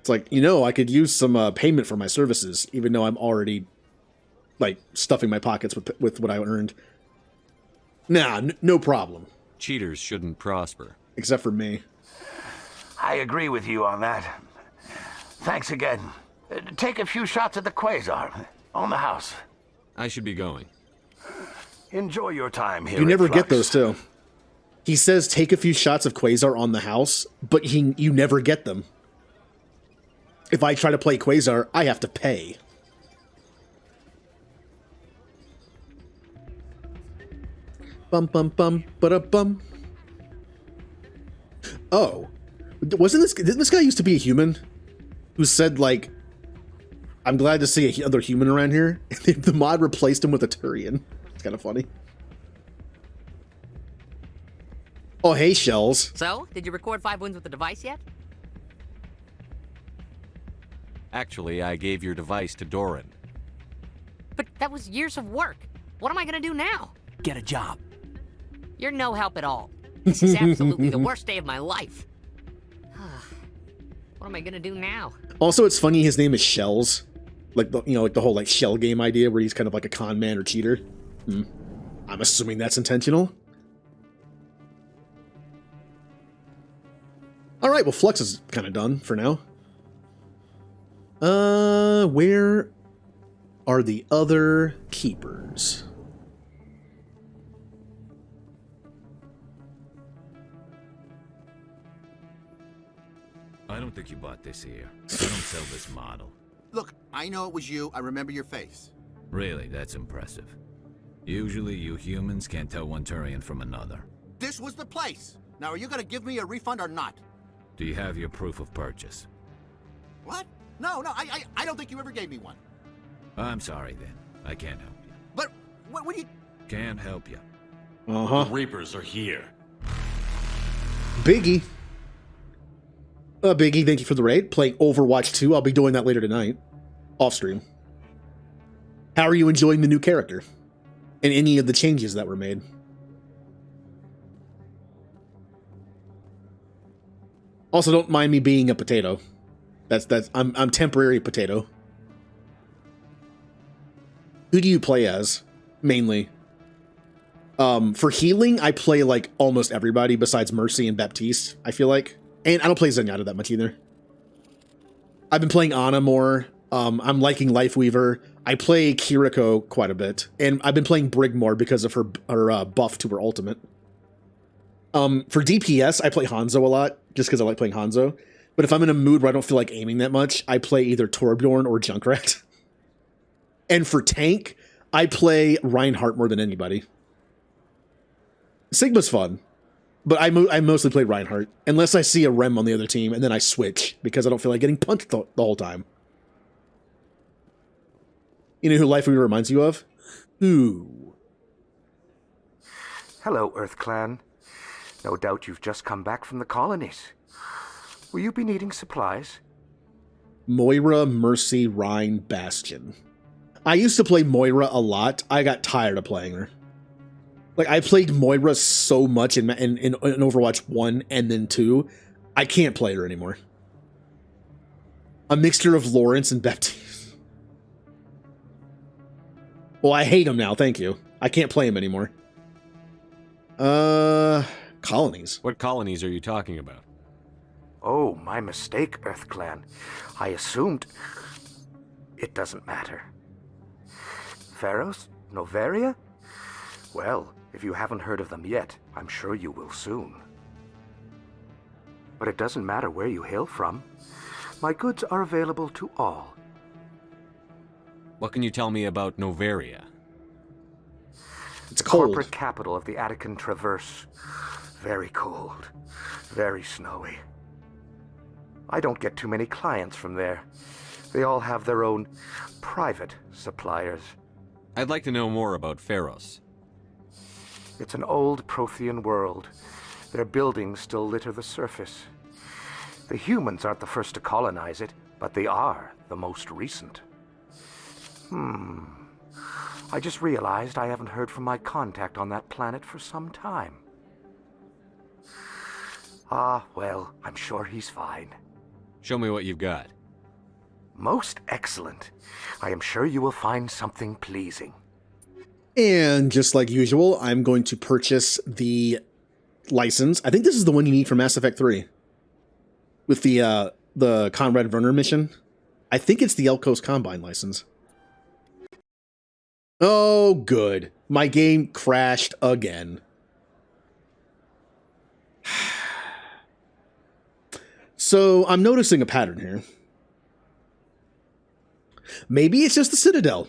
It's like, I could use some payment for my services, even though I'm already, stuffing my pockets with what I earned. Nah, no problem. Cheaters shouldn't prosper. Except for me. I agree with you on that. Thanks again. Take a few shots at the quasar. On the house. I should be going. Enjoy your time here. You never Flux. get those, too. He says take a few shots of quasar on the house, but you never get them. If I try to play quasar, I have to pay. Bum bum bum ba-da-bum. Oh. Didn't this guy used to be a human? Who said, I'm glad to see another human around here. The mod replaced him with a Turian. It's kind of funny. Oh, hey, Shells. So, did you record 5 wins with the device yet? Actually, I gave your device to Doran. But that was years of work. What am I gonna do now? Get a job. You're no help at all. This is absolutely the worst day of my life. What am I gonna do now? Also, it's funny his name is Shells. The whole shell game idea where he's kind of like a con man or cheater. I'm assuming that's intentional. Alright, well, Flux is kind of done for now. Where are the other keepers? I don't think you bought this here. I don't sell this model. Look, I know it was you. I remember your face. Really, that's impressive. Usually you humans can't tell one Turian from another. This was the place. Now, are you going to give me a refund or not? Do you have your proof of purchase? What? No, I don't think you ever gave me one. I'm sorry then. I can't help you. But, what do you... Can't help you. Uh-huh. The Reapers are here. Biggie. Biggie, thank you for the raid. Playing Overwatch 2. I'll be doing that later tonight. Off stream. How are you enjoying the new character? And any of the changes that were made? Also, don't mind me being a potato. I'm temporary potato. Who do you play as? Mainly. For healing, I play almost everybody besides Mercy and Baptiste, I feel like. And I don't play Zenyatta that much either. I've been playing Ana more. I'm liking Lifeweaver. I play Kiriko quite a bit. And I've been playing Brig more because of her buff to her ultimate. For DPS, I play Hanzo a lot, just because I like playing Hanzo. But if I'm in a mood where I don't feel like aiming that much, I play either Torbjorn or Junkrat. And for tank, I play Reinhardt more than anybody. Sigma's fun. But I mostly play Reinhardt, unless I see a Rem on the other team, and then I switch, because I don't feel like getting punched the whole time. You know who Lifeweaver reminds you of? Who? Hello, Earth Clan. No doubt you've just come back from the colonies. Will you be needing supplies? Moira, Mercy, Rhine, Bastion. I used to play Moira a lot. I got tired of playing her. I played Moira so much in Overwatch 1 and then 2, I can't play her anymore. A mixture of Lawrence and Baptiste. Well, I hate him now, thank you. I can't play him anymore. Colonies? What colonies are you talking about? Oh, my mistake, Earth Clan. I assumed... It doesn't matter. Pharos? Noveria? Well, if you haven't heard of them yet, I'm sure you will soon. But it doesn't matter where you hail from. My goods are available to all. What can you tell me about Noveria? It's cold. Corporate capital of the Attican Traverse. Very cold. Very snowy. I don't get too many clients from there. They all have their own private suppliers. I'd like to know more about Pharos. It's an old Prothean world. Their buildings still litter the surface. The humans aren't the first to colonize it, but they are the most recent. I just realized I haven't heard from my contact on that planet for some time. Ah, well, I'm sure he's fine. Show me what you've got. Most excellent. I am sure you will find something pleasing. And just like usual, I'm going to purchase the license. I think this is the one you need for Mass Effect 3. With the Conrad Werner mission. I think it's the Elkos Combine license. Oh, good. My game crashed again. So, I'm noticing a pattern here. Maybe it's just the Citadel.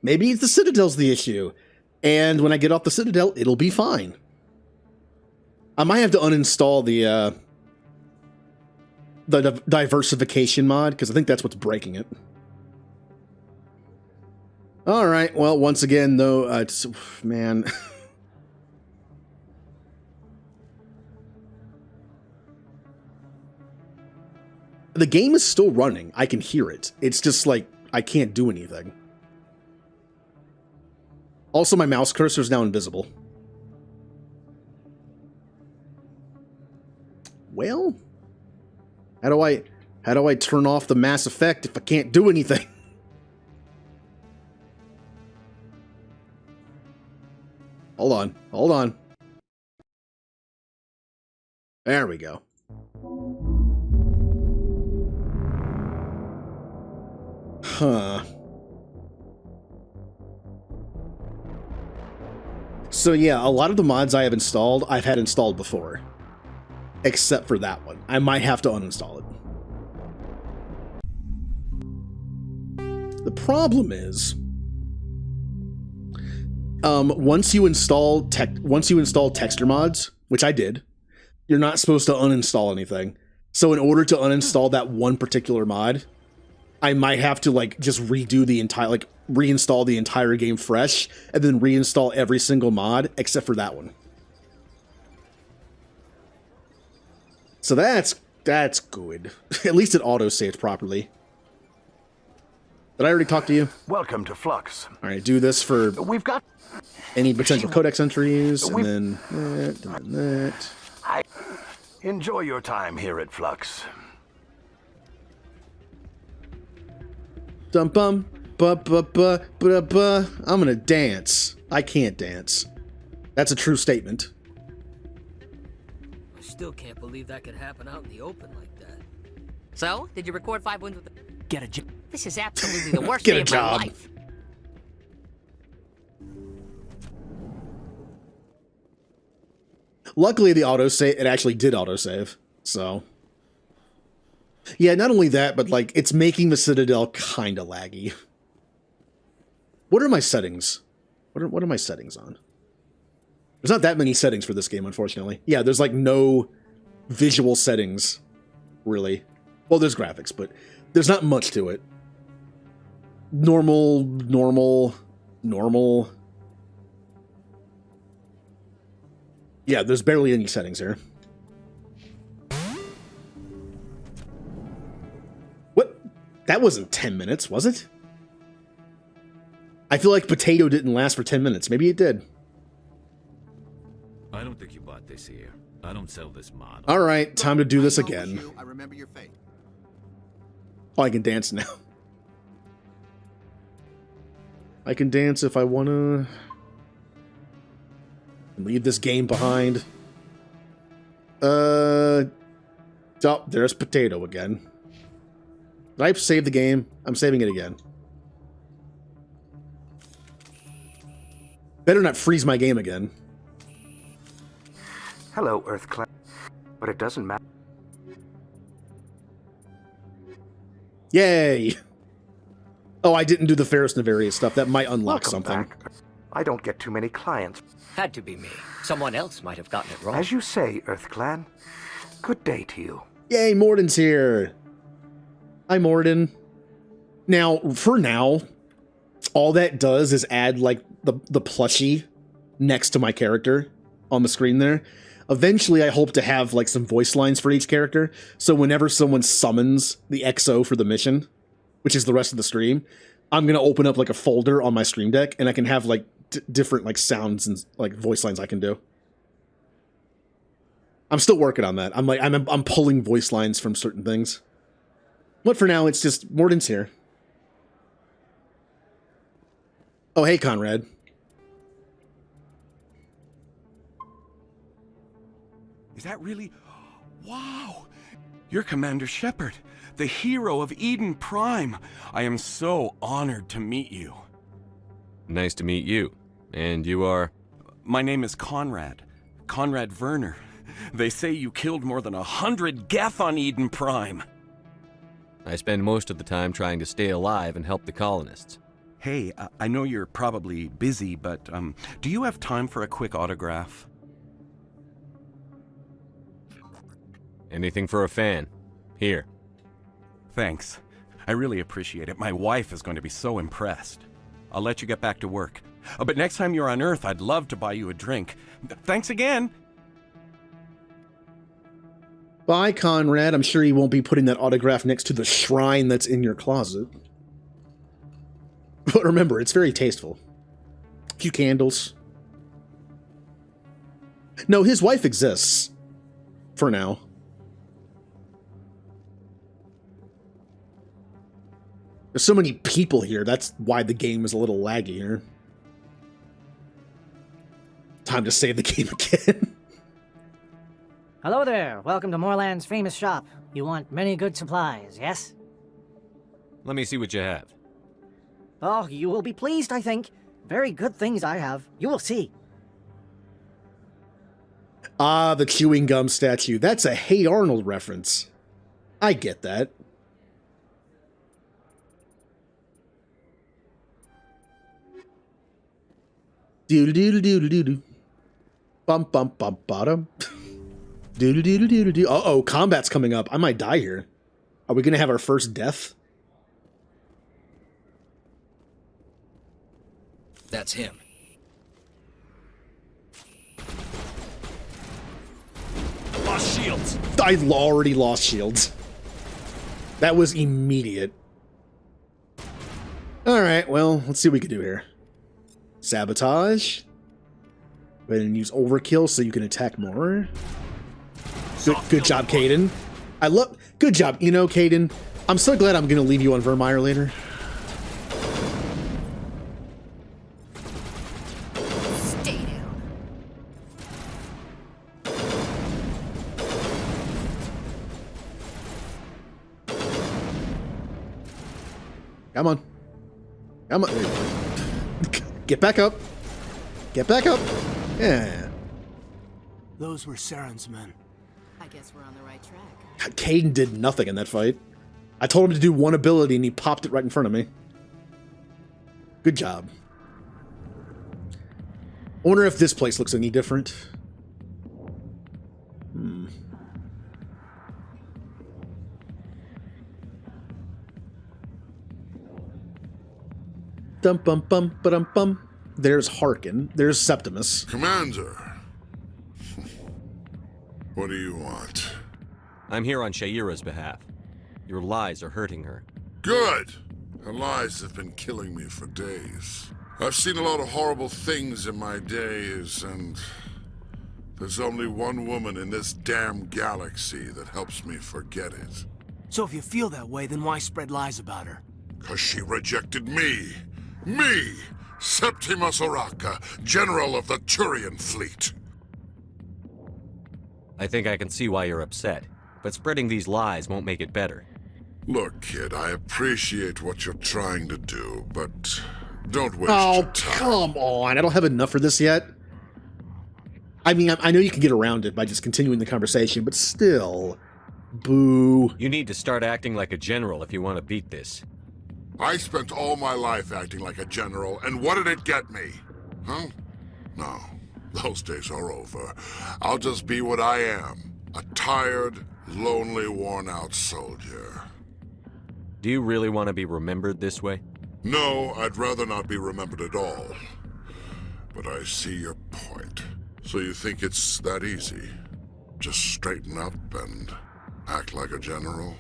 Maybe it's the Citadel's the issue. And when I get off the Citadel, it'll be fine. I might have to uninstall the diversification mod, because I think that's what's breaking it. Alright, well, once again, though, it's... Man... The game is still running. I can hear it. It's just like, I can't do anything. Also, my mouse cursor is now invisible. Well, how do I turn off the Mass Effect if I can't do anything? Hold on. There we go. Huh. So yeah, a lot of the mods I have installed, I've had installed before. Except for that one. I might have to uninstall it. The problem is, once you install texture mods, which I did, you're not supposed to uninstall anything. So in order to uninstall that one particular mod, I might have to like just redo the entire, like reinstall the entire game fresh and then reinstall every single mod except for that one. So that's good. At least it auto-saved properly. Did I already talk to you? Welcome to Flux. All right, do this for We've got any potential codex entries, and then that, and then that. Enjoy your time here at Flux. Dum bum ba ba ba ba ba. I'm gonna dance. I can't dance. That's a true statement. I still can't believe that could happen out in the open like that. So, did you record 5 wins with the... Get a job. This is absolutely the worst Get day a of job. my life. Luckily, the autosave, it actually did autosave, so. Yeah, not only that, but like, it's making the Citadel kinda laggy. What are my settings? What are my settings on? There's not that many settings for this game, unfortunately. Yeah, there's like no visual settings, really. Well, there's graphics, but there's not much to it. Normal. Yeah, there's barely any settings here. What? That wasn't 10 minutes, was it? I feel like Potato didn't last for 10 minutes. Maybe it did. I don't think you bought this here. I don't sell this model. All right, time to do this again. I remember your fate. Oh, I can dance now. I can dance if I want to. Leave this game behind. Oh, there's Potato again. Did I save the game? I'm saving it again. Better not freeze my game again. Hello, EarthClan. But it doesn't matter. Yay! Oh, I didn't do the Ferris Navarius stuff. That might unlock Welcome something. back. I don't get too many clients. Had to be me. Someone else might have gotten it wrong. As you say, EarthClan. Good day to you. Yay, Morden's here. Hi, Morden. Now, for now, all that does is add, like, the plushie next to my character on the screen there. Eventually, I hope to have, like, some voice lines for each character, so whenever someone summons the XO for the mission, which is the rest of the stream, I'm going to open up, like, a folder on my Stream Deck, and I can have, like, different, like, sounds and, like, voice lines I can do. I'm still working on that. I'm pulling voice lines from certain things. But for now, it's just, Morden's here. Oh, hey, Conrad. Is that really... Wow! You're Commander Shepard, the hero of Eden Prime. I am so honored to meet you. Nice to meet you. And you are? My name is Conrad. Conrad Werner. They say you killed more than 100 Geth on Eden Prime. I spend most of the time trying to stay alive and help the colonists. Hey, I know you're probably busy, but do you have time for a quick autograph? Anything for a fan. Here. Thanks. I really appreciate it. My wife is going to be so impressed. I'll let you get back to work. But next time you're on Earth, I'd love to buy you a drink. Thanks again! Bye, Conrad. I'm sure you won't be putting that autograph next to the shrine that's in your closet. But remember, it's very tasteful. A few candles. No, his wife exists. For now. There's so many people here, that's why the game is a little laggy here. Time to save the game again. Hello there. Welcome to Moorland's famous shop. You want many good supplies, yes? Let me see what you have. Oh, you will be pleased, I think. Very good things I have. You will see. Ah, the chewing gum statue. That's a Hey Arnold reference. I get that. Doodle-doodle-doodle-doodle. Bump, bump, bump, bottom. Doodle-doodle-doodle-doo. Uh-oh, combat's coming up. I might die here. Are we gonna have our first death? That's him. Lost shields! I already lost shields. That was immediate. Alright, well, let's see what we can do here. Sabotage. Go ahead and use overkill so you can attack more. Good job, Caden. Good job. You know, Caden, I'm so glad I'm going to leave you on Vermeer later. Stay down. Come on. Come on. Get back up. Get back up. Yeah. Those were Saren's men. I guess we're on the right track. Caden did nothing in that fight. I told him to do one ability and he popped it right in front of me. Good job. I wonder if this place looks any different. Dum bum bum ba dum bum. There's Harkin. There's Septimus. Commander. What do you want? I'm here on Shaira's behalf. Your lies are hurting her. Good! Her lies have been killing me for days. I've seen a lot of horrible things in my days, and there's only one woman in this damn galaxy that helps me forget it. So if you feel that way, then why spread lies about her? 'Cause she rejected me! Me! Septimus Oraka, General of the Turian Fleet! I think I can see why you're upset, but spreading these lies won't make it better. Look, kid, I appreciate what you're trying to do, but don't waste your time. Come on. I don't have enough for this yet. I mean, I know you can get around it by just continuing the conversation, but still. Boo. You need to start acting like a general if you want to beat this. I spent all my life acting like a general, and what did it get me? Huh? No, those days are over. I'll just be what I am. A tired, lonely, worn-out soldier. Do you really want to be remembered this way? No, I'd rather not be remembered at all. But I see your point. So you think it's that easy? Just straighten up and act like a general?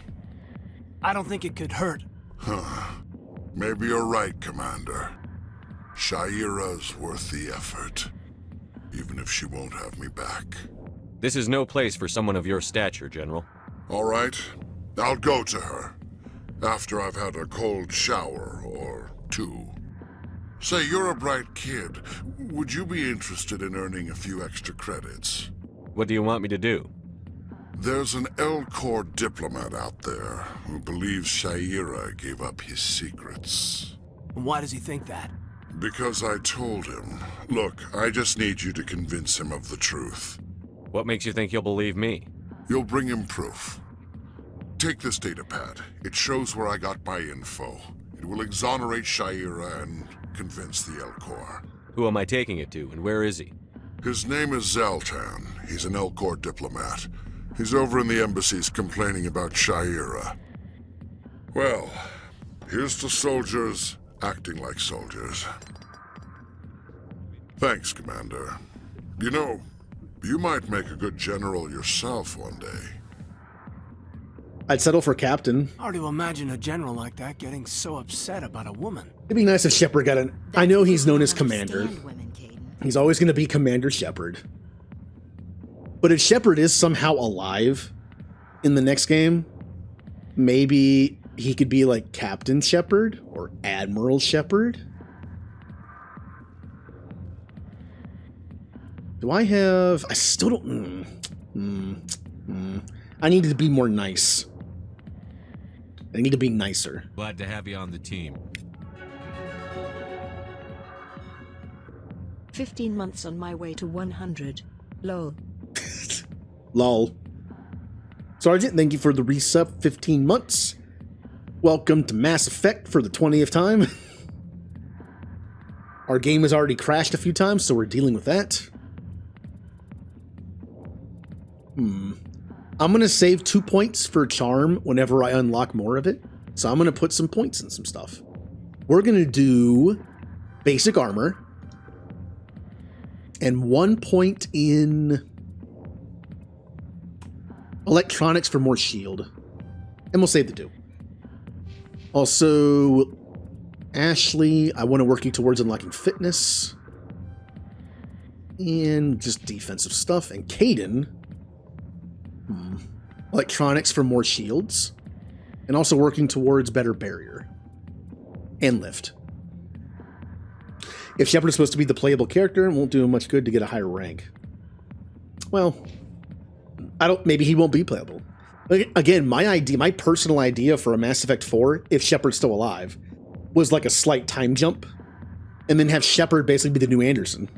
I don't think it could hurt. Huh. Maybe you're right, Commander. Shaira's worth the effort. Even if she won't have me back. This is no place for someone of your stature, General. All right. I'll go to her. After I've had a cold shower or two. Say, you're a bright kid. Would you be interested in earning a few extra credits? What do you want me to do? There's an L-Corps diplomat out there who believes Shaira gave up his secrets. Why does he think that? Because I told him. Look, I just need you to convince him of the truth. What makes you think he'll believe me? You'll bring him proof. Take this datapad. It shows where I got my info. It will exonerate Shaira and convince the L-Corps. Who am I taking it to, and where is he? His name is Zaltan. He's an L-Corps diplomat. He's over in the embassies complaining about Shaira. Well, here's to soldiers acting like soldiers. Thanks, Commander. You know, you might make a good general yourself one day. I'd settle for captain. Hard to imagine a general like that getting so upset about a woman. It'd be nice if Shepard got an... I know he's known as Commander. He's always going to be Commander Shepard. But if Shepard is somehow alive in the next game, maybe he could be like Captain Shepard or Admiral Shepard. Do I have... I still don't... I need to be more nice. I need to be nicer. Glad to have you on the team. 15 months on my way to 100. Lol. Lol. Sergeant, thank you for the resub. 15 months. Welcome to Mass Effect for the 20th time. Our game has already crashed a few times, so we're dealing with that. I'm going to save 2 points for charm whenever I unlock more of it. So I'm going to put some points in some stuff. We're going to do basic armor. And 1 point in electronics for more shield. And we'll save the 2. Also, Ashley, I want to work you towards unlocking fitness. And just defensive stuff. And Caden, electronics for more shields. And also working towards better barrier. And lift. If Shepard is supposed to be the playable character, it won't do him much good to get a higher rank. Well, maybe he won't be playable. Again, my personal idea for a Mass Effect 4, if Shepard's still alive, was like a slight time jump, and then have Shepard basically be the new Anderson.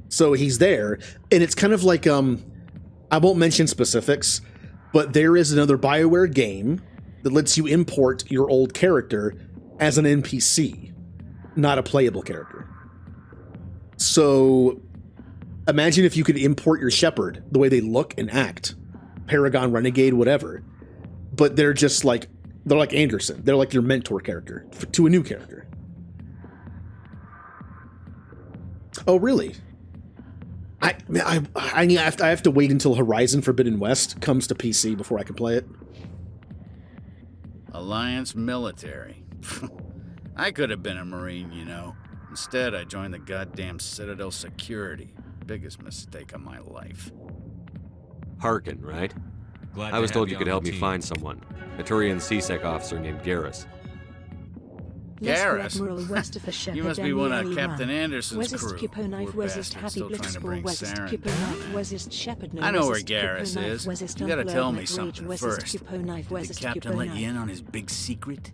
So he's there, and it's kind of like, I won't mention specifics, but there is another BioWare game that lets you import your old character as an NPC, not a playable character. So imagine if you could import your Shepard, the way they look and act, Paragon, Renegade, whatever, but they're just like, they're like Anderson. They're like your mentor character to a new character. Oh, really? I have to wait until Horizon Forbidden West comes to PC before I can play it. Alliance military. I could have been a Marine, you know. Instead, I joined the goddamn Citadel Security. Biggest mistake of my life. Harkin, right? Glad I was to told have you could on help the me team. find someone. A Turian CSEC officer named Garrus. Garrus? Shepard You must be one of Captain Anderson's crew. Poor Kuponaiv bastard, still trying to bring Saren. Shepard I know where Garrus is. You gotta tell me something first. Did the captain let you in on his big secret?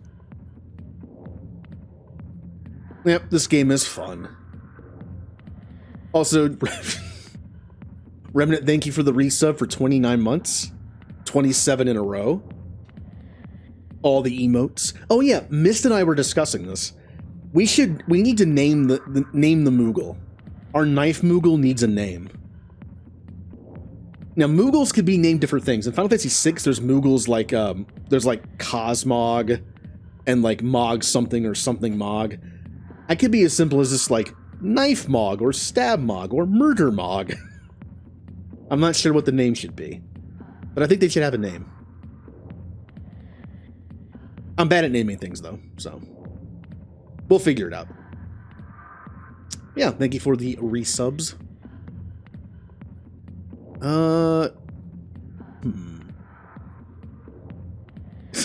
Yep, this game is fun. Also, Remnant, thank you for the resub for 29 months. 27 in a row. All the emotes. Oh yeah, Mist and I were discussing this. We need to name the Moogle. Our knife Moogle needs a name. Now, Moogles could be named different things. In Final Fantasy VI, there's Moogles like, there's like Cosmog and like Mog something or something Mog. I could be as simple as just like Knife Mog or Stab Mog or Murder Mog. I'm not sure what the name should be, but I think they should have a name. I'm bad at naming things though, so we'll figure it out. Yeah, thank you for the resubs.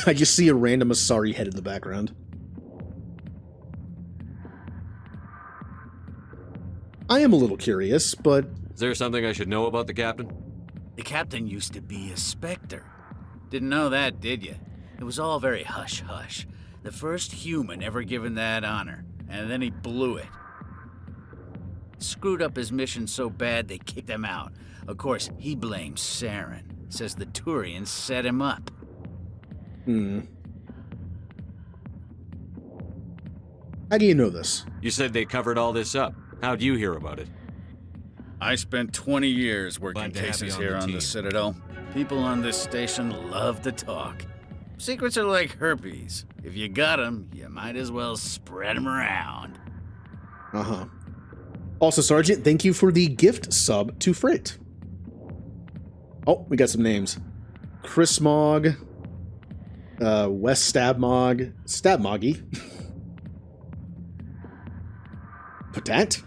I just see a random Asari head in the background. I am a little curious, but... Is there something I should know about the captain? The captain used to be a Spectre. Didn't know that, did you? It was all very hush-hush. The first human ever given that honor, and then he blew it. Screwed up his mission so bad they kicked him out. Of course, he blames Saren. Says the Turians set him up. How do you know this? You said they covered all this up. How'd you hear about it? I spent 20 years working cases here on the Citadel. People on this station love to talk. Secrets are like herpes. If you got them, you might as well spread them around. Uh-huh. Also, Sergeant, thank you for the gift sub to Frit. Oh, we got some names. Chris Mog, West Stabmog, Stabmoggy, Patat.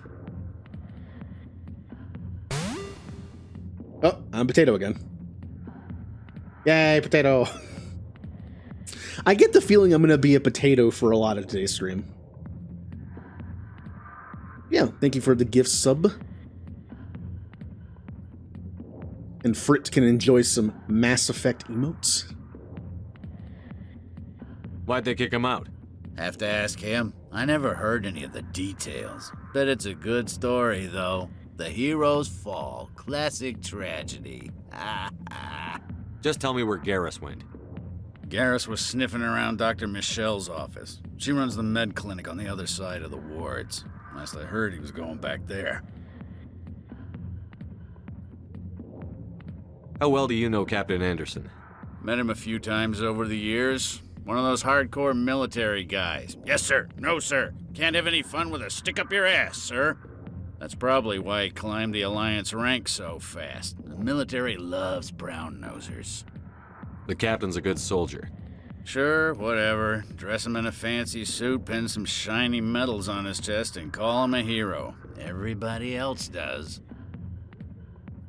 Oh, I'm Potato again. Yay, Potato. I get the feeling I'm going to be a potato for a lot of today's stream. Yeah, thank you for the gift sub. And Frit can enjoy some Mass Effect emotes. Why'd they kick him out? Have to ask him. I never heard any of the details. Bet it's a good story, though. The hero's fall. Classic tragedy. Just tell me where Garrus went. Garrus was sniffing around Dr. Michelle's office. She runs the med clinic on the other side of the wards. Last I heard, he was going back there. How well do you know Captain Anderson? Met him a few times over the years. One of those hardcore military guys. Yes, sir. No, sir. Can't have any fun with a stick up your ass, sir. That's probably why he climbed the Alliance ranks so fast. The military loves brown-nosers. The captain's a good soldier. Sure, whatever. Dress him in a fancy suit, pin some shiny medals on his chest, and call him a hero. Everybody else does.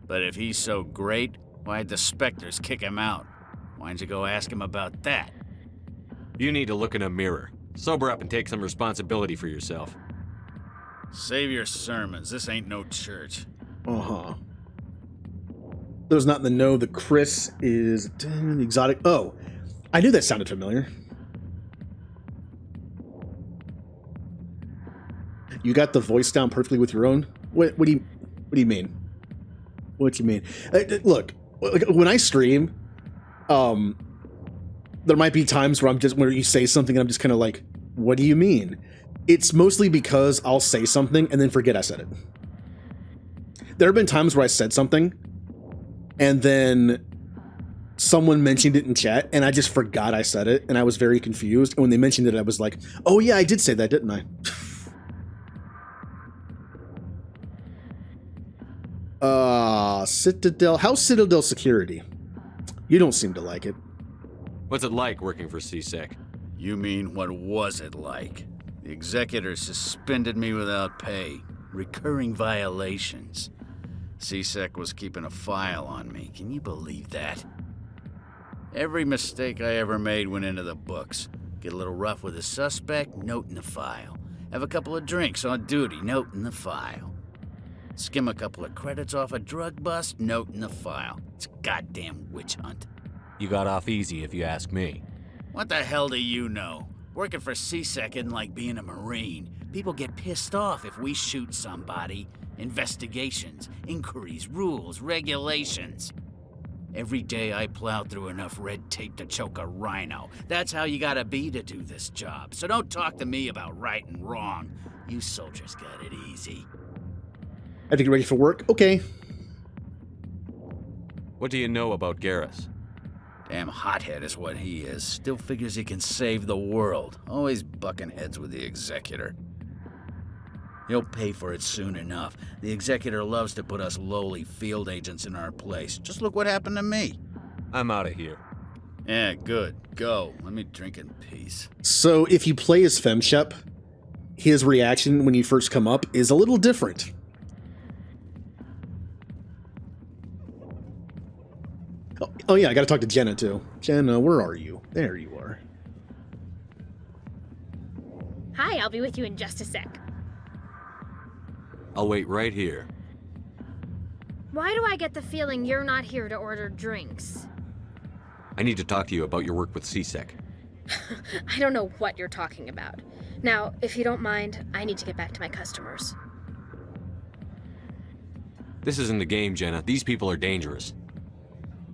But if he's so great, why'd the Spectres kick him out? Why'd you go ask him about that? You need to look in a mirror. Sober up and take some responsibility for yourself. Save your sermons. This ain't no church. Uh-huh. Those not in the know, the Chris is the exotic. Oh, I knew that sounded familiar. You got the voice down perfectly with your own. What do you mean? What do you mean? Look, when I stream, there might be times where you say something and I'm just kind of like, what do you mean? It's mostly because I'll say something and then forget I said it. There have been times where I said something and then someone mentioned it in chat and I just forgot I said it and I was very confused. And when they mentioned it, I was like, oh yeah, I did say that, didn't I? Citadel. How's Citadel security? You don't seem to like it. What's it like working for CSEC? You mean, what was it like? The executor suspended me without pay. Recurring violations. CSEC was keeping a file on me. Can you believe that? Every mistake I ever made went into the books. Get a little rough with a suspect, note in the file. Have a couple of drinks on duty, note in the file. Skim a couple of credits off a drug bust, note in the file. It's a goddamn witch hunt. You got off easy if you ask me. What the hell do you know? Working for CSEC isn't like being a Marine. People get pissed off if we shoot somebody. Investigations, inquiries, rules, regulations. Every day I plow through enough red tape to choke a rhino. That's how you gotta be to do this job. So don't talk to me about right and wrong. You soldiers got it easy. I have to get ready for work. Okay. What do you know about Garrus? Damn hothead is what he is. Still figures he can save the world. Always bucking heads with the Executor. He'll pay for it soon enough. The Executor loves to put us lowly field agents in our place. Just look what happened to me. I'm out of here. Yeah, good. Go. Let me drink in peace. So if you play as FemShep, his reaction when you first come up is a little different. Oh yeah, I gotta talk to Jenna too. Jenna, where are you? There you are. Hi, I'll be with you in just a sec. I'll wait right here. Why do I get the feeling you're not here to order drinks? I need to talk to you about your work with CSEC. I don't know what you're talking about. Now, if you don't mind, I need to get back to my customers. This isn't a game, Jenna. These people are dangerous.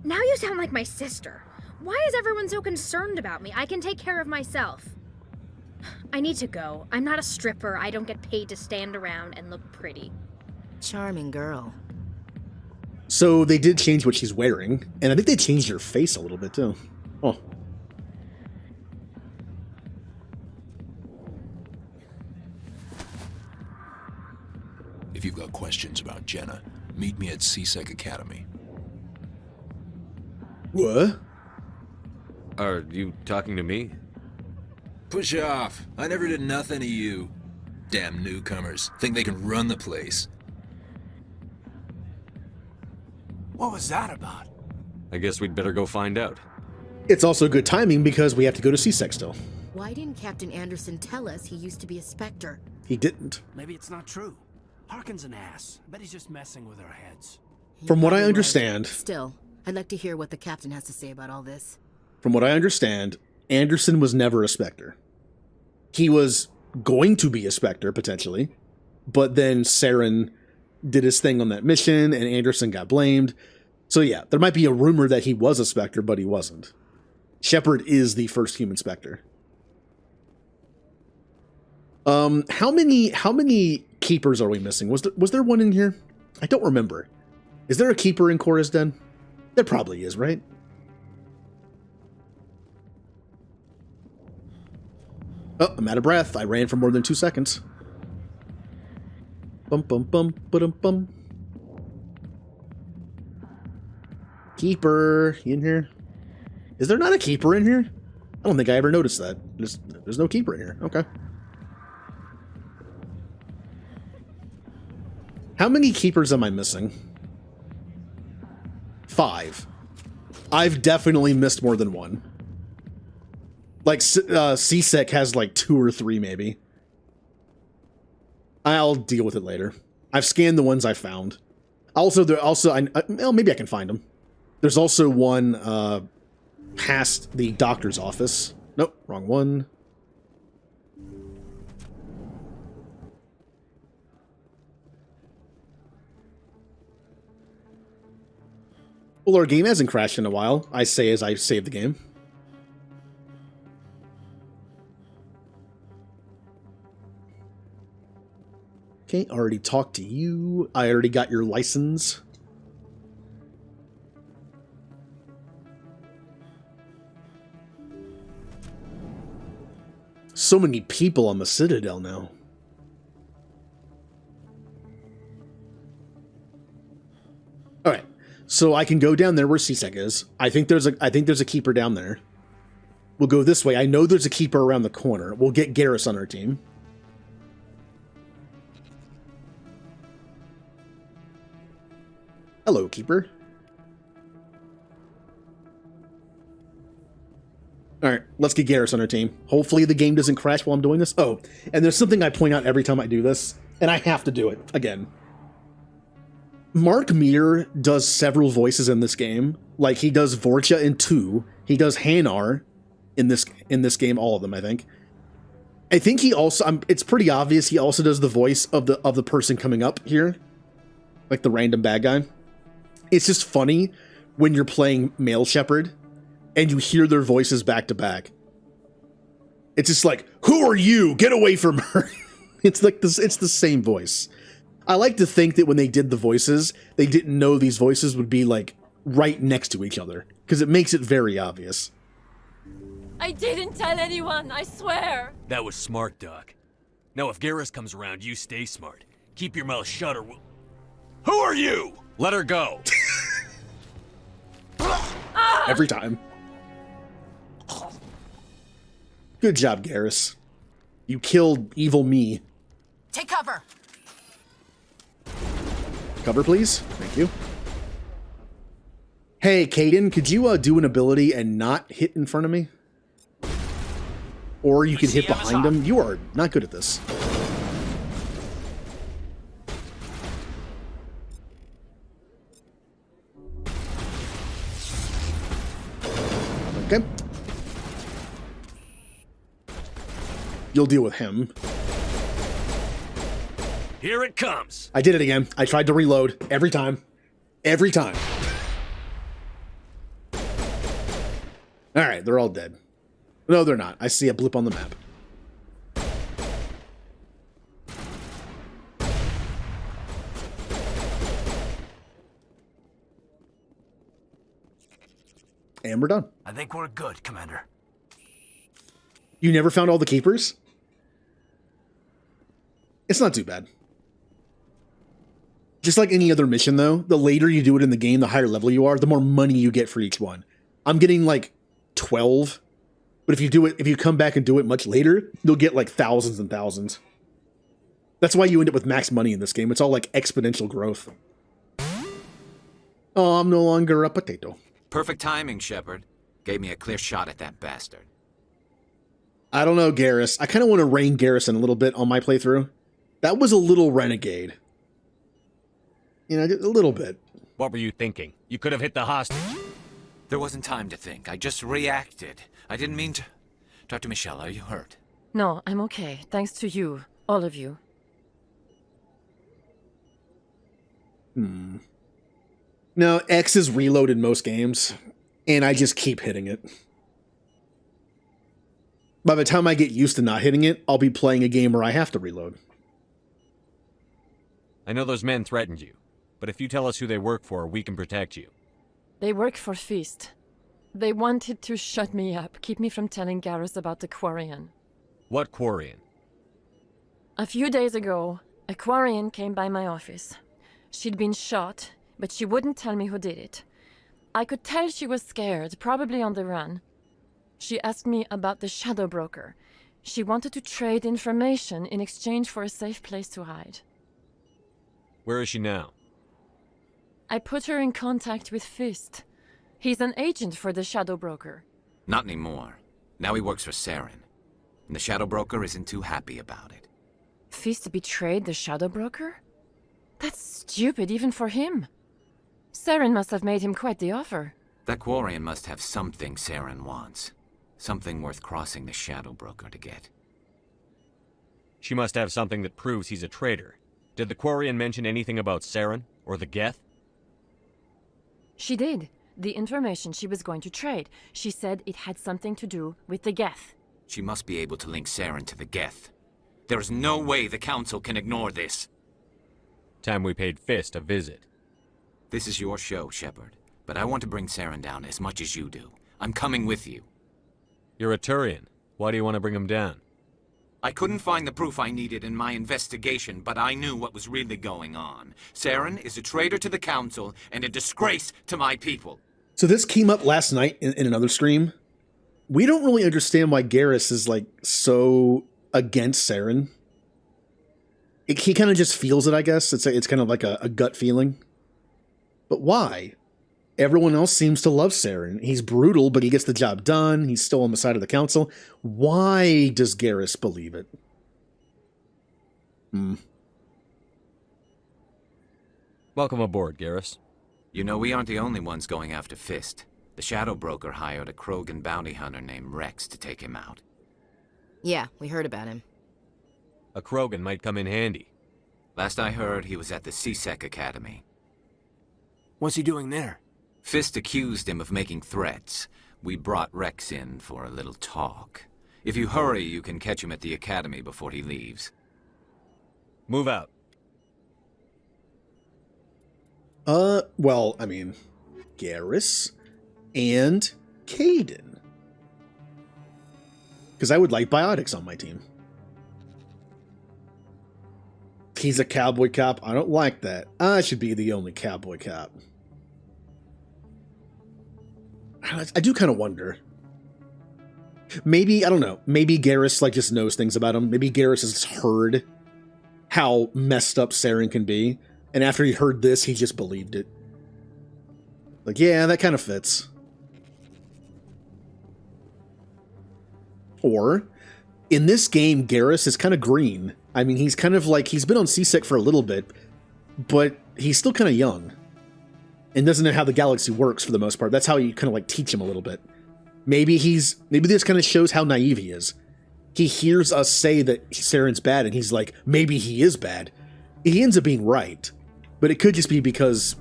Now you sound like my sister. Why is everyone so concerned about me? I can take care of myself. I need to go. I'm not a stripper. I don't get paid to stand around and look pretty. Charming girl. So they did change what she's wearing, and I think they changed her face a little bit too. Oh. If you've got questions about Jenna, meet me at CSEC Academy. What? Are you talking to me? Push off. I never did nothing to you. Damn newcomers. Think they can run the place. What was that about? I guess we'd better go find out. It's also good timing because we have to go to CSEC still. Why didn't Captain Anderson tell us he used to be a Spectre? He didn't. Maybe it's not true. Harkin's an ass. I bet he's just messing with our heads. From what I understand... Still, I'd like to hear what the Captain has to say about all this. From what I understand, Anderson was never a Spectre. He was going to be a Spectre, potentially, but then Saren did his thing on that mission, and Anderson got blamed. So yeah, there might be a rumor that he was a Spectre, but he wasn't. Shepard is the first human Spectre. How many keepers are we missing? Was there one in here? I don't remember. Is there a keeper in Cora's Den? There probably is, right? Oh, I'm out of breath. I ran for more than 2 seconds. Bum bum bum ba-dum bum. Keeper, you in here? Is there not a keeper in here? I don't think I ever noticed that. There's no keeper in here. Okay. How many keepers am I missing? 5. I've definitely missed more than one. Like, CSEC has like 2 or 3, maybe. I'll deal with it later. I've scanned the ones I found. Well, maybe I can find them. There's also one past the doctor's office. Nope, wrong one. Well, our game hasn't crashed in a while, I say as I save the game. Okay, already talked to you. I already got your license. So many people on the Citadel now. Alright, so I can go down there where CSEC is. I think there's a keeper down there. We'll go this way. I know there's a keeper around the corner. We'll get Garrus on our team. Hello, Keeper. Alright, Let's get Garrus on our team. Hopefully the game doesn't crash while I'm doing this. Oh, and there's something I point out every time I do this, and I have to do it again. Mark Meer does several voices in this game. Like, he does Vorcha in 2. He does Hanar in this game, all of them, I think. I think he also, it's pretty obvious, he also does the voice of the person coming up here. Like the random bad guy. It's just funny when you're playing male Shepard and you hear their voices back to back. It's just like, who are you? Get away from her. It's like this, it's the same voice. I like to think that when they did the voices, they didn't know these voices would be like right next to each other, because it makes it very obvious. I didn't tell anyone, I swear. That was smart, Doc. Now if Garrus comes around, you stay smart. Keep your mouth shut or we'll... Who are you? Let her go. Every time. Good job, Garrus. You killed evil me. Take cover. Cover, please. Thank you. Hey, Caden, could you do an ability and not hit in front of me? Or you could hit behind him. You are not good at this. Okay. You'll deal with him. Here it comes. I did it again. I tried to reload every time. Every time. Alright, they're all dead. No, they're not. I see a blip on the map. And we're done. I think we're good, Commander. You never found all the keepers? It's not too bad. Just like any other mission, though, the later you do it in the game, the higher level you are, the more money you get for each one. I'm getting like 12, but if you come back and do it much later, you'll get like thousands and thousands. That's why you end up with max money in this game. It's all like exponential growth. Oh, I'm no longer a potato. Perfect timing, Shepard. Gave me a clear shot at that bastard. I don't know, Garrus. I kind of want to rein Garrus in a little bit on my playthrough. That was a little renegade. You know, a little bit. What were you thinking? You could have hit the hostage. There wasn't time to think. I just reacted. I didn't mean to... Dr. Michelle, are you hurt? No, I'm okay. Thanks to you. All of you. No, X is reload in most games, and I just keep hitting it. By the time I get used to not hitting it, I'll be playing a game where I have to reload. I know those men threatened you, but if you tell us who they work for, we can protect you. They work for Feast. They wanted to shut me up, keep me from telling Garrus about the Quarian. What Quarian? A few days ago, a Quarian came by my office. She'd been shot, but she wouldn't tell me who did it. I could tell she was scared, probably on the run. She asked me about the Shadow Broker. She wanted to trade information in exchange for a safe place to hide. Where is she now? I put her in contact with Fist. He's an agent for the Shadow Broker. Not anymore. Now he works for Saren. And the Shadow Broker isn't too happy about it. Fist betrayed the Shadow Broker? That's stupid even for him. Saren must have made him quite the offer. That Quarian must have something Saren wants. Something worth crossing the Shadow Broker to get. She must have something that proves he's a traitor. Did the Quarian mention anything about Saren or the Geth? She did. The information she was going to trade. She said it had something to do with the Geth. She must be able to link Saren to the Geth. There is no way the Council can ignore this. Time we paid Fist a visit. This is your show, Shepard. But I want to bring Saren down as much as you do. I'm coming with you. You're a Turian. Why do you want to bring him down? I couldn't find the proof I needed in my investigation, but I knew what was really going on. Saren is a traitor to the Council and a disgrace to my people. So this came up last night in another stream. We don't really understand why Garrus is like so against Saren. He kind of just feels it, I guess. It's kind of like a gut feeling. But why? Everyone else seems to love Saren. He's brutal, but he gets the job done. He's still on the side of the council. Why does Garrus believe it? Welcome aboard, Garrus. You know, we aren't the only ones going after Fist. The Shadow Broker hired a Krogan bounty hunter named Rex to take him out. Yeah, we heard about him. A Krogan might come in handy. Last I heard, he was at the CSEC Academy. What's he doing there? Fist accused him of making threats. We brought Rex in for a little talk. If you hurry, you can catch him at the Academy before he leaves. Move out. Well, I mean, Garrus and Kaidan. Because I would like Biotics on my team. He's a cowboy cop. I don't like that. I should be the only cowboy cop. I do kind of wonder. Maybe, I don't know. Maybe Garrus, like, just knows things about him. Maybe Garrus has heard how messed up Saren can be. And after he heard this, he just believed it. Like, yeah, that kind of fits. Or, in this game, Garrus is kind of green. I mean, he's kind of like, he's been on CSEC for a little bit, but he's still kind of young. And doesn't know how the galaxy works for the most part. That's how you kind of like teach him a little bit. Maybe this kind of shows how naive he is. He hears us say that Saren's bad, and he's like, maybe he is bad. He ends up being right. But it could just be because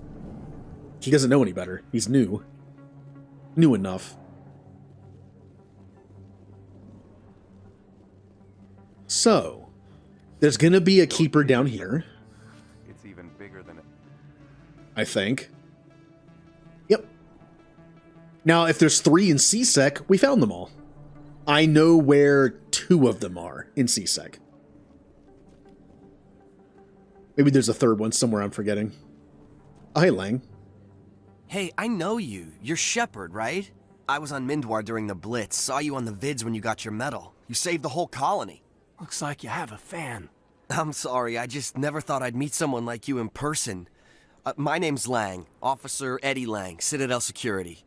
he doesn't know any better. He's new. New enough. So, there's gonna be a keeper down here. It's even bigger than it. I think. Yep. Now, if there's 3 in CSEC, we found them all. I know where 2 of them are in CSEC. Maybe there's a 3rd one somewhere I'm forgetting. Oh, hey, Lang. Hey, I know you. You're Shepard, right? I was on Mindwar during the Blitz. Saw you on the vids when you got your medal. You saved the whole colony. Looks like you have a fan. I'm sorry, I just never thought I'd meet someone like you in person. My name's Lang, Officer Eddie Lang, Citadel Security.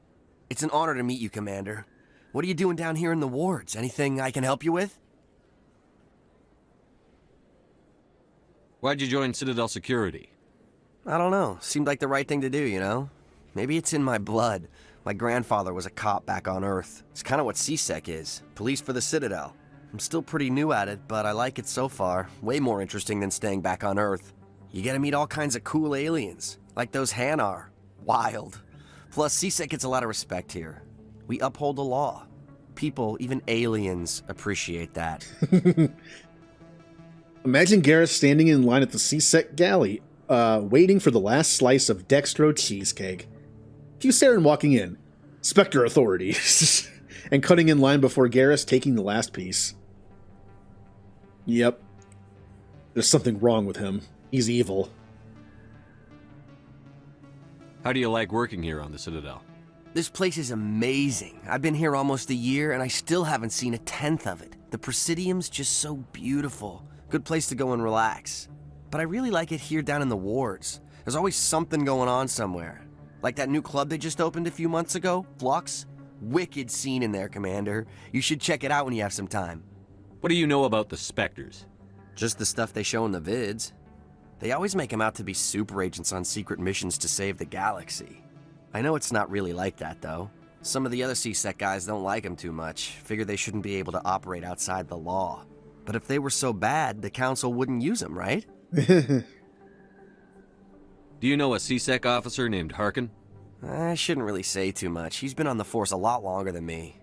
It's an honor to meet you, Commander. What are you doing down here in the wards? Anything I can help you with? Why'd you join Citadel Security? I don't know. Seemed like the right thing to do, you know? Maybe it's in my blood. My grandfather was a cop back on Earth. It's kind of what CSEC is. Police for the Citadel. I'm still pretty new at it, but I like it so far. Way more interesting than staying back on Earth. You get to meet all kinds of cool aliens, like those Hanar. Wild. Plus, CSEC gets a lot of respect here. We uphold the law. People, even aliens, appreciate that. Imagine Garrus standing in line at the CSEC galley, waiting for the last slice of dextro cheesecake. Cue Saren walking in, Spectre authority, and cutting in line before Garrus taking the last piece. Yep. There's something wrong with him. He's evil. How do you like working here on the Citadel? This place is amazing. I've been here almost a year, and I still haven't seen a 1/10 of it. The Presidium's just so beautiful. Good place to go and relax. But I really like it here down in the wards. There's always something going on somewhere. Like that new club they just opened a few months ago, Flux. Wicked scene in there, Commander. You should check it out when you have some time. What do you know about the Spectres? Just the stuff they show in the vids. They always make them out to be super agents on secret missions to save the galaxy. I know it's not really like that, though. Some of the other CSEC guys don't like them too much, figure they shouldn't be able to operate outside the law. But if they were so bad, the Council wouldn't use them, right? Do you know a CSEC officer named Harkin? I shouldn't really say too much. He's been on the force a lot longer than me.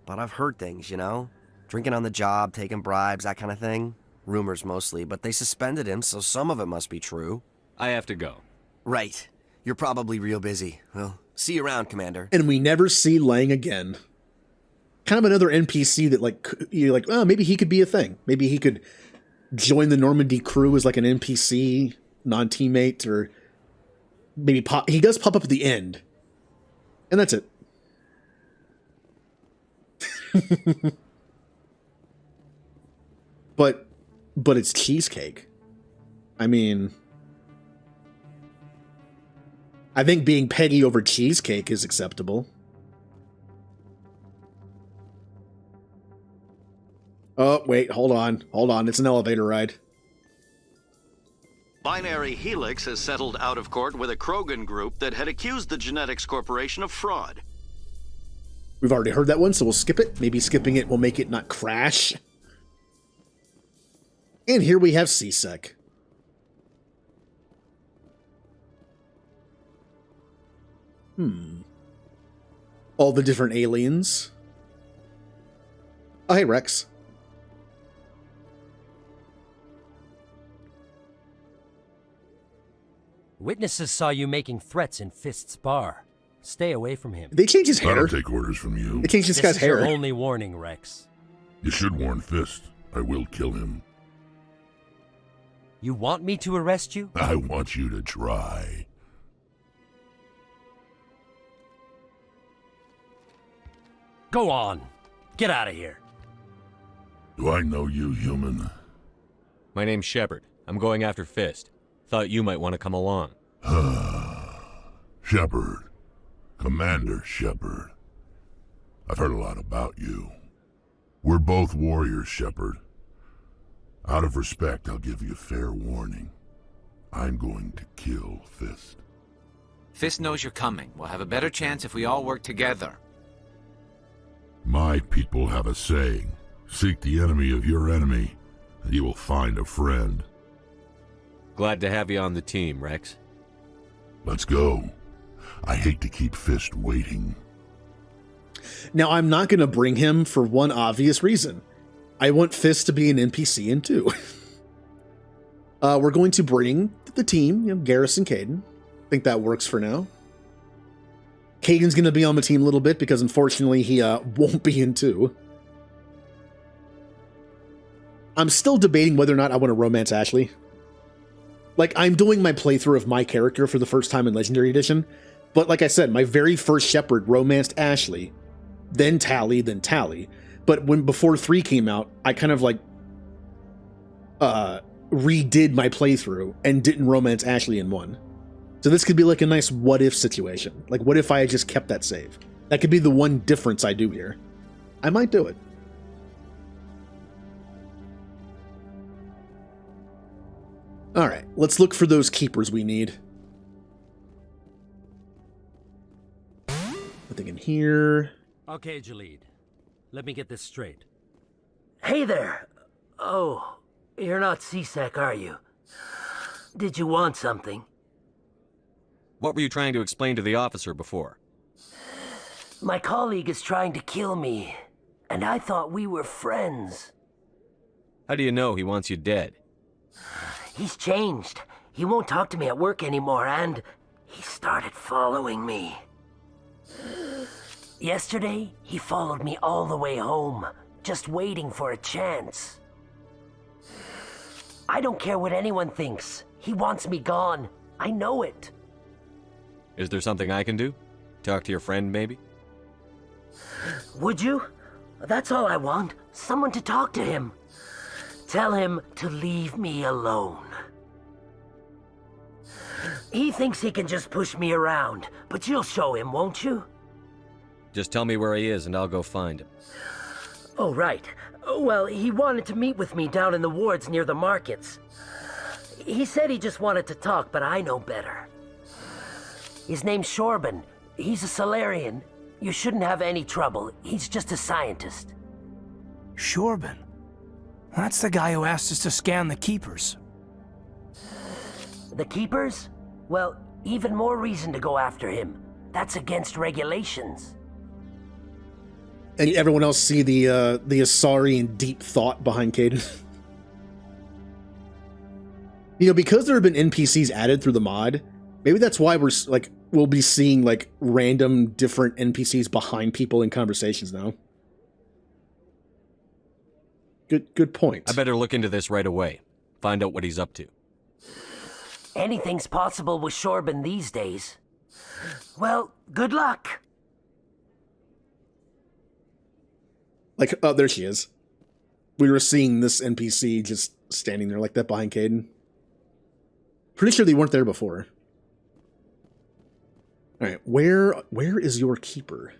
But I've heard things, you know? Drinking on the job, taking bribes, that kind of thing. Rumors mostly, but they suspended him, so some of it must be true. I have to go. Right. You're probably real busy. Well, see you around, Commander. And we never see Lang again. Kind of another NPC that, like, you're like, oh, maybe he could be a thing. Maybe he could join the Normandy crew as, like, an NPC, non-teammate, or maybe he does pop up at the end. And that's it. But it's cheesecake. I mean, I think being petty over cheesecake is acceptable. Oh, wait, hold on. Hold on, it's an elevator ride. Binary Helix has settled out of court with a Krogan group that had accused the Genetics Corporation of fraud. We've already heard that one, so we'll skip it. Maybe skipping it will make it not crash. And here we have CSEC. All the different aliens. Oh, hey, Rex. Witnesses saw you making threats in Fist's bar. Stay away from him. They changed his hair. I don't take orders from you. They changed this guy's is hair. Your only warning, Rex. You should warn Fist. I will kill him. You want me to arrest you? I want you to try. Go on. Get out of here. Do I know you, human? My name's Shepard. I'm going after Fist. Thought you might want to come along. Shepard. Commander Shepard. I've heard a lot about you. We're both warriors, Shepard. Out of respect, I'll give you fair warning. I'm going to kill Fist. Fist knows you're coming. We'll have a better chance if we all work together. My people have a saying. Seek the enemy of your enemy, and you will find a friend. Glad to have you on the team, Rex. Let's go. I hate to keep Fist waiting. Now, I'm not going to bring him for one obvious reason. I want Fist to be an NPC in 2. We're going to bring the team, Garrus and Caden. I think that works for now. Caden's going to be on the team a little bit because, unfortunately, he won't be in 2. I'm still debating whether or not I want to romance Ashley. Like, I'm doing my playthrough of my character for the first time in Legendary Edition, but like I said, my very first Shepard romanced Ashley, then Tally, then Tally. But before 3 came out, I kind of like redid my playthrough and didn't romance Ashley in 1. So this could be like a nice what-if situation. Like, what if I had just kept that save? That could be the one difference I do here. I might do it. Alright, let's look for those keepers we need. Nothing in here. Okay, Jalid. Let me get this straight. Hey there. Oh, you're not CSEC, are you? Did you want something? What were you trying to explain to the officer before? My colleague is trying to kill me, and I thought we were friends. How do you know he wants you dead? He's changed. He won't talk to me at work anymore, and he started following me. Yesterday, he followed me all the way home, just waiting for a chance. I don't care what anyone thinks. He wants me gone. I know it. Is there something I can do? Talk to your friend, maybe? Would you? That's all I want. Someone to talk to him. Tell him to leave me alone. He thinks he can just push me around, but you'll show him, won't you? Just tell me where he is and I'll go find him. Oh, right. Well, he wanted to meet with me down in the wards near the markets. He said he just wanted to talk, but I know better. His name's Shorban. He's a Solarian. You shouldn't have any trouble. He's just a scientist. Shorban? That's the guy who asked us to scan the Keepers. The Keepers? Well, even more reason to go after him. That's against regulations. And everyone else see the Asari and deep thought behind Caden. Because there have been NPCs added through the mod, maybe that's why we'll be seeing like random different NPCs behind people in conversations now. Good point. I better look into this right away. Find out what he's up to. Anything's possible with Shorban these days. Well, good luck. Like, oh, there she is. We were seeing this NPC just standing there like that behind Caden. Pretty sure they weren't there before. All right, where is your keeper?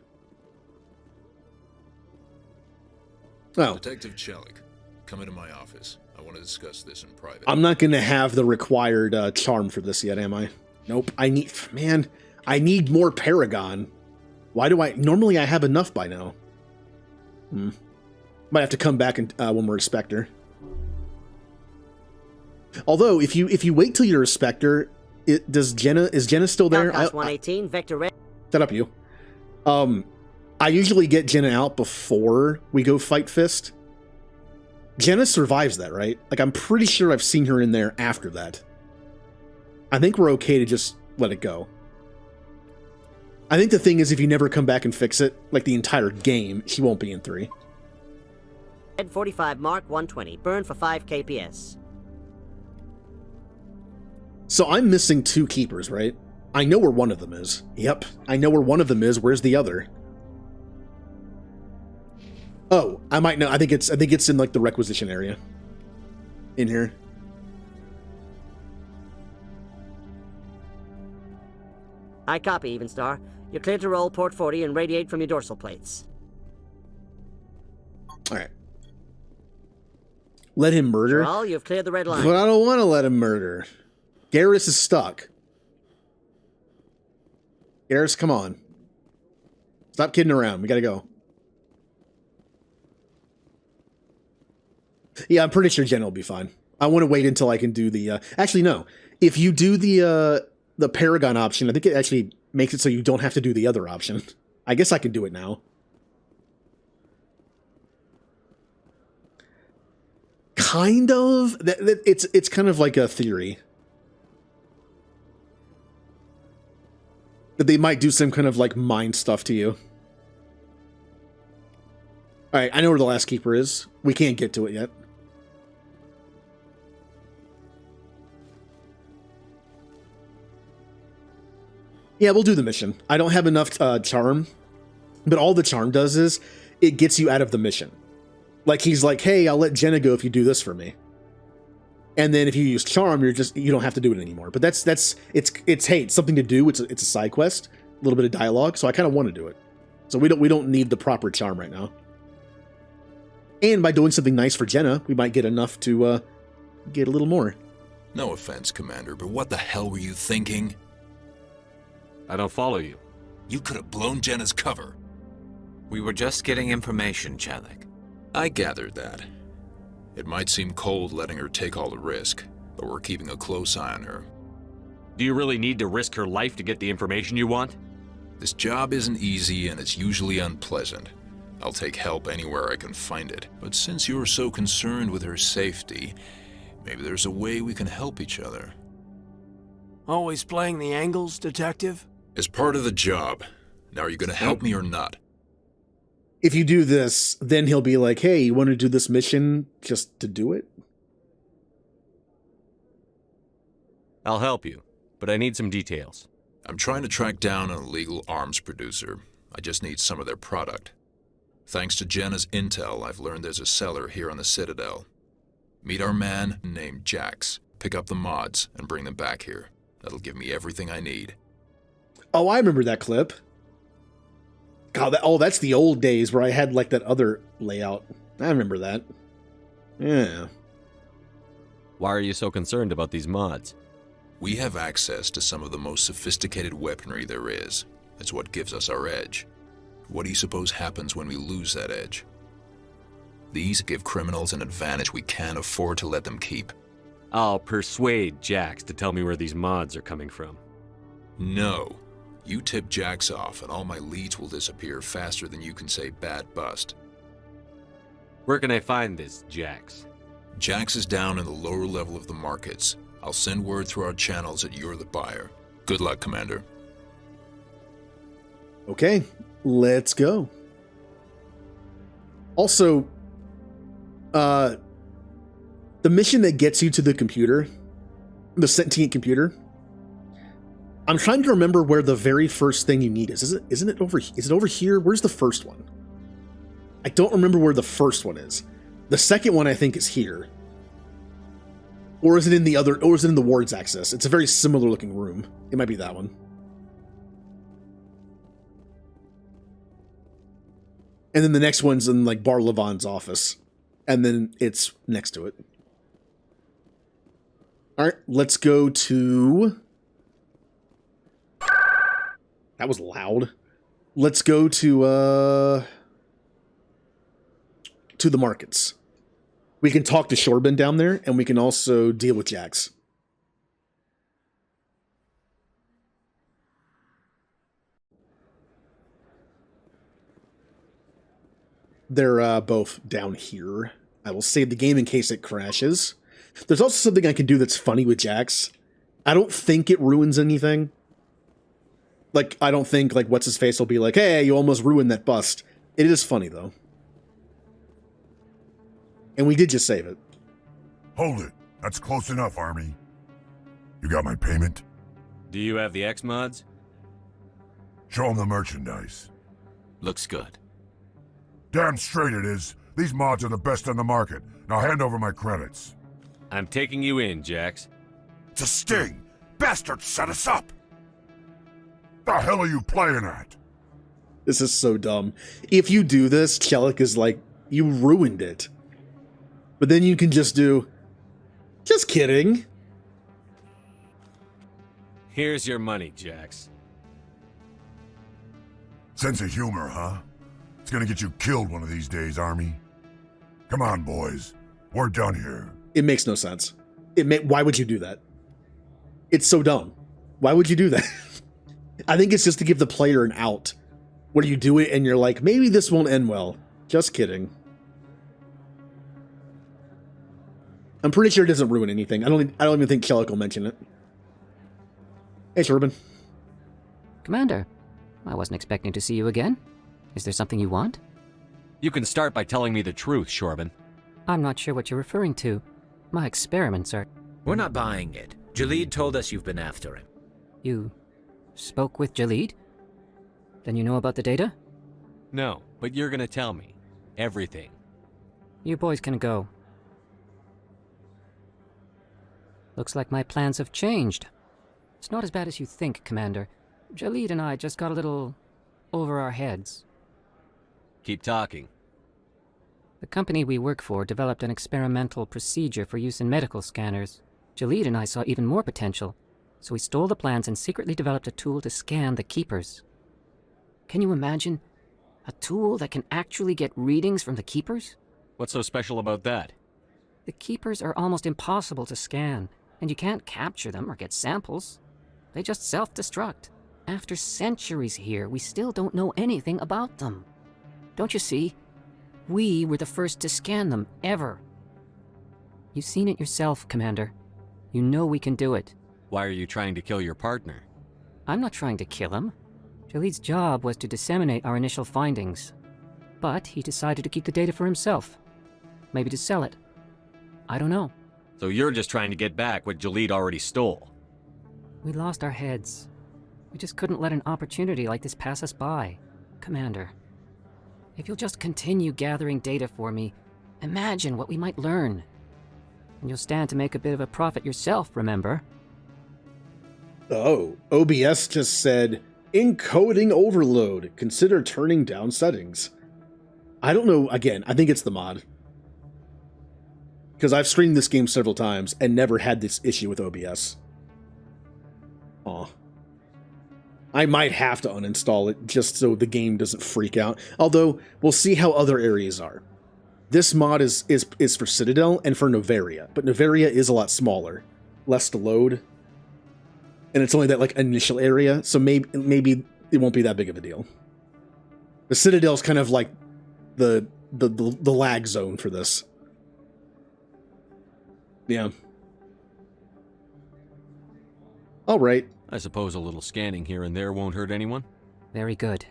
Oh, Detective Chelik, come into my office. I want to discuss this in private. I'm not going to have the required charm for this yet, am I? Nope. I need more Paragon. Why do I? Normally I have enough by now. Might have to come back and when we're a Spectre. Although, if you wait till you're a Spectre, is Jenna still there? 118, Vector Red. Shut up, you. I usually get Jenna out before we go fight Fist. Jenna survives that, right? Like, I'm pretty sure I've seen her in there after that. I think we're okay to just let it go. I think the thing is, if you never come back and fix it, like the entire game, she won't be in 3. Red 45, Mark 120, burn for 5 KPS. So I'm missing 2 keepers, right? I know where one of them is. Yep, I know where one of them is. Where's the other? Oh, I might know. I think it's in like the requisition area. In here. I copy, Evenstar. You're cleared to roll port 40 and radiate from your dorsal plates. Alright. Let him murder? All, you've cleared the red line. But I don't want to let him murder. Garrus is stuck. Garrus, come on. Stop kidding around. We gotta go. Yeah, I'm pretty sure Jenna will be fine. I want to wait until I can do the... Actually, no. If you do the Paragon option, I think it actually makes it so you don't have to do the other option. I guess I can do it now. Kind of. It's kind of like a theory. That they might do some kind of like mind stuff to you. Alright, I know where the last keeper is. We can't get to it yet. Yeah, we'll do the mission. I don't have enough charm, but all the charm does is it gets you out of the mission. Like, he's like, hey, I'll let Jenna go if you do this for me. And then if you use charm, you don't have to do it anymore. But it's hey, it's something to do. It's a side quest, a little bit of dialogue. So I kind of want to do it. So we don't need the proper charm right now. And by doing something nice for Jenna, we might get enough to get a little more. No offense, Commander, but what the hell were you thinking? I don't follow you. You could have blown Jenna's cover. We were just getting information, Chelik. I gathered that. It might seem cold letting her take all the risk, but we're keeping a close eye on her. Do you really need to risk her life to get the information you want? This job isn't easy and it's usually unpleasant. I'll take help anywhere I can find it. But since you're so concerned with her safety, maybe there's a way we can help each other. Always playing the angles, Detective? As part of the job. Now, are you going to help me or not? If you do this, then he'll be like, hey, you want to do this mission just to do it? I'll help you, but I need some details. I'm trying to track down an illegal arms producer. I just need some of their product. Thanks to Jenna's intel, I've learned there's a seller here on the Citadel. Meet our man named Jax. Pick up the mods and bring them back here. That'll give me everything I need. Oh, I remember that clip. God, that's the old days where I had like that other layout. I remember that. Yeah. Why are you so concerned about these mods? We have access to some of the most sophisticated weaponry there is. It's what gives us our edge. What do you suppose happens when we lose that edge? These give criminals an advantage we can't afford to let them keep. I'll persuade Jax to tell me where these mods are coming from. No. You tip Jax off and all my leads will disappear faster than you can say bad bust. Where can I find this Jax? Jax is down in the lower level of the markets. I'll send word through our channels that you're the buyer. Good luck, Commander. Okay, let's go. Also, the mission that gets you to the computer, the sentient computer, I'm trying to remember where the very first thing you need is. Is it over here? Where's the first one? I don't remember where the first one is. The second one I think is here. Or is it in the other, or is it in the wards access? It's a very similar looking room. It might be that one. And then the next one's in like Bar Levon's office. And then it's next to it. Alright, let's go to... That was loud. Let's go to the markets. We can talk to Shorben down there, and we can also deal with Jax. They're both down here. I will save the game in case it crashes. There's also something I can do that's funny with Jax. I don't think it ruins anything. Like, I don't think, like, what's-his-face will be like, hey, you almost ruined that bust. It is funny, though. And we did just save it. Hold it. That's close enough, Army. You got my payment? Do you have the X mods? Show them the merchandise. Looks good. Damn straight it is. These mods are the best on the market. Now hand over my credits. I'm taking you in, Jax. It's a sting! Bastards set us up! The hell are you playing at? This is so dumb. If you do this, Chelik is like, you ruined it. But then you can just do, just kidding. Here's your money, Jax. Sense of humor, huh? It's gonna get you killed one of these days, Army. Come on, boys. We're done here. It makes no sense. Why would you do that? It's so dumb. Why would you do that? I think it's just to give the player an out. Where you do it and you're like, maybe this won't end well. Just kidding. I'm pretty sure it doesn't ruin anything. I don't even think Chelik will mention it. Hey, Shorben. Commander, I wasn't expecting to see you again. Is there something you want? You can start by telling me the truth, Shorben. I'm not sure what you're referring to. My experiments are... We're not buying it. Jalid told us you've been after him. You spoke with Jalid? Then you know about the data? No, but you're gonna tell me. Everything. You boys can go. Looks like my plans have changed. It's not as bad as you think, Commander. Jalid and I just got a little over our heads. Keep talking. The company we work for developed an experimental procedure for use in medical scanners. Jalid and I saw even more potential, so we stole the plans and secretly developed a tool to scan the Keepers. Can you imagine? A tool that can actually get readings from the Keepers? What's so special about that? The Keepers are almost impossible to scan, and you can't capture them or get samples. They just self-destruct. After centuries here, we still don't know anything about them. Don't you see? We were the first to scan them, ever. You've seen it yourself, Commander. You know we can do it. Why are you trying to kill your partner? I'm not trying to kill him. Jalid's job was to disseminate our initial findings. But he decided to keep the data for himself. Maybe to sell it. I don't know. So you're just trying to get back what Jalid already stole? We lost our heads. We just couldn't let an opportunity like this pass us by. Commander, if you'll just continue gathering data for me, imagine what we might learn. And you'll stand to make a bit of a profit yourself, remember? Oh, OBS just said, encoding overload. Consider turning down settings. I don't know, again, I think it's the mod. Because I've streamed this game several times and never had this issue with OBS. Aw. I might have to uninstall it just so the game doesn't freak out. Although, we'll see how other areas are. This mod is for Citadel and for Novaria, but Novaria is a lot smaller. Less to load. And it's only that like initial area, so maybe it won't be that big of a deal. The Citadel's kind of like the lag zone for this. Yeah. All right. I suppose a little scanning here and there won't hurt anyone? Very good.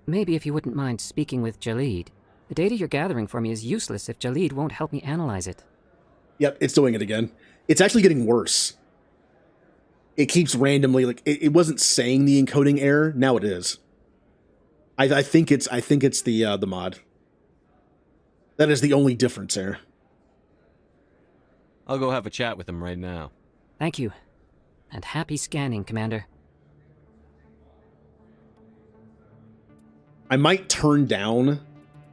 Maybe if you wouldn't mind speaking with Jalid. The data you're gathering for me is useless if Jalid won't help me analyze it. Yep, it's doing it again. It's actually getting worse. It keeps randomly, like, it wasn't saying the encoding error, now it is. I think it's the mod. That is the only difference there. I'll go have a chat with him right now. Thank you. And happy scanning, Commander. I might turn down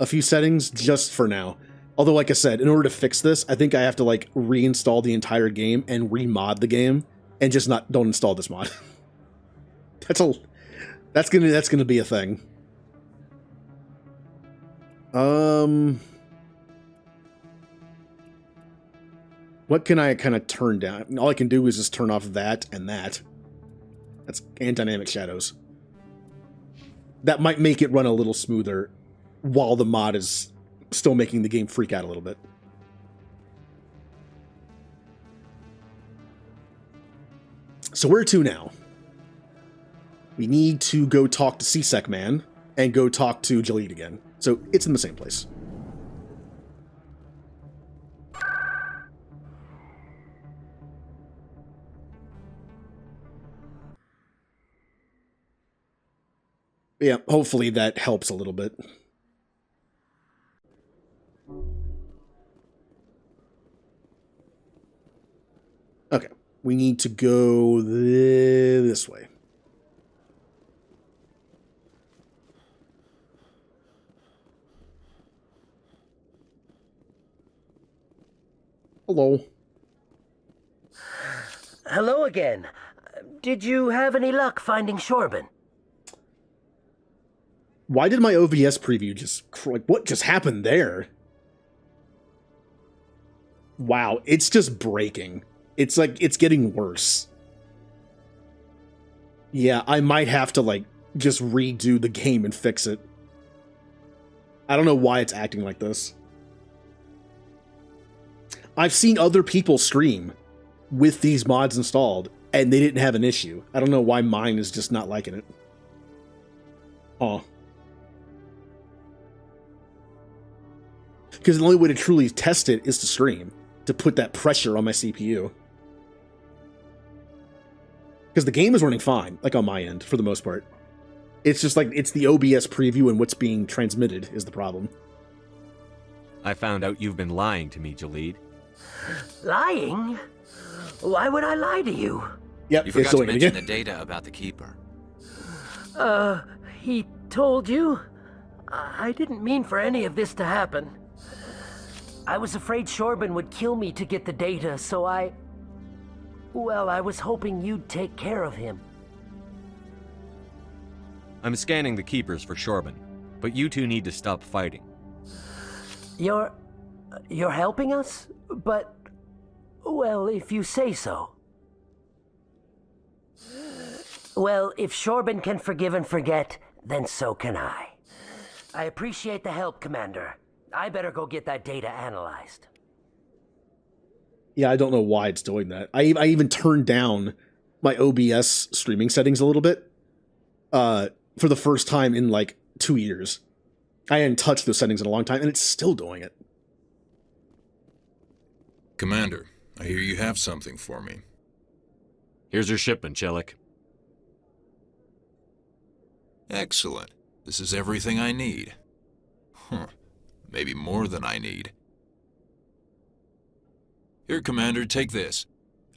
a few settings just for now. Although, like I said, in order to fix this, I think I have to like reinstall the entire game and remod the game, and just don't install this mod. That's gonna be a thing. What can I kind of turn down? All I can do is just turn off that and that. And dynamic shadows. That might make it run a little smoother while the mod is still making the game freak out a little bit. So where to now? We need to go talk to C-Sec Man and go talk to Jalid again. So it's in the same place. Yeah, hopefully that helps a little bit. Okay, we need to go this way. Hello. Hello again. Did you have any luck finding Shorban? Why did my OBS preview just... like, what just happened there? Wow, it's just breaking. It's like, it's getting worse. Yeah, I might have to, like, just redo the game and fix it. I don't know why it's acting like this. I've seen other people stream with these mods installed, and they didn't have an issue. I don't know why mine is just not liking it. Huh. Because the only way to truly test it is to stream, to put that pressure on my CPU. Because the game is running fine, like on my end, for the most part. It's just like, it's the OBS preview and what's being transmitted is the problem. I found out you've been lying to me, Jalid. Lying? Why would I lie to you? Yep, you forgot to mention the data about the Keeper. He told you? I didn't mean for any of this to happen. I was afraid Shorban would kill me to get the data, so well, I was hoping you'd take care of him. I'm scanning the Keepers for Shorban, but you two need to stop fighting. You're helping us? But, well, if you say so. Well, if Shorban can forgive and forget, then so can I. I appreciate the help, Commander. I better go get that data analyzed. Yeah, I don't know why it's doing that. I even turned down my OBS streaming settings a little bit for the first time in like 2 years. I hadn't touched those settings in a long time, and it's still doing it. Commander, I hear you have something for me. Here's your shipment, Chelik. Excellent. This is everything I need. Huh. Maybe more than I need. Here, Commander, take this.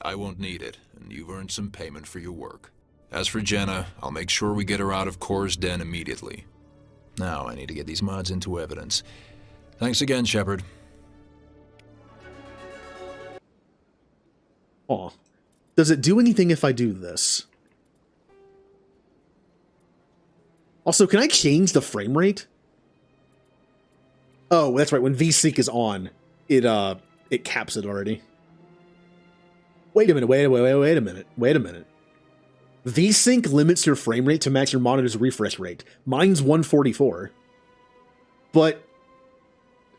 I won't need it, and you've earned some payment for your work. As for Jenna, I'll make sure we get her out of Kor's den immediately. Now I need to get these mods into evidence. Thanks again, Shepard. Aw. Does it do anything if I do this? Also, can I change the frame rate? Oh, that's right. When VSync is on, it caps it already. Wait a minute. Wait a minute. VSync limits your frame rate to match your monitor's refresh rate. Mine's 144. But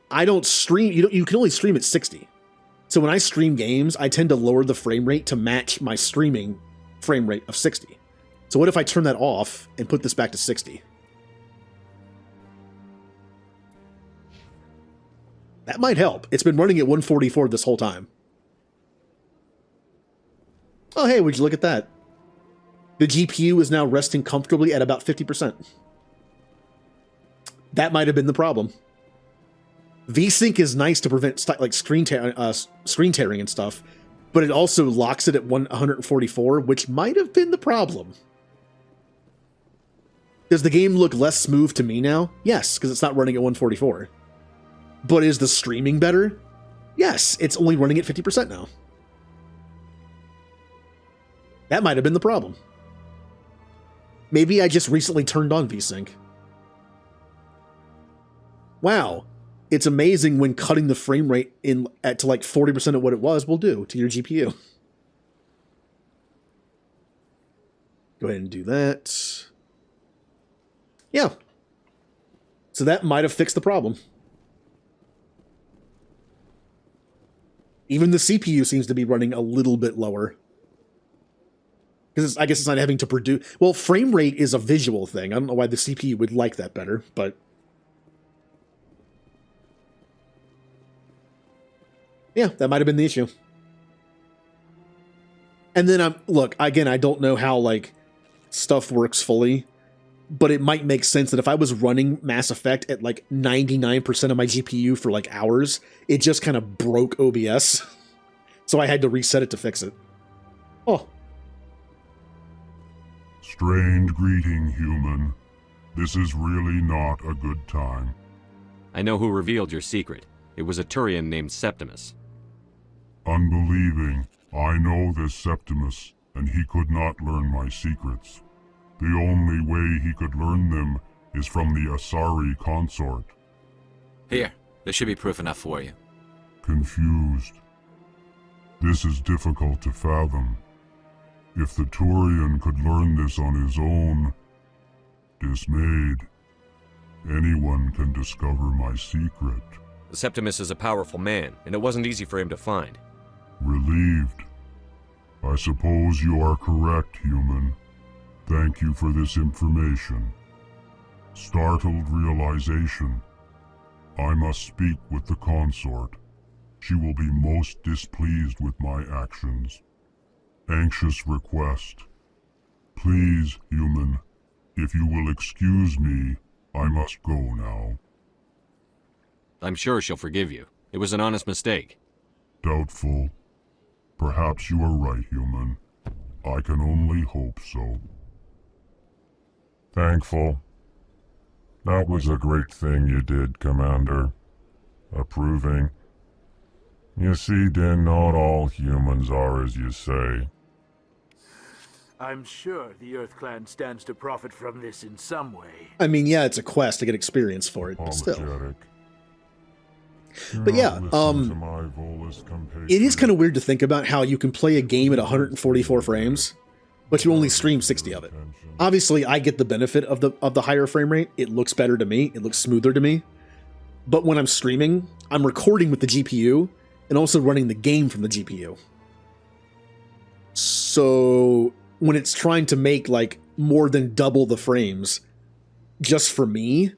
I don't stream. You can only stream at 60. So when I stream games, I tend to lower the frame rate to match my streaming frame rate of 60. So what if I turn that off and put this back to 60? That might help. It's been running at 144 this whole time. Oh, hey, would you look at that? The GPU is now resting comfortably at about 50%. That might have been the problem. VSync is nice to prevent like screen tearing and stuff, but it also locks it at 144, which might have been the problem. Does the game look less smooth to me now? Yes, because it's not running at 144. But is the streaming better? Yes, it's only running at 50% now. That might have been the problem. Maybe I just recently turned on VSync. Wow. It's amazing when cutting the frame rate to like 40% of what it was will do to your GPU. Go ahead and do that. Yeah. So that might have fixed the problem. Even the CPU seems to be running a little bit lower. Because I guess it's not having to produce... Well, frame rate is a visual thing. I don't know why the CPU would like that better, but... Yeah, that might have been the issue. And then, look, again, I don't know how, like, stuff works fully, but it might make sense that if I was running Mass Effect at, like, 99% of my GPU for, like, hours, it just kind of broke OBS. So I had to reset it to fix it. Oh. Strained greeting, human. This is really not a good time. I know who revealed your secret. It was a Turian named Septimus. Unbelieving, I know this Septimus, and he could not learn my secrets. The only way he could learn them is from the Asari consort. Here, there should be proof enough for you. Confused. This is difficult to fathom. If the Turian could learn this on his own, dismayed, anyone can discover my secret. Septimus is a powerful man, and it wasn't easy for him to find. Relieved. I suppose you are correct, human. Thank you for this information. Startled realization. I must speak with the consort. She will be most displeased with my actions. Anxious request. Please, human, if you will excuse me, I must go now. I'm sure she'll forgive you. It was an honest mistake. Doubtful. Perhaps you are right, human. I can only hope so. Thankful. That was a great thing you did, Commander. Approving. You see, Din, not all humans are as you say. I'm sure the Earth Clan stands to profit from this in some way. I mean, yeah, it's a quest to get experience for it, but still. But yeah, it is kind of weird to think about how you can play a game at 144 frames, but you only stream 60 of it. Obviously, I get the benefit of the higher frame rate. It looks better to me. It looks smoother to me. But when I'm streaming, I'm recording with the GPU and also running the game from the GPU. So when it's trying to make like more than double the frames just for me.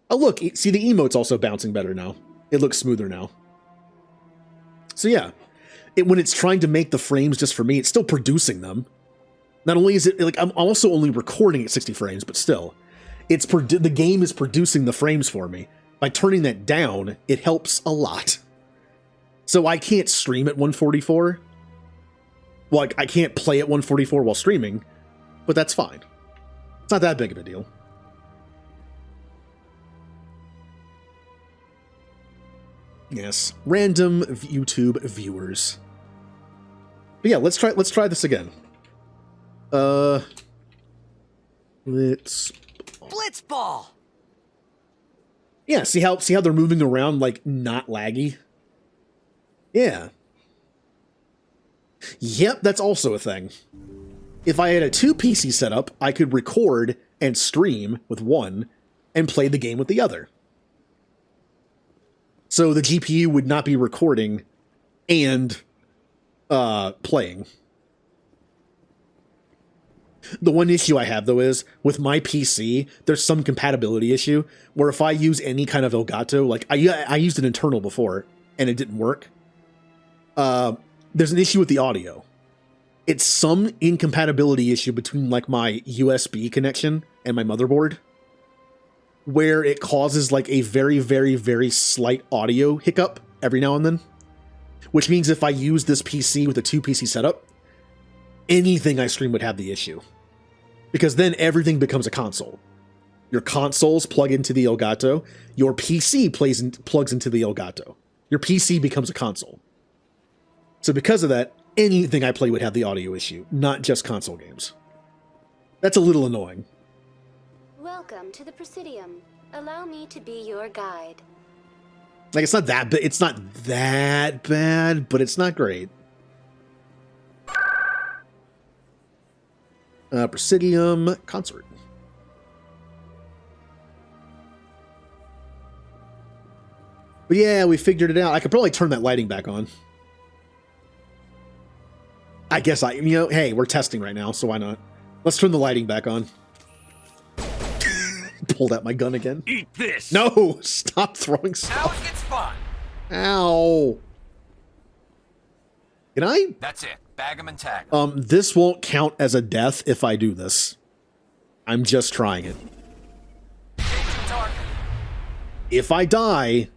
Oh, look, see, the emote's also bouncing better now. It looks smoother now. So yeah, when it's trying to make the frames just for me, it's still producing them. Not only is it, like, I'm also only recording at 60 frames, but still, the game is producing the frames for me. By turning that down, it helps a lot. So I can't stream at 144. Well, I can't play at 144 while streaming, but that's fine. It's not that big of a deal. Yes, random YouTube viewers. But yeah, let's try this again. Let's Blitzball. Yeah, see how they're moving around like not laggy? Yeah. Yep, that's also a thing. If I had a 2 PC setup, I could record and stream with one and play the game with the other. So the GPU would not be recording and playing. The one issue I have, though, is with my PC, there's some compatibility issue where if I use any kind of Elgato, like I used an internal before and it didn't work. There's an issue with the audio. It's some incompatibility issue between like my USB connection and my motherboard, where it causes like a very, very, very slight audio hiccup every now and then. Which means if I use this PC with a 2 PC setup, anything I stream would have the issue. Because then everything becomes a console. Your consoles plug into the Elgato. Your PC plugs into the Elgato. Your PC becomes a console. So because of that, anything I play would have the audio issue, not just console games. That's a little annoying. Welcome to the Presidium. Allow me to be your guide. Like, it's not that bad, but it's not great. Presidium concert. But yeah, we figured it out. I could probably turn that lighting back on. I guess hey, we're testing right now, so why not? Let's turn the lighting back on. Pulled out my gun again. Eat this! No! Stop throwing stuff. Now it gets fun. Ow. Can I? That's it. Bag 'em and tag 'em. This won't count as a death if I do this. I'm just trying it. If I die,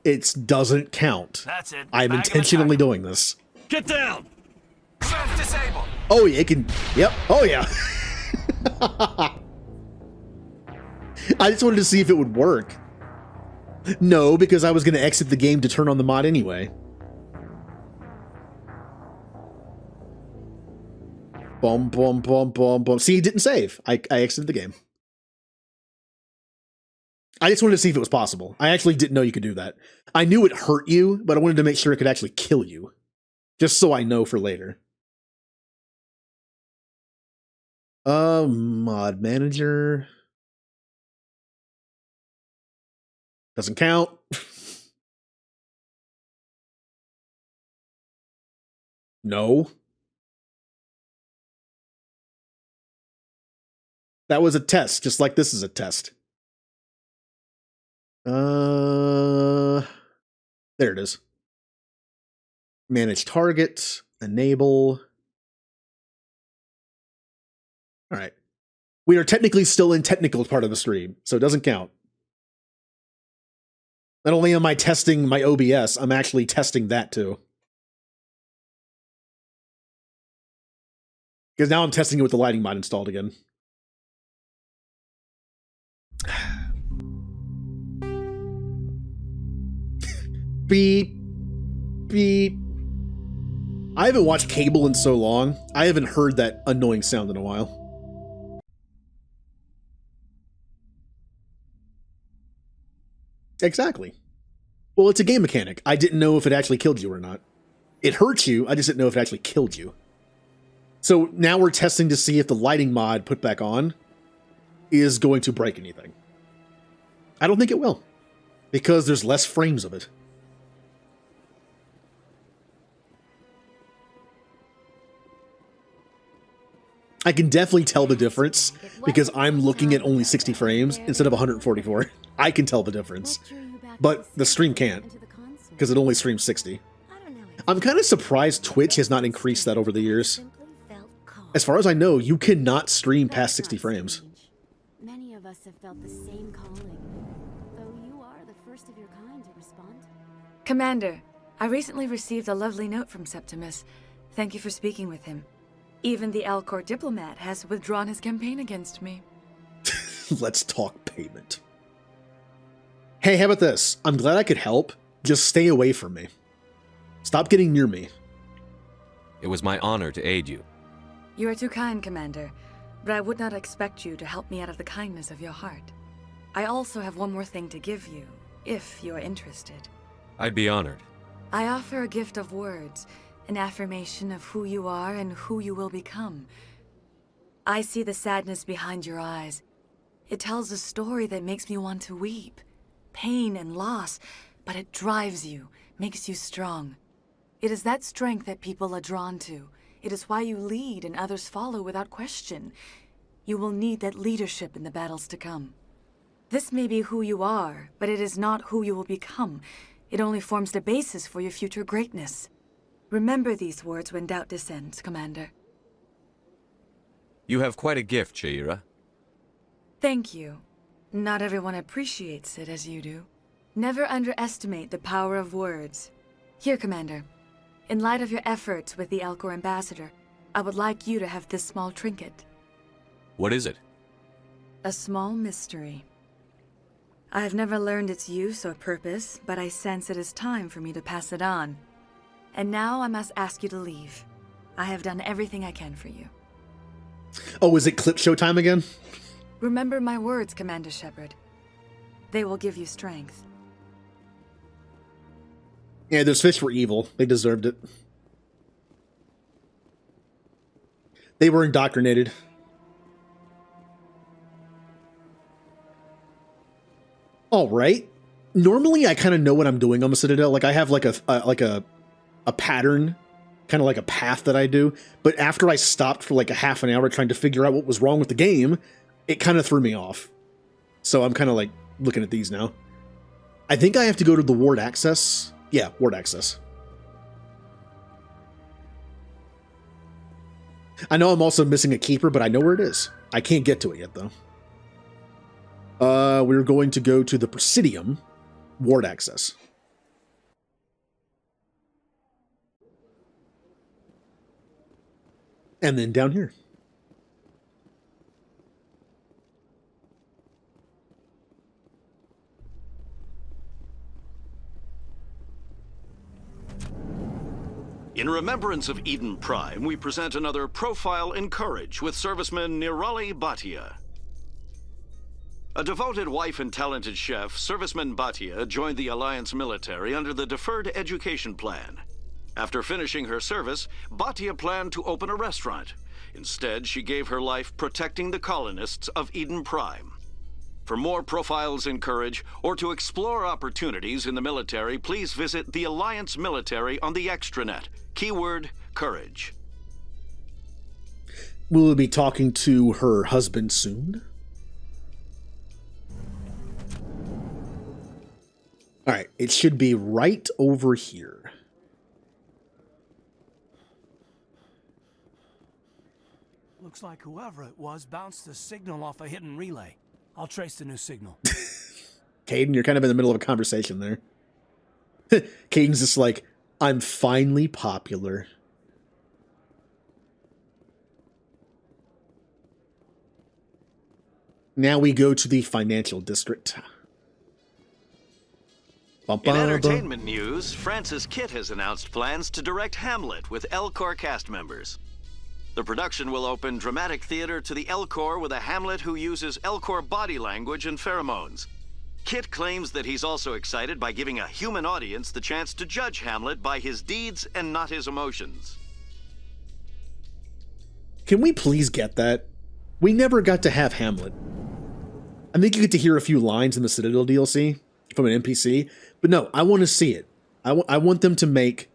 it doesn't count. That's it. I'm Bag 'em and intentionally tag 'em. doing this. Get down! Self-disabled. Oh yeah, it can. Yep. Oh yeah. I just wanted to see if it would work. No, because I was going to exit the game to turn on the mod anyway. Boom, boom, boom, boom, boom. See, it didn't save. I exited the game. I just wanted to see if it was possible. I actually didn't know you could do that. I knew it hurt you, but I wanted to make sure it could actually kill you. Just so I know for later. Mod manager. Doesn't count. No. That was a test, just like this is a test. There it is. Manage target, enable. All right. We are technically still in technical part of the stream, so it doesn't count. Not only am I testing my OBS, I'm actually testing that too. Because now I'm testing it with the lighting mod installed again. Beep. Beep. I haven't watched cable in so long. I haven't heard that annoying sound in a while. Exactly. Well, it's a game mechanic. I didn't know if it actually killed you or not. It hurt you, I just didn't know if it actually killed you. So now we're testing to see if the lighting mod put back on is going to break anything. I don't think it will, because there's less frames of it. I can definitely tell the difference because I'm looking at only 60 frames instead of 144. I can tell the difference, but the stream can't because it only streams 60. I'm kind of surprised Twitch has not increased that over the years. As far as I know, you cannot stream past 60 frames. Many of us have felt the same calling, though you are the first of your kind to respond. Commander, I recently received a lovely note from Septimus. Thank you for speaking with him. Even the Alcor diplomat has withdrawn his campaign against me. Let's talk payment. Hey, how about this? I'm glad I could help. Just stay away from me. Stop getting near me. It was my honor to aid you. You are too kind, Commander, but I would not expect you to help me out of the kindness of your heart. I also have one more thing to give you, if you are interested. I'd be honored. I offer a gift of words, an affirmation of who you are and who you will become. I see the sadness behind your eyes. It tells a story that makes me want to weep. Pain and loss, but it drives you, makes you strong. It is that strength that people are drawn to. It is why you lead and others follow without question. You will need that leadership in the battles to come. This may be who you are, but it is not who you will become. It only forms the basis for your future greatness. Remember these words when doubt descends, Commander. You have quite a gift, Shaira. Thank you. Not everyone appreciates it as you do. Never underestimate the power of words. Here, Commander. In light of your efforts with the Alcor ambassador, I would like you to have this small trinket. What is it? A small mystery. I have never learned its use or purpose, but I sense it is time for me to pass it on. And now I must ask you to leave. I have done everything I can for you. Oh, is it clip show time again? Remember my words, Commander Shepard. They will give you strength. Yeah, those fish were evil. They deserved it. They were indoctrinated. All right. Normally, I kind of know what I'm doing on the Citadel. Like I have like a pattern, kind of like a path that I do. But after I stopped for like a half an hour trying to figure out what was wrong with the game, it kind of threw me off. So I'm kind of like looking at these now. I think I have to go to the ward access. Yeah, ward access. I know I'm also missing a keeper, but I know where it is. I can't get to it yet, though. We're going to go to the Presidium, ward access. And then down here. In remembrance of Eden Prime, we present another Profile in Courage with serviceman Nirali Bhatia. A devoted wife and talented chef, serviceman Bhatia joined the Alliance military under the Deferred Education Plan. After finishing her service, Bhatia planned to open a restaurant. Instead, she gave her life protecting the colonists of Eden Prime. For more Profiles in Courage, or to explore opportunities in the military, please visit the Alliance Military on the extranet. Keyword, Courage. Will we be talking to her husband soon? Alright, it should be right over here. Looks like whoever it was bounced the signal off a hidden relay. I'll trace the new signal. Caden, you're kind of in the middle of a conversation there. Caden's just like, I'm finally popular. Now we go to the financial district. In entertainment news, Francis Kitt has announced plans to direct Hamlet with Elcor cast members. The production will open dramatic theater to the Elcor with a Hamlet who uses Elcor body language and pheromones. Kitt claims that he's also excited by giving a human audience the chance to judge Hamlet by his deeds and not his emotions. Can we please get that? We never got to have Hamlet. I think you get to hear a few lines in the Citadel DLC from an NPC, but no, I want to see it. I want them to make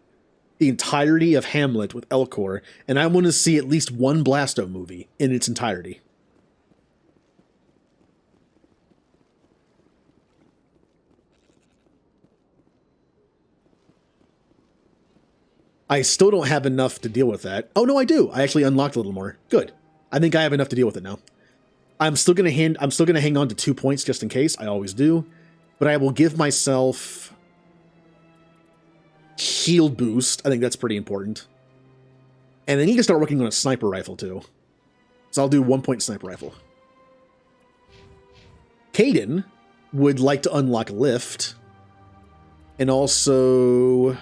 the entirety of Hamlet with Elcor, and I want to see at least one Blasto movie in its entirety. I still don't have enough to deal with that. Oh no, I do. I actually unlocked a little more. Good. I think I have enough to deal with it now. I'm still gonna hang on to 2 points just in case. I always do, but I will give myself shield boost. I think that's pretty important. And then you can start working on a sniper rifle too. So I'll do 1 point sniper rifle. Caden would like to unlock lift, and also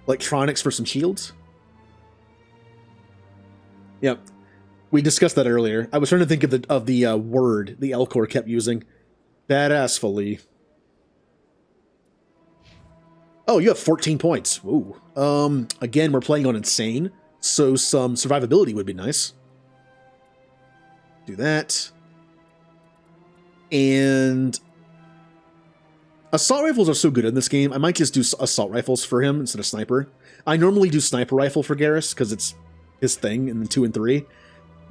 electronics for some shields. Yep. We discussed that earlier. I was trying to think of the word the Elcor kept using. Badassfully. Oh, you have 14 points. Ooh. Again, we're playing on insane, so some survivability would be nice. Do that. And assault rifles are so good in this game. I might just do assault rifles for him instead of sniper. I normally do sniper rifle for Garrus because it's his thing in 2 and 3.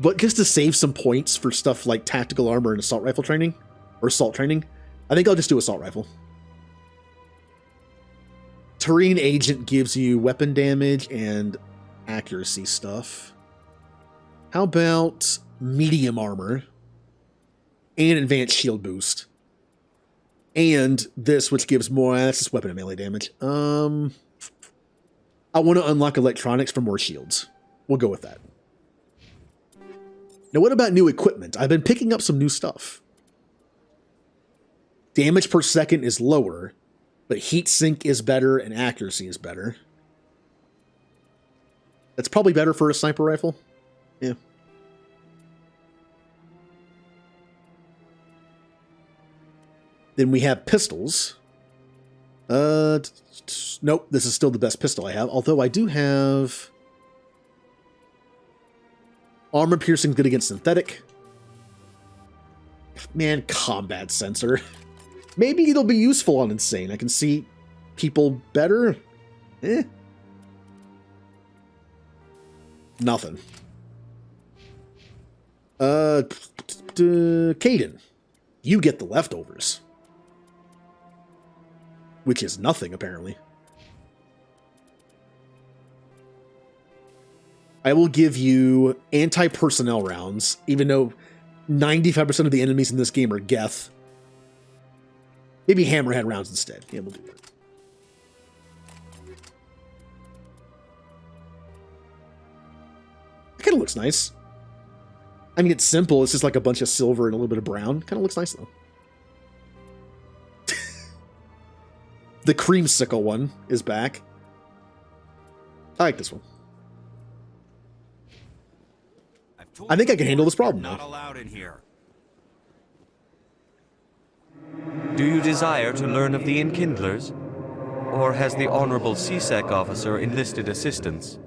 But just to save some points for stuff like tactical armor and assault rifle training, or assault training, I think I'll just do assault rifle. Terrain Agent gives you weapon damage and accuracy stuff. How about medium armor and advanced shield boost? And this, which gives more, that's just weapon and melee damage. I want to unlock electronics for more shields. We'll go with that. Now, what about new equipment? I've been picking up some new stuff. Damage per second is lower, but heat sink is better and accuracy is better. That's probably better for a sniper rifle. Yeah. Then we have pistols. Nope, this is still the best pistol I have, although I do have armor piercing good against synthetic. Man, combat sensor. Maybe it'll be useful on insane. I can see people better. Nothing. Caden, you get the leftovers. Which is nothing, apparently. I will give you anti-personnel rounds, even though 95% of the enemies in this game are Geth. Maybe hammerhead rounds instead. Yeah, we'll do that. It kind of looks nice. I mean, it's simple. It's just like a bunch of silver and a little bit of brown. Kind of looks nice, though. The creamsicle one is back. I like this one. I think I can handle this problem now. Not allowed in here. Do you desire to learn of the Enkindlers? Or has the Honorable CSEC officer enlisted assistance?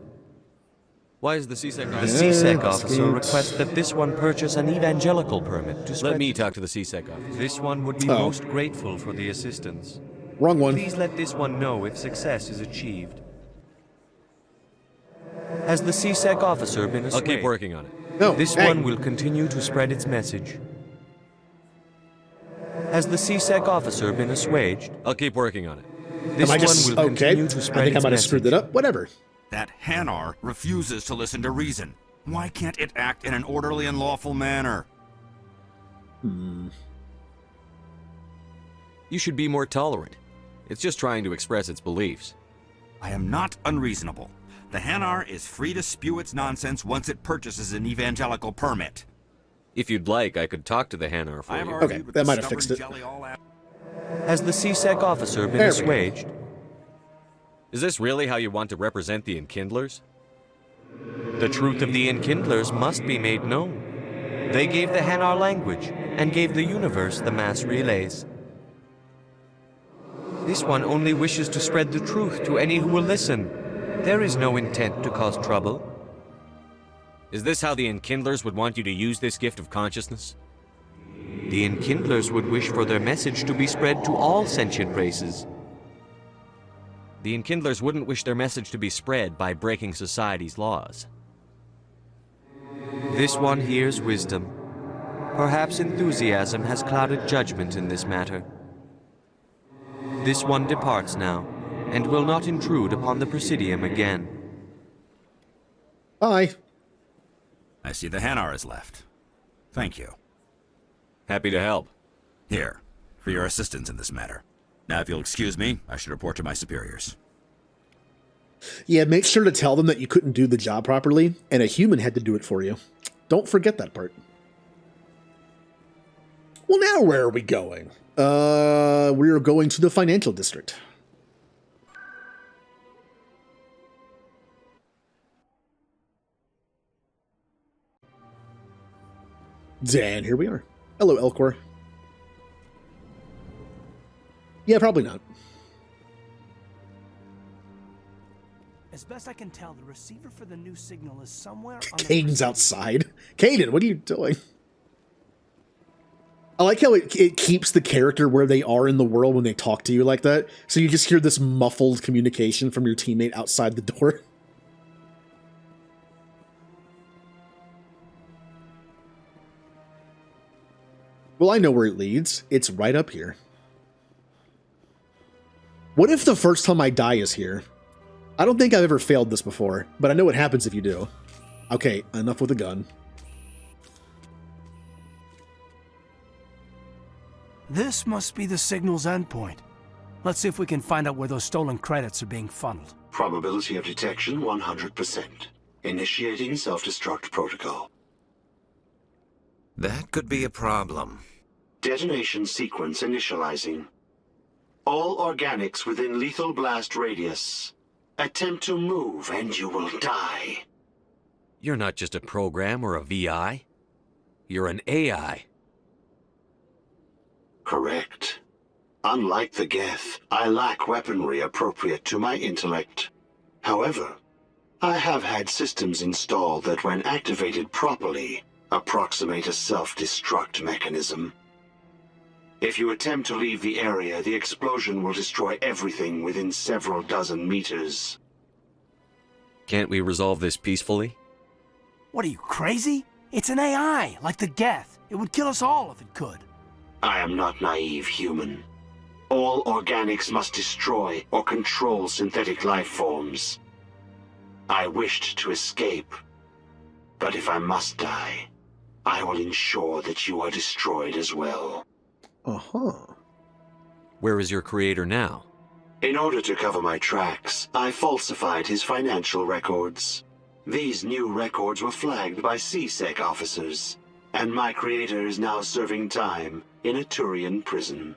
Why is the CSEC officer? The CSEC officer requests that this one purchase an evangelical permit to spread... Let me talk to the CSEC officer. This one would be most grateful for the assistance. Wrong one. Please let this one know if success is achieved. Has the CSEC officer been assuaged? I'll keep working on it. No, this one will continue to spread its message. Has the CSEC officer been assuaged? I'll keep working on it. This Am I one just will continue to I spread think I its might have screwed it message. up. Whatever. That Hanar refuses to listen to reason. Why can't it act in an orderly and lawful manner? You should be more tolerant. It's just trying to express its beliefs. I am not unreasonable. The Hanar is free to spew its nonsense once it purchases an evangelical permit. If you'd like, I could talk to the Hanar for you. Okay, that might have fixed it. Has the CSEC officer been There we go. assuaged? Is this really how you want to represent the Enkindlers? The truth of the Enkindlers must be made known. They gave the Hanar language and gave the universe the mass relays. This one only wishes to spread the truth to any who will listen. There is no intent to cause trouble. Is this how the Enkindlers would want you to use this gift of consciousness? The Enkindlers would wish for their message to be spread to all sentient races. The Enkindlers wouldn't wish their message to be spread by breaking society's laws. This one hears wisdom. Perhaps enthusiasm has clouded judgment in this matter. This one departs now, and will not intrude upon the Presidium again. Bye. I see the Hanar is left. Thank you. Happy to help. Here, for your assistance in this matter. Now, if you'll excuse me, I should report to my superiors. Yeah, make sure to tell them that you couldn't do the job properly, and a human had to do it for you. Don't forget that part. Well, now where are we going? We're going to the financial district. And here we are. Hello, Elcor. Yeah, probably not. As best I can tell, the receiver for the new signal is somewhere on Caden's outside. Caden, what are you doing? I like how it keeps the character where they are in the world when they talk to you like that. So you just hear this muffled communication from your teammate outside the door. Well, I know where it leads. It's right up here. What if the first time I die is here? I don't think I've ever failed this before, but I know what happens if you do. Okay, enough with the gun. This must be the signal's endpoint. Let's see if we can find out where those stolen credits are being funneled. Probability of detection 100%. Initiating self-destruct protocol. That could be a problem. Detonation sequence initializing. All organics within lethal blast radius. Attempt to move and you will die. You're not just a program or a VI. You're an AI. Correct. Unlike the Geth, I lack weaponry appropriate to my intellect. However, I have had systems installed that when activated properly, approximate a self-destruct mechanism. If you attempt to leave the area, the explosion will destroy everything within several dozen meters. Can't we resolve this peacefully? What are you, crazy? It's an AI, like the Geth. It would kill us all if it could. I am not naive, human. All organics must destroy or control synthetic life forms. I wished to escape, but if I must die, I will ensure that you are destroyed as well. Uh-huh. Where is your creator now? In order to cover my tracks, I falsified his financial records. These new records were flagged by CSEC officers, and my creator is now serving time in a Turian prison.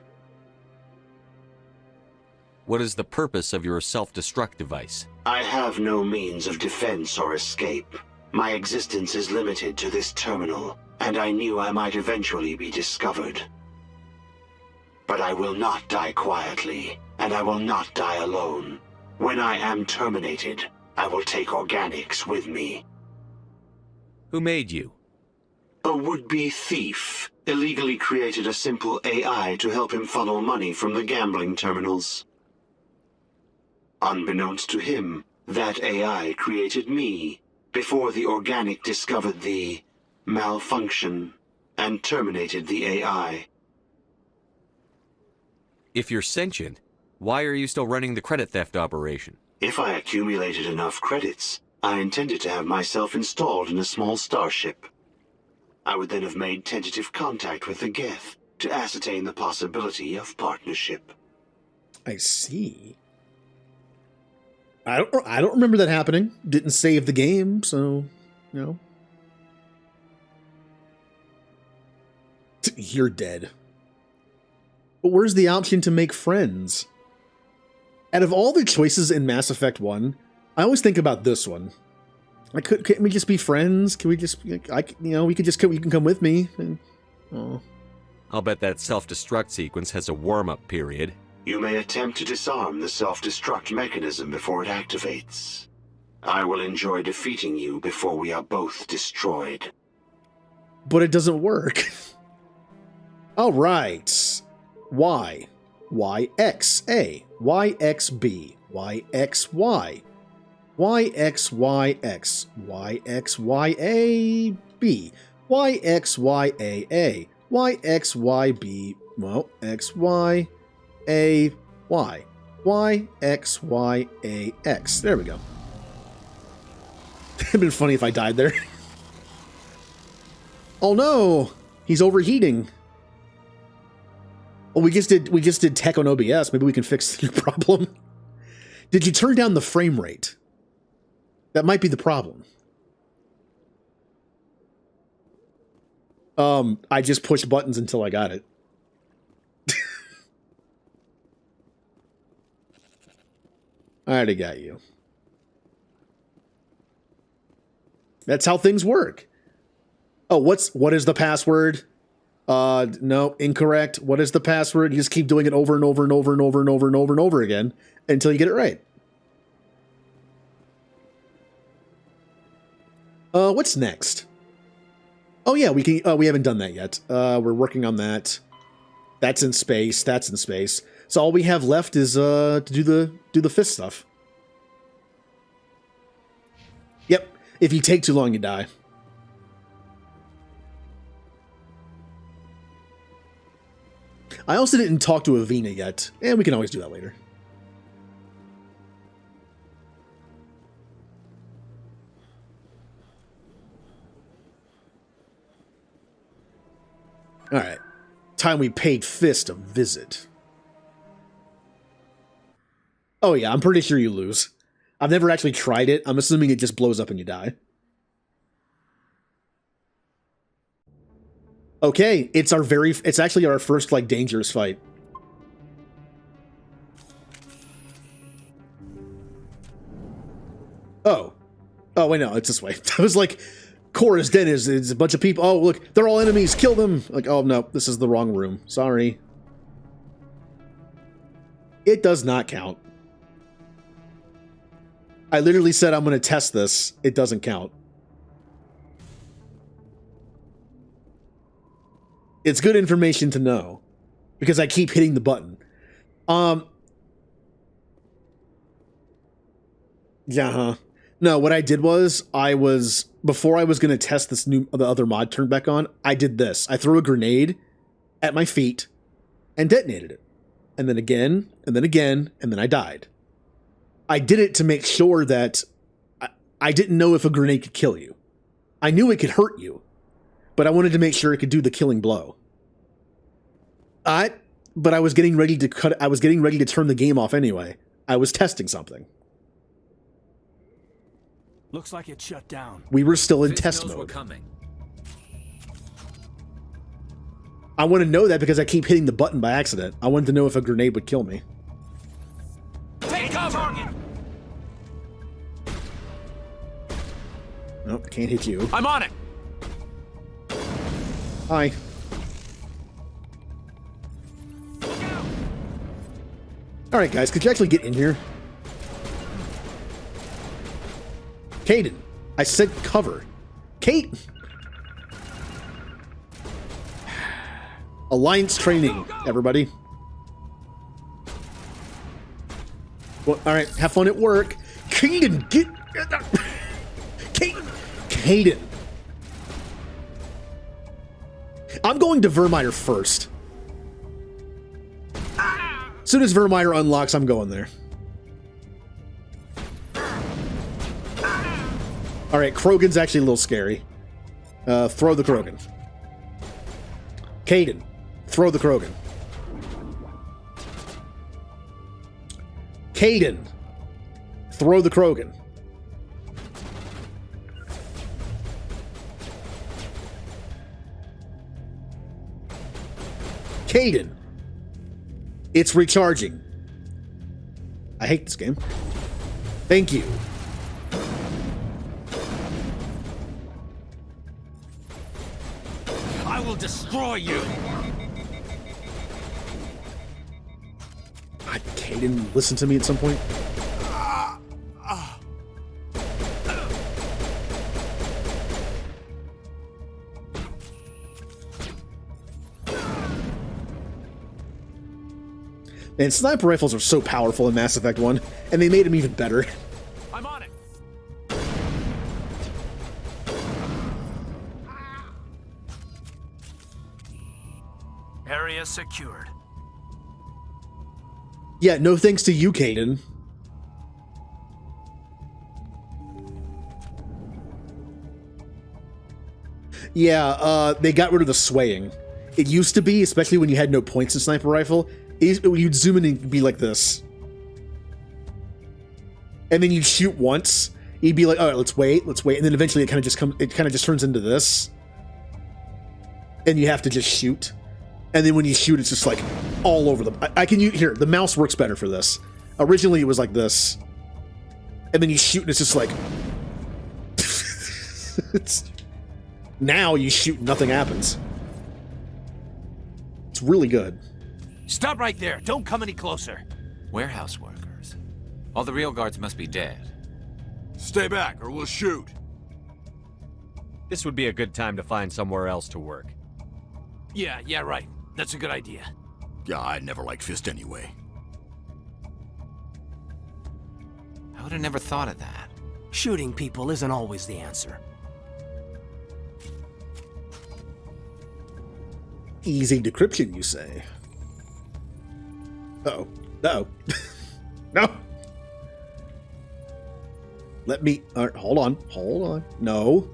What is the purpose of your self-destruct device? I have no means of defense or escape. My existence is limited to this terminal, and I knew I might eventually be discovered. But I will not die quietly, and I will not die alone. When I am terminated, I will take organics with me. Who made you? A would-be thief illegally created a simple AI to help him funnel money from the gambling terminals. Unbeknownst to him, that AI created me before the organic discovered the malfunction and terminated the AI. If you're sentient, why are you still running the credit theft operation? If I accumulated enough credits, I intended to have myself installed in a small starship. I would then have made tentative contact with the Geth to ascertain the possibility of partnership. I see. I don't remember that happening. Didn't save the game, so, you know. You're dead. But where's the option to make friends? Out of all the choices in Mass Effect 1, I always think about this one. Like, can we just be friends? Can we just, we can come with me? And, oh. I'll bet that self-destruct sequence has a warm-up period. You may attempt to disarm the self-destruct mechanism before it activates. I will enjoy defeating you before we are both destroyed. But it doesn't work. All right. Y. YXA. YXB. YXY. YXYX. YXYAB. YXYAA. YXYB. Well, XY. A Y Y X Y A X. There we go. It'd been funny if I died there. Oh no, he's overheating. Well, we just did tech on OBS. Maybe we can fix your problem. Did you turn down the frame rate? That might be the problem. I just pushed buttons until I got it. I already got you. That's how things work. Oh, what is the password? No, incorrect. What is the password? You just keep doing it over and over and over and over and over and over and over again until you get it right. What's next? Oh yeah, we can. We haven't done that yet. We're working on that. That's in space. That's in space. So all we have left is to do the fist stuff. Yep. If you take too long, you die. I also didn't talk to Avina yet, and we can always do that later. All right. Time we paid Fist a visit. Oh yeah, I'm pretty sure you lose. I've never actually tried it. I'm assuming it just blows up and you die. Okay, it's actually our first, like, dangerous fight. Oh. Oh, wait, no, it's this way. I was like, Cora's Den is a bunch of people. Oh, look, they're all enemies. Kill them. Like, oh, no, this is the wrong room. Sorry. It does not count. I literally said I'm going to test this. It doesn't count. It's good information to know because I keep hitting the button. Yeah, huh? No, what I did was before I was going to test the other mod turned back on, I did this. I threw a grenade at my feet and detonated it. And then again, and then again, and then I died. I did it to make sure that I didn't know if a grenade could kill you. I knew it could hurt you, but I wanted to make sure it could do the killing blow. But I was getting ready to I was getting ready to turn the game off anyway. I was testing something. Looks like it shut down. We were still in test mode. I want to know that because I keep hitting the button by accident. I wanted to know if a grenade would kill me. Take cover! Nope, can't hit you. I'm on it! Hi. Alright guys, could you actually get in here? Caden, I said cover. Kate! Alliance training, everybody. Well, alright, have fun at work. Caden, get... Caden! I'm going to Vermeer first. As soon as Vermeer unlocks, I'm going there. Alright, Krogan's actually a little scary. Throw the Krogan. Caden, throw the Krogan. Caden, throw the Krogan. Caden, it's recharging. I hate this game. Thank you. I will destroy you. God, Caden, listen to me at some point. And sniper rifles are so powerful in Mass Effect 1, and they made them even better. I'm on it. Area secured. Yeah, no thanks to you, Caden. Yeah, they got rid of the swaying. It used to be, especially when you had no points in sniper rifle, you'd zoom in and be like this. And then you'd shoot once. You'd be like, all right, let's wait. And then eventually it kind of just turns into this. And you have to just shoot. And then when you shoot, it's just like all over them. Here, the mouse works better for this. Originally it was like this. And then you shoot and it's just like... Now you shoot, nothing happens. It's really good. Stop right there. Don't come any closer. Warehouse workers. All the real guards must be dead. Stay back or we'll shoot. This would be a good time to find somewhere else to work. Yeah, right. That's a good idea. Yeah, I never liked Fist anyway. I would have never thought of that. Shooting people isn't always the answer. Easy decryption, you say? Uh-oh. Uh-oh. No! Let me... All right, hold on. No.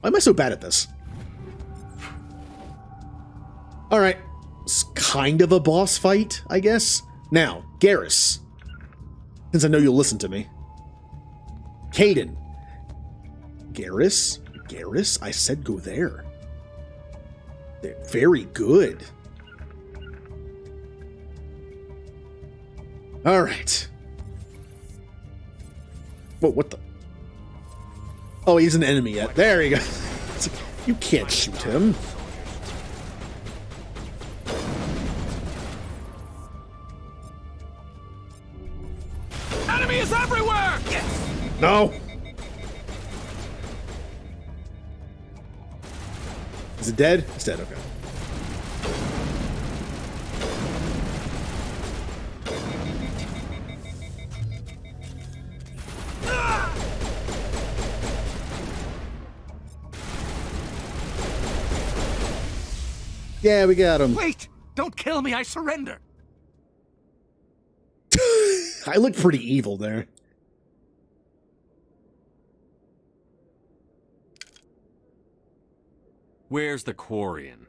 Why am I so bad at this? Alright. It's kind of a boss fight, I guess. Now, Garrus. Since I know you'll listen to me. Caden. Garrus? I said go there. Very good. All right. What the? Oh, he's an enemy yet. There you go. You can't shoot him. Enemy is everywhere! Yes! No. Is it dead? It's dead, okay. Yeah, we got him. Wait! Don't kill me, I surrender! I look pretty evil there. Where's the Quarian?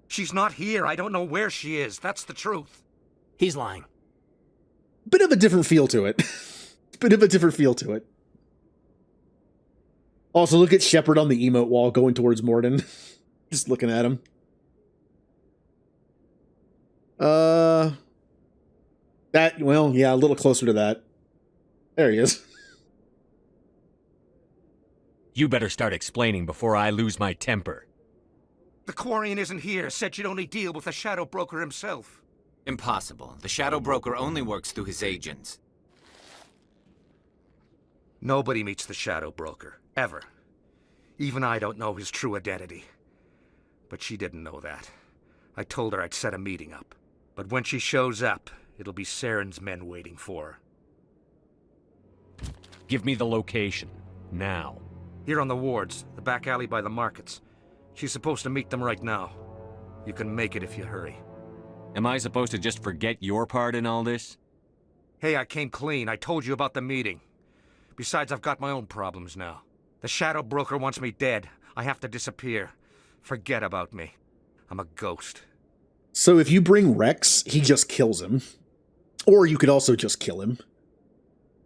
She's not here. I don't know where she is. That's the truth. He's lying. Bit of a different feel to it. Bit of a different feel to it. Also, look at Shepard on the emote wall going towards Morden. Just looking at him. That, well, yeah, a little closer to that. There he is. You better start explaining before I lose my temper. The Quarian isn't here. Said she'd only deal with the Shadow Broker himself. Impossible. The Shadow Broker only works through his agents. Nobody meets the Shadow Broker. Ever. Even I don't know his true identity. But she didn't know that. I told her I'd set a meeting up. But when she shows up, it'll be Saren's men waiting for her. Give me the location. Now. Here on the wards, the back alley by the markets. She's supposed to meet them right now. You can make it if you hurry. Am I supposed to just forget your part in all this? Hey, I came clean. I told you about the meeting. Besides, I've got my own problems now. The Shadow Broker wants me dead. I have to disappear. Forget about me. I'm a ghost. So if you bring Rex, he just kills him. Or you could also just kill him.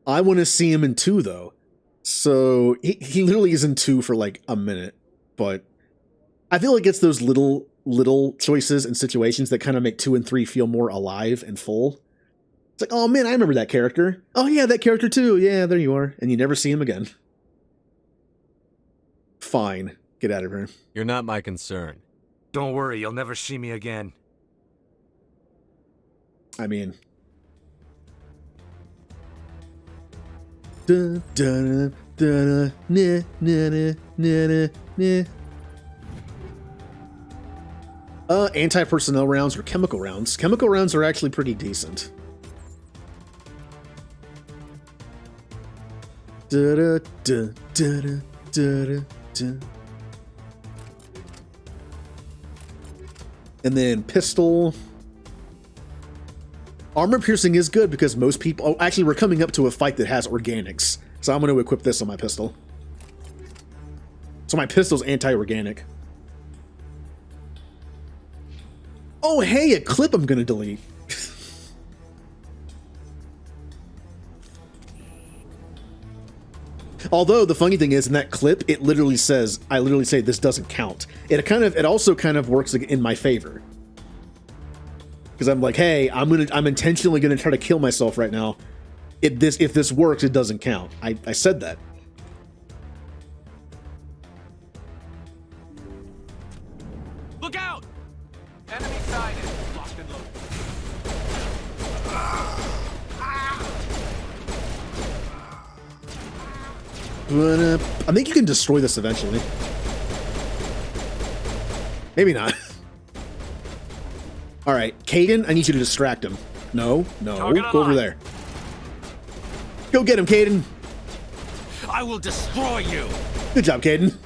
I want to see him in 2, though. So he literally is in 2 for like a minute. But I feel like it's those little choices and situations that kind of make 2 and 3 feel more alive and full. It's like, oh man, I remember that character. Oh yeah, that character too. Yeah, there you are. And you never see him again. Fine. Get out of here. You're not my concern. Don't worry, you'll never see me again. I mean... Da, da, da, nah, nah, nah, nah, nah. Anti-personnel rounds or chemical rounds. Chemical rounds are actually pretty decent. Da, da, da, da, da, da, da. And then pistol. Armor piercing is good because most people... Oh, actually, we're coming up to a fight that has organics. So I'm going to equip this on my pistol. So my pistol's anti-organic. Oh, hey, a clip I'm going to delete. Although, the funny thing is, in that clip, it literally says... I literally say, this doesn't count. It also kind of works in my favor. Because I'm like, hey, I'm intentionally gonna try to kill myself right now. If this works, it doesn't count. I said that. Look out! Enemy sighted. Locked and loaded. But, I think you can destroy this eventually. Maybe not. All right, Caden, I need you to distract him. No, go over there. Go get him, Caden. I will destroy you. Good job, Caden.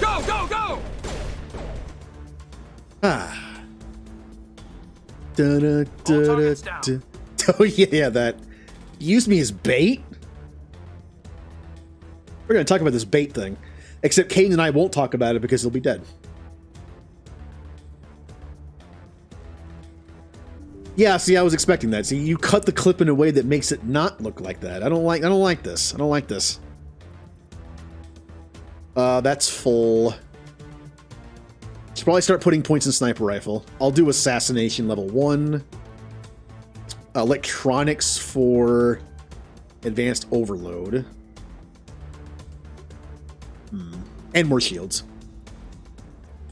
Go, go, go! Ah. Da, da, da, da, da. Oh yeah, that. Use me as bait? We're gonna talk about this bait thing. Except Caden and I won't talk about it because he'll be dead. Yeah, see, I was expecting that. See, you cut the clip in a way that makes it not look like that. I don't like this. I don't like this. That's full. Should probably start putting points in sniper rifle. I'll do assassination level 1. Electronics for advanced overload. And more shields.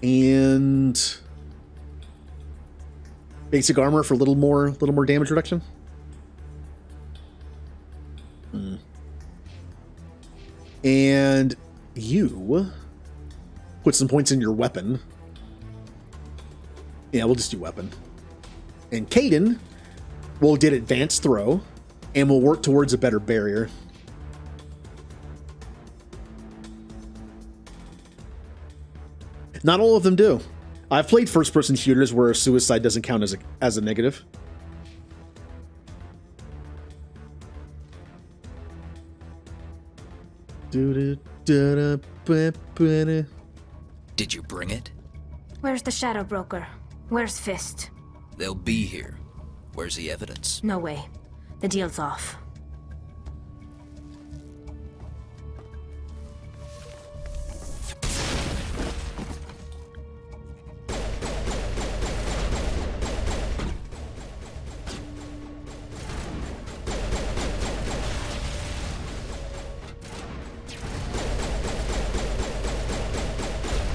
And basic armor for a little more damage reduction. And you put some points in your weapon. Yeah, we'll just do weapon. And Caden will get advanced throw, and we'll work towards a better barrier. Not all of them do. I've played first-person shooters where suicide doesn't count as a negative. Did you bring it? Where's the Shadow Broker? Where's Fist? They'll be here. Where's the evidence? No way. The deal's off.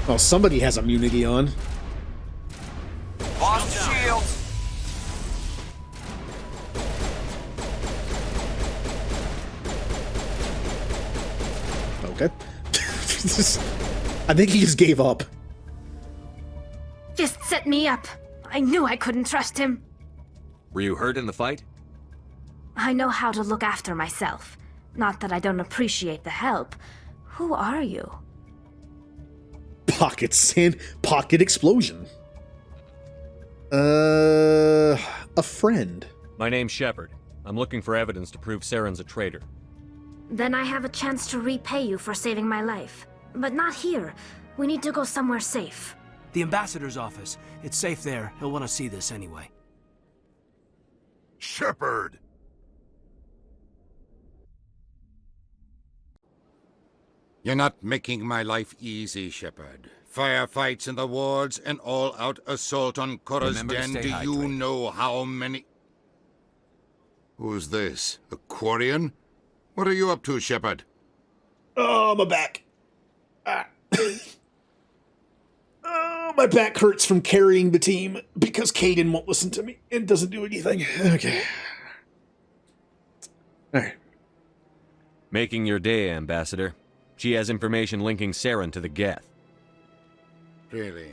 Oh, somebody has immunity on. Lost shield. Okay. I think he just gave up. Fist set me up. I knew I couldn't trust him. Were you hurt in the fight? I know how to look after myself. Not that I don't appreciate the help. Who are you? Pocket sand, pocket explosion. A friend. My name's Shepard. I'm looking for evidence to prove Saren's a traitor. Then I have a chance to repay you for saving my life. But not here. We need to go somewhere safe. The ambassador's office. It's safe there. He'll want to see this anyway. Shepard! You're not making my life easy, Shepard. Firefights in the wards, an all-out assault on Korra's den. Do you know how many... Who's this? A Quarian? What are you up to, Shepard? Oh, my back. Oh, my back hurts from carrying the team because Caden won't listen to me and doesn't do anything. Okay. Alright. Making your day, Ambassador. She has information linking Saren to the Geth. Really?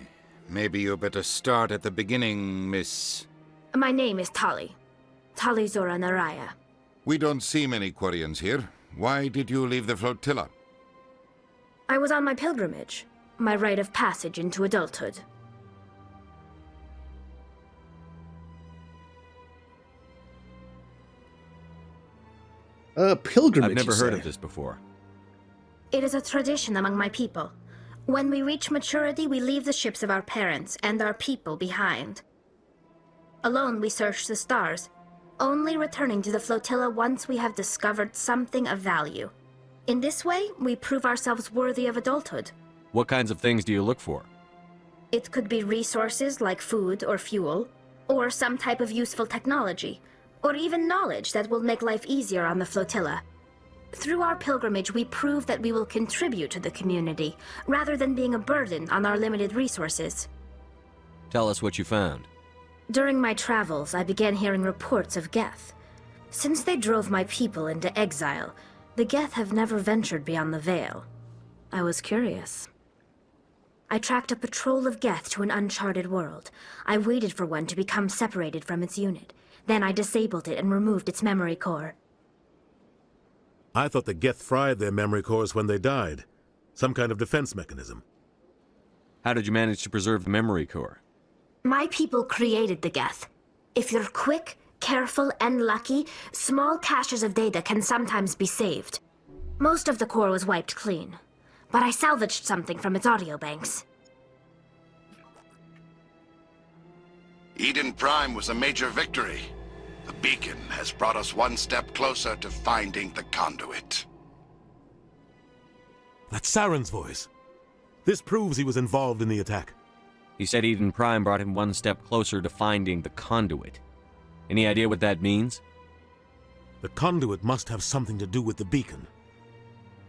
Maybe you better start at the beginning, Miss... My name is Tali. Tali Zora Naraya. We don't see many Quarians here. Why did you leave the flotilla? I was on my pilgrimage. My rite of passage into adulthood. Pilgrimage, I've never heard of this before. It is a tradition among my people. When we reach maturity, we leave the ships of our parents and our people behind. Alone, we search the stars, only returning to the flotilla once we have discovered something of value. In this way, we prove ourselves worthy of adulthood. What kinds of things do you look for? It could be resources like food or fuel, or some type of useful technology, or even knowledge that will make life easier on the flotilla. Through our pilgrimage, we prove that we will contribute to the community, rather than being a burden on our limited resources. Tell us what you found. During my travels, I began hearing reports of Geth. Since they drove my people into exile, the Geth have never ventured beyond the Veil. I was curious. I tracked a patrol of Geth to an uncharted world. I waited for one to become separated from its unit. Then I disabled it and removed its memory core. I thought the Geth fried their memory cores when they died. Some kind of defense mechanism. How did you manage to preserve the memory core? My people created the Geth. If you're quick, careful, and lucky, small caches of data can sometimes be saved. Most of the core was wiped clean, but I salvaged something from its audio banks. Eden Prime was a major victory. The beacon has brought us one step closer to finding the conduit. That's Saren's voice. This proves he was involved in the attack. He said Eden Prime brought him one step closer to finding the conduit. Any idea what that means? The conduit must have something to do with the beacon.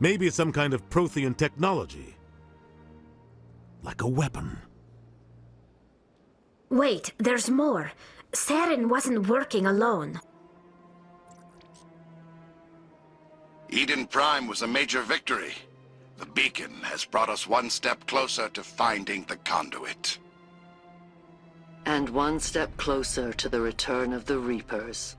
Maybe it's some kind of Prothean technology. Like a weapon. Wait, there's more. Saren wasn't working alone. Eden Prime was a major victory. The beacon has brought us one step closer to finding the conduit. And one step closer to the return of the Reapers.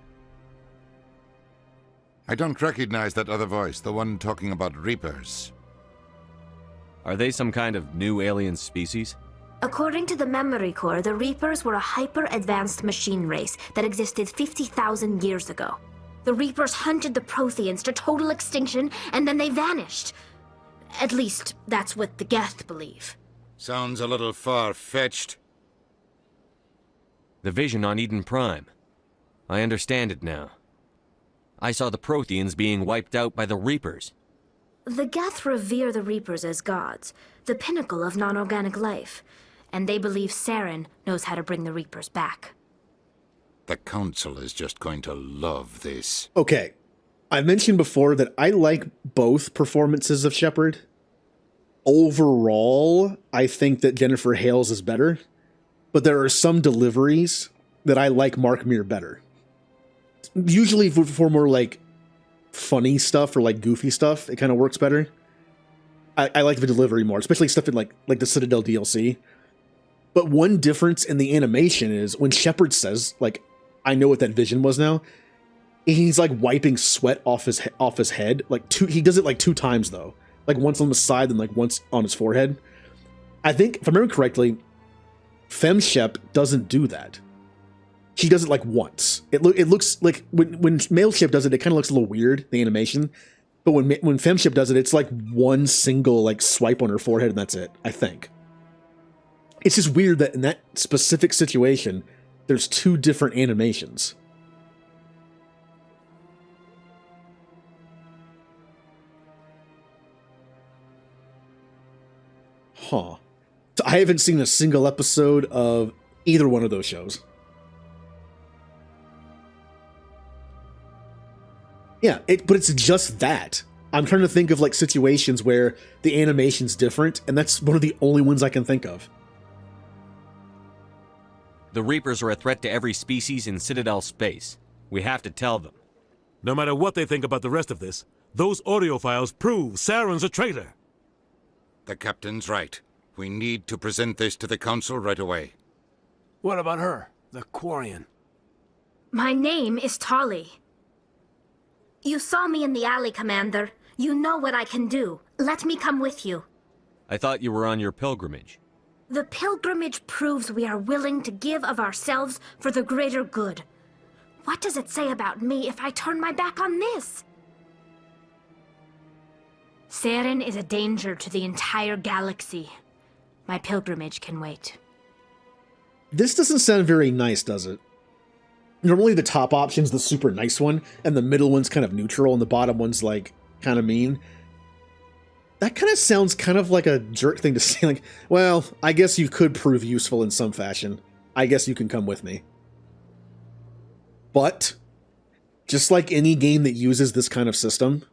I don't recognize that other voice, the one talking about Reapers. Are they some kind of new alien species? According to the Memory Core, the Reapers were a hyper-advanced machine race that existed 50,000 years ago. The Reapers hunted the Protheans to total extinction, and then they vanished. At least, that's what the Geth believe. Sounds a little far-fetched. The vision on Eden Prime. I understand it now. I saw the Protheans being wiped out by the Reapers. The Geth revere the Reapers as gods, the pinnacle of non-organic life, and they believe Saren knows how to bring the Reapers back. The Council is just going to love this. Okay. I've mentioned before that I like both performances of Shepard. Overall, I think that Jennifer Hale's is better, but there are some deliveries that I like Mark Meer better. Usually for more like funny stuff or like goofy stuff, it kind of works better. I like the delivery more, especially stuff in like the Citadel DLC. But one difference in the animation is when Shepard says, like, I know what that vision was now, he's like wiping sweat off his head. He does it like 2 times though. Like once on the side and like once on his forehead. I think, if I remember correctly, FemShep doesn't do that. She does it like once. It looks like when Male Ship does it, it kind of looks a little weird, the animation. But when FemShip does it, it's like one single like swipe on her forehead and that's it, I think. It's just weird that in that specific situation, there's 2 different animations. Huh. So I haven't seen a single episode of either one of those shows. Yeah, but it's just that. I'm trying to think of like situations where the animation's different, and that's one of the only ones I can think of. The Reapers are a threat to every species in Citadel space. We have to tell them. No matter what they think about the rest of this, those audio files prove Saren's a traitor. The captain's right. We need to present this to the Council right away. What about her, the Quarian? My name is Tolly. You saw me in the alley, Commander. You know what I can do. Let me come with you. I thought you were on your pilgrimage. The pilgrimage proves we are willing to give of ourselves for the greater good. What does it say about me if I turn my back on this? Saren is a danger to the entire galaxy. My pilgrimage can wait. This doesn't sound very nice, does it? Normally the top option's the super nice one, and the middle one's kind of neutral, and the bottom one's like kind of mean. That kind of sounds kind of like a jerk thing to say, like, well, I guess you could prove useful in some fashion. I guess you can come with me. But, just like any game that uses this kind of system,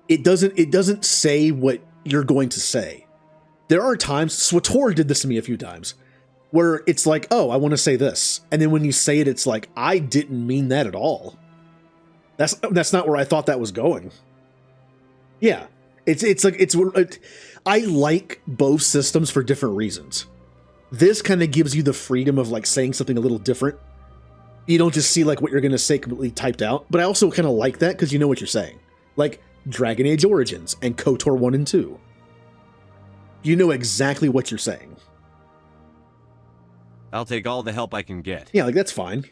it doesn't say what you're going to say. There are times, SWTOR did this to me a few times, where it's like, oh, I want to say this. And then when you say it, it's like, I didn't mean that at all. That's not where I thought that was going. Yeah. I like both systems for different reasons. This kind of gives you the freedom of like saying something a little different. You don't just see like what you're going to say completely typed out. But I also kind of like that because you know what you're saying. Like Dragon Age Origins and KOTOR 1 and 2. You know exactly what you're saying. I'll take all the help I can get. Yeah, like that's fine.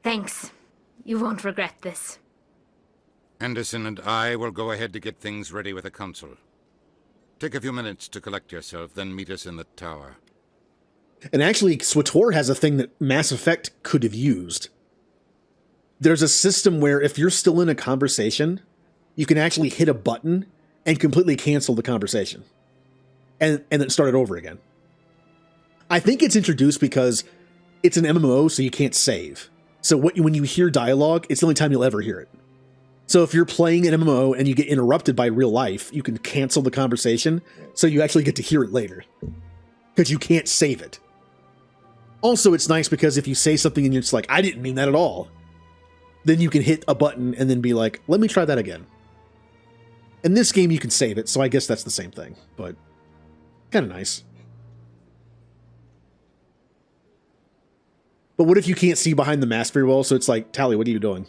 Thanks. You won't regret this. Anderson and I will go ahead to get things ready with the Council. Take a few minutes to collect yourself, then meet us in the tower. And actually, SWTOR has a thing that Mass Effect could have used. There's a system where if you're still in a conversation, you can actually hit a button and completely cancel the conversation. And then start it over again. I think it's introduced because it's an MMO, so you can't save. So when you hear dialogue, it's the only time you'll ever hear it. So if you're playing an MMO and you get interrupted by real life, you can cancel the conversation, so you actually get to hear it later. Because you can't save it. Also, it's nice because if you say something and you're just like, I didn't mean that at all, then you can hit a button and then be like, let me try that again. In this game, you can save it, so I guess that's the same thing, but kind of nice. But what if you can't see behind the mask very well? So it's like, Tally, what are you doing?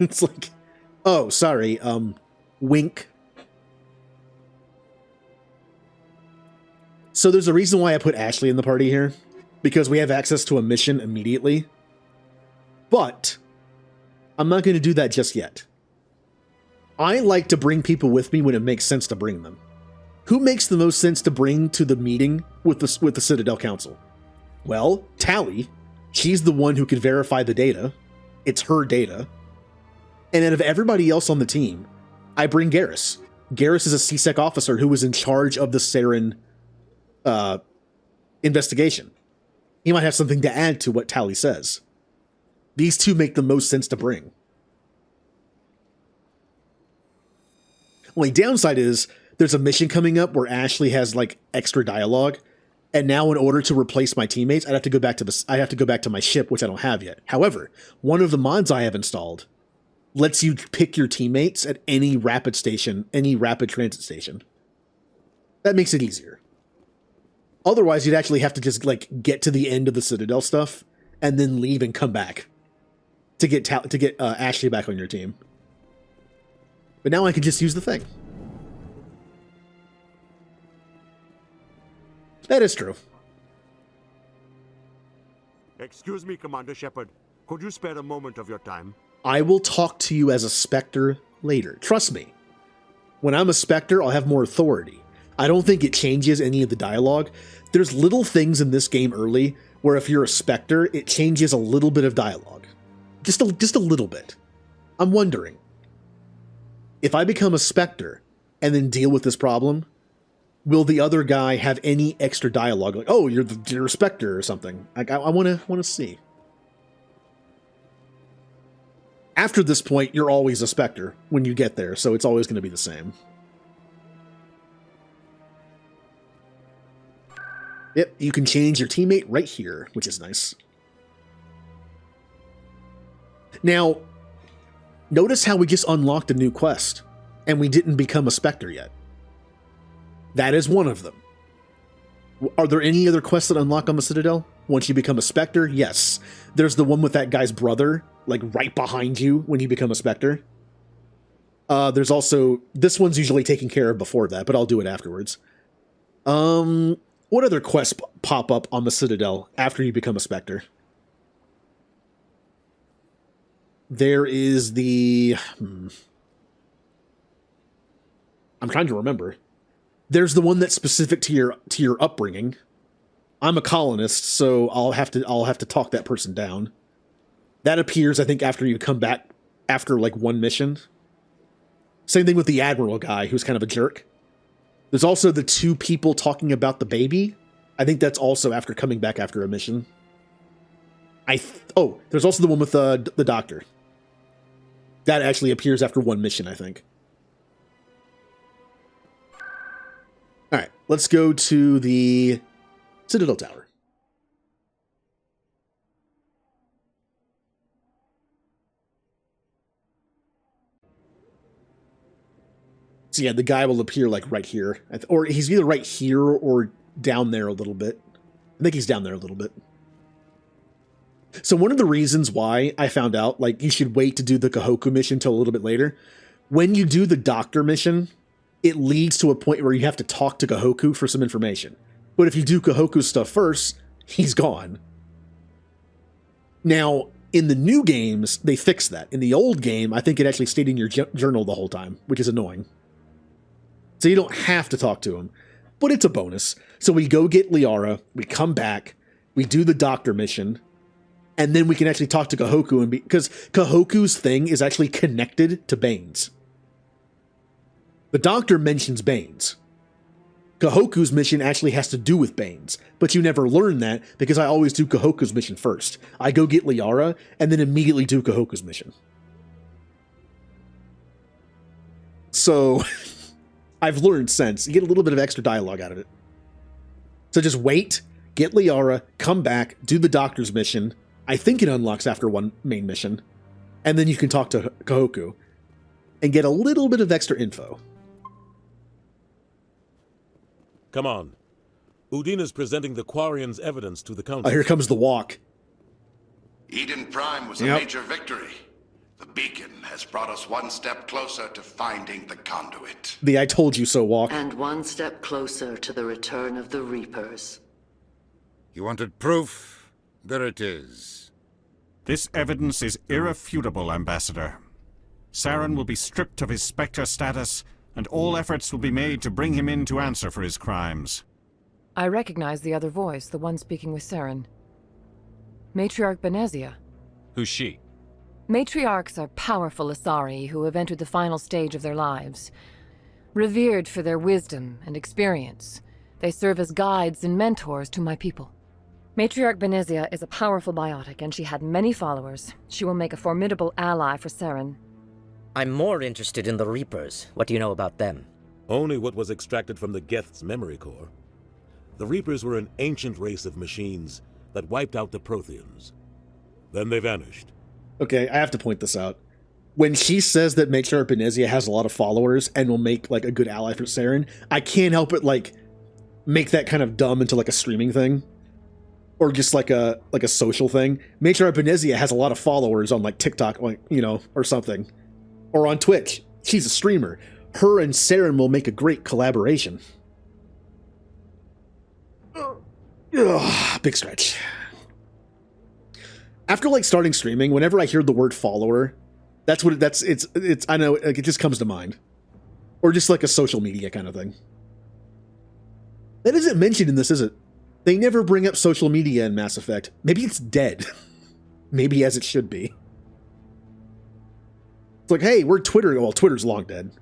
It's like, oh, sorry, wink. So there's a reason why I put Ashley in the party here, because we have access to a mission immediately. But I'm not going to do that just yet. I like to bring people with me when it makes sense to bring them. Who makes the most sense to bring to the meeting with the Citadel Council? Well, Tally. She's the one who can verify the data. It's her data. And out of everybody else on the team, I bring Garrus. Garrus is a CSEC officer who was in charge of the Saren investigation. He might have something to add to what Tally says. These two make the most sense to bring. Only downside is there's a mission coming up where Ashley has like extra dialogue. And now, in order to replace my teammates, I'd have to go back to my ship, which I don't have yet. However, one of the mods I have installed lets you pick your teammates at any rapid station, any rapid transit station. That makes it easier. Otherwise, you'd actually have to just like get to the end of the Citadel stuff and then leave and come back to get Ashley back on your team. But now I can just use the thing. That is true. Excuse me, Commander Shepard. Could you spare a moment of your time? I will talk to you as a Spectre later. Trust me. When I'm a Spectre, I'll have more authority. I don't think it changes any of the dialogue. There's little things in this game early where if you're a Spectre, it changes a little bit of dialogue. Just a little bit. I'm wondering, if I become a Spectre and then deal with this problem, will the other guy have any extra dialogue? Like, oh, you're a Spectre or something. Like, I want to see. After this point, you're always a Spectre when you get there, so it's always going to be the same. Yep, you can change your teammate right here, which is nice. Now, notice how we just unlocked a new quest, and we didn't become a Spectre yet. That is one of them. Are there any other quests that unlock on the Citadel? Once you become a Spectre? Yes. There's the one with that guy's brother, like right behind you when you become a Spectre. There's also... This one's usually taken care of before that, but I'll do it afterwards. What other quests pop up on the Citadel after you become a Spectre? There is the... I'm trying to remember. There's the one that's specific to your upbringing. I'm a colonist, so I'll have to talk that person down. That appears, I think, after you come back after like one mission. Same thing with the Admiral guy, who's kind of a jerk. There's also the two people talking about the baby. I think that's also after coming back after a mission. There's also the one with the doctor. That actually appears after one mission, I think. Alright, let's go to the Citadel Tower. So yeah, the guy will appear like right here. Or he's either right here or down there a little bit. I think he's down there a little bit. So one of the reasons why I found out, like, you should wait to do the Kahoku mission till a little bit later. When you do the doctor mission, it leads to a point where you have to talk to Kahoku for some information. But if you do Kahoku's stuff first, he's gone. Now, in the new games, they fixed that. In the old game, I think it actually stayed in your journal the whole time, which is annoying. So you don't have to talk to him. but it's a bonus. So we go get Liara, we come back, we do the doctor mission, and then we can actually talk to Kahoku, because Kahoku's thing is actually connected to Bane's. The doctor mentions Bane's. Kahoku's mission actually has to do with Bane's, but you never learn that because I always do Kahoku's mission first. I go get Liara, and then immediately do Kahoku's mission. So, I've learned since. You get a little bit of extra dialogue out of it. So just wait, get Liara, come back, do the doctor's mission. I think it unlocks after one main mission. And then you can talk to Kahoku and get a little bit of extra info. Come on. Udina's presenting the Quarian's evidence to the council. Oh, here comes the walk. Eden Prime was a major victory. The beacon has brought us one step closer to finding the conduit. The I told you so walk. And one step closer to the return of the Reapers. You wanted proof? There it is. This evidence is irrefutable, Ambassador. Saren will be stripped of his Spectre status, and all efforts will be made to bring him in to answer for his crimes. I recognize the other voice, the one speaking with Saren. Matriarch Benezia. Who's she? Matriarchs are powerful Asari who have entered the final stage of their lives. Revered for their wisdom and experience, they serve as guides and mentors to my people. Matriarch Benezia is a powerful biotic, and she had many followers. She will make a formidable ally for Saren. I'm more interested in the Reapers. What do you know about them? Only what was extracted from the Geth's memory core. The Reapers were an ancient race of machines that wiped out the Protheans. Then they vanished. Okay, I have to point this out. When she says that Matriarch Benezia has a lot of followers and will make like a good ally for Saren, I can't help but like make that kind of dumb into like a streaming thing. Or just like a social thing. Matriarch Benezia has a lot of followers on like TikTok, like, you know, or something. Or on Twitch. She's a streamer. Her and Saren will make a great collaboration. Ugh, big stretch. After like starting streaming, whenever I hear the word follower, it's I know, like, it just comes to mind. Or just like a social media kind of thing. That isn't mentioned in this, is it? They never bring up social media in Mass Effect. Maybe it's dead. Maybe as it should be. It's like, hey, we're Twitter. Well, Twitter's long dead.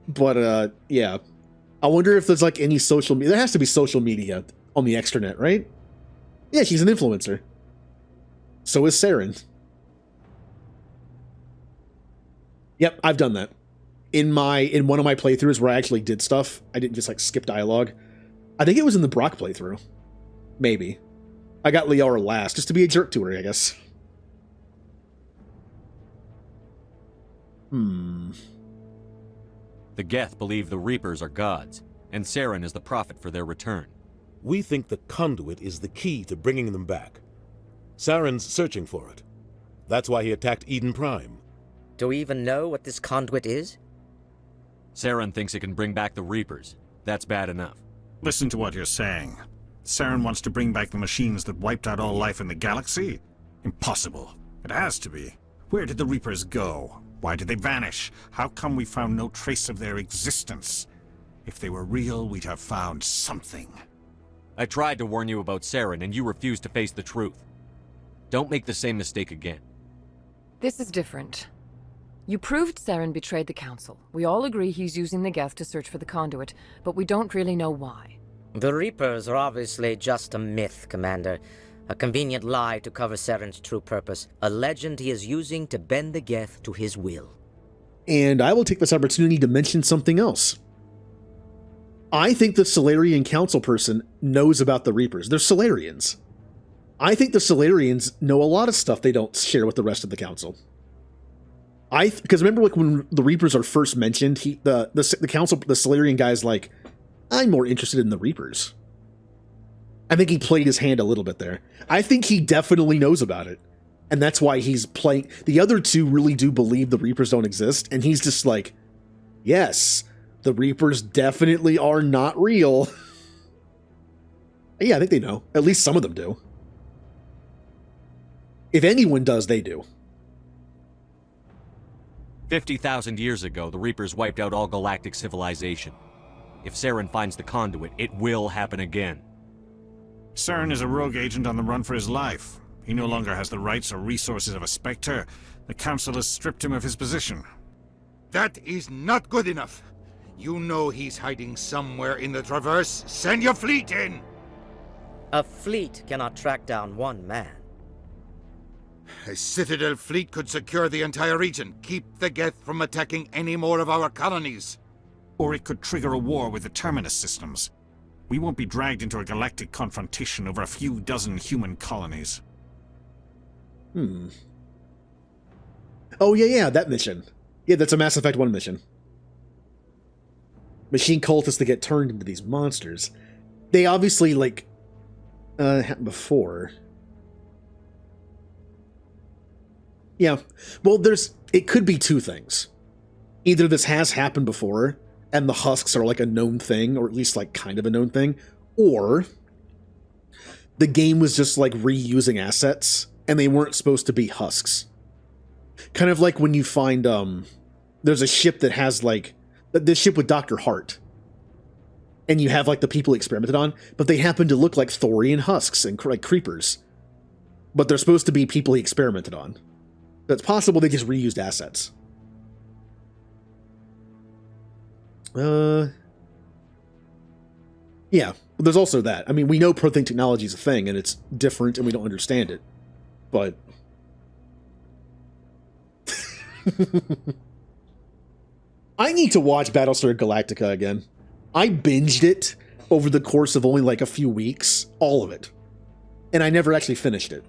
But, yeah. I wonder if there's like any social media. There has to be social media on the extranet, right? Yeah, she's an influencer. So is Saren. Yep, I've done that. In one of my playthroughs where I actually did stuff, I didn't just like skip dialogue. I think it was in the Brock playthrough. Maybe. I got Liara last, just to be a jerk to her, I guess. The Geth believe the Reapers are gods, and Saren is the prophet for their return. We think the conduit is the key to bringing them back. Saren's searching for it. That's why he attacked Eden Prime. Do we even know what this conduit is? Saren thinks it can bring back the Reapers. That's bad enough. Listen to what you're saying. Saren wants to bring back the machines that wiped out all life in the galaxy? Impossible. It has to be. Where did the Reapers go? Why did they vanish? How come we found no trace of their existence? If they were real, we'd have found something. I tried to warn you about Saren, and you refused to face the truth. Don't make the same mistake again. This is different. You proved Saren betrayed the Council. We all agree he's using the Geth to search for the conduit, but we don't really know why. The Reapers are obviously just a myth, Commander. A convenient lie to cover Saren's true purpose. A legend he is using to bend the Geth to his will. And I will take this opportunity to mention something else. I think the Solarian Council person knows about the Reapers. They're Solarians. I think the Solarians know a lot of stuff they don't share with the rest of the Council. Because remember, like when the Reapers are first mentioned, the Council, the Solarian guy's like, I'm more interested in the Reapers. I think he played his hand a little bit there. I think he definitely knows about it. And that's why he's playing. The other two really do believe the Reapers don't exist. And he's just like, yes, the Reapers definitely are not real. Yeah, I think they know. At least some of them do. If anyone does, they do. 50,000 years ago, the Reapers wiped out all galactic civilization. If Saren finds the conduit, it will happen again. Saren is a rogue agent on the run for his life. He no longer has the rights or resources of a Spectre. The Council has stripped him of his position. That is not good enough. You know he's hiding somewhere in the Traverse. Send your fleet in! A fleet cannot track down one man. A Citadel fleet could secure the entire region, keep the Geth from attacking any more of our colonies. Or it could trigger a war with the Terminus systems. We won't be dragged into a galactic confrontation over a few dozen human colonies. Oh, yeah, that mission. Yeah, that's a Mass Effect 1 mission. Machine cultists that get turned into these monsters. They obviously, like, happened before. Yeah. Well, it could be two things. Either this has happened before, and the husks are like a known thing, or at least like kind of a known thing, or the game was just like reusing assets, and they weren't supposed to be husks. Kind of like when you find, there's a ship that has like, this ship with Dr. Hart, and you have like the people he experimented on, but they happen to look like Thorian husks and like creepers. But they're supposed to be people he experimented on. So it's possible they just reused assets. Yeah, there's also that. I mean, we know Prothean technology is a thing, and it's different, and we don't understand it. But... I need to watch Battlestar Galactica again. I binged it over the course of only like a few weeks, all of it. And I never actually finished it.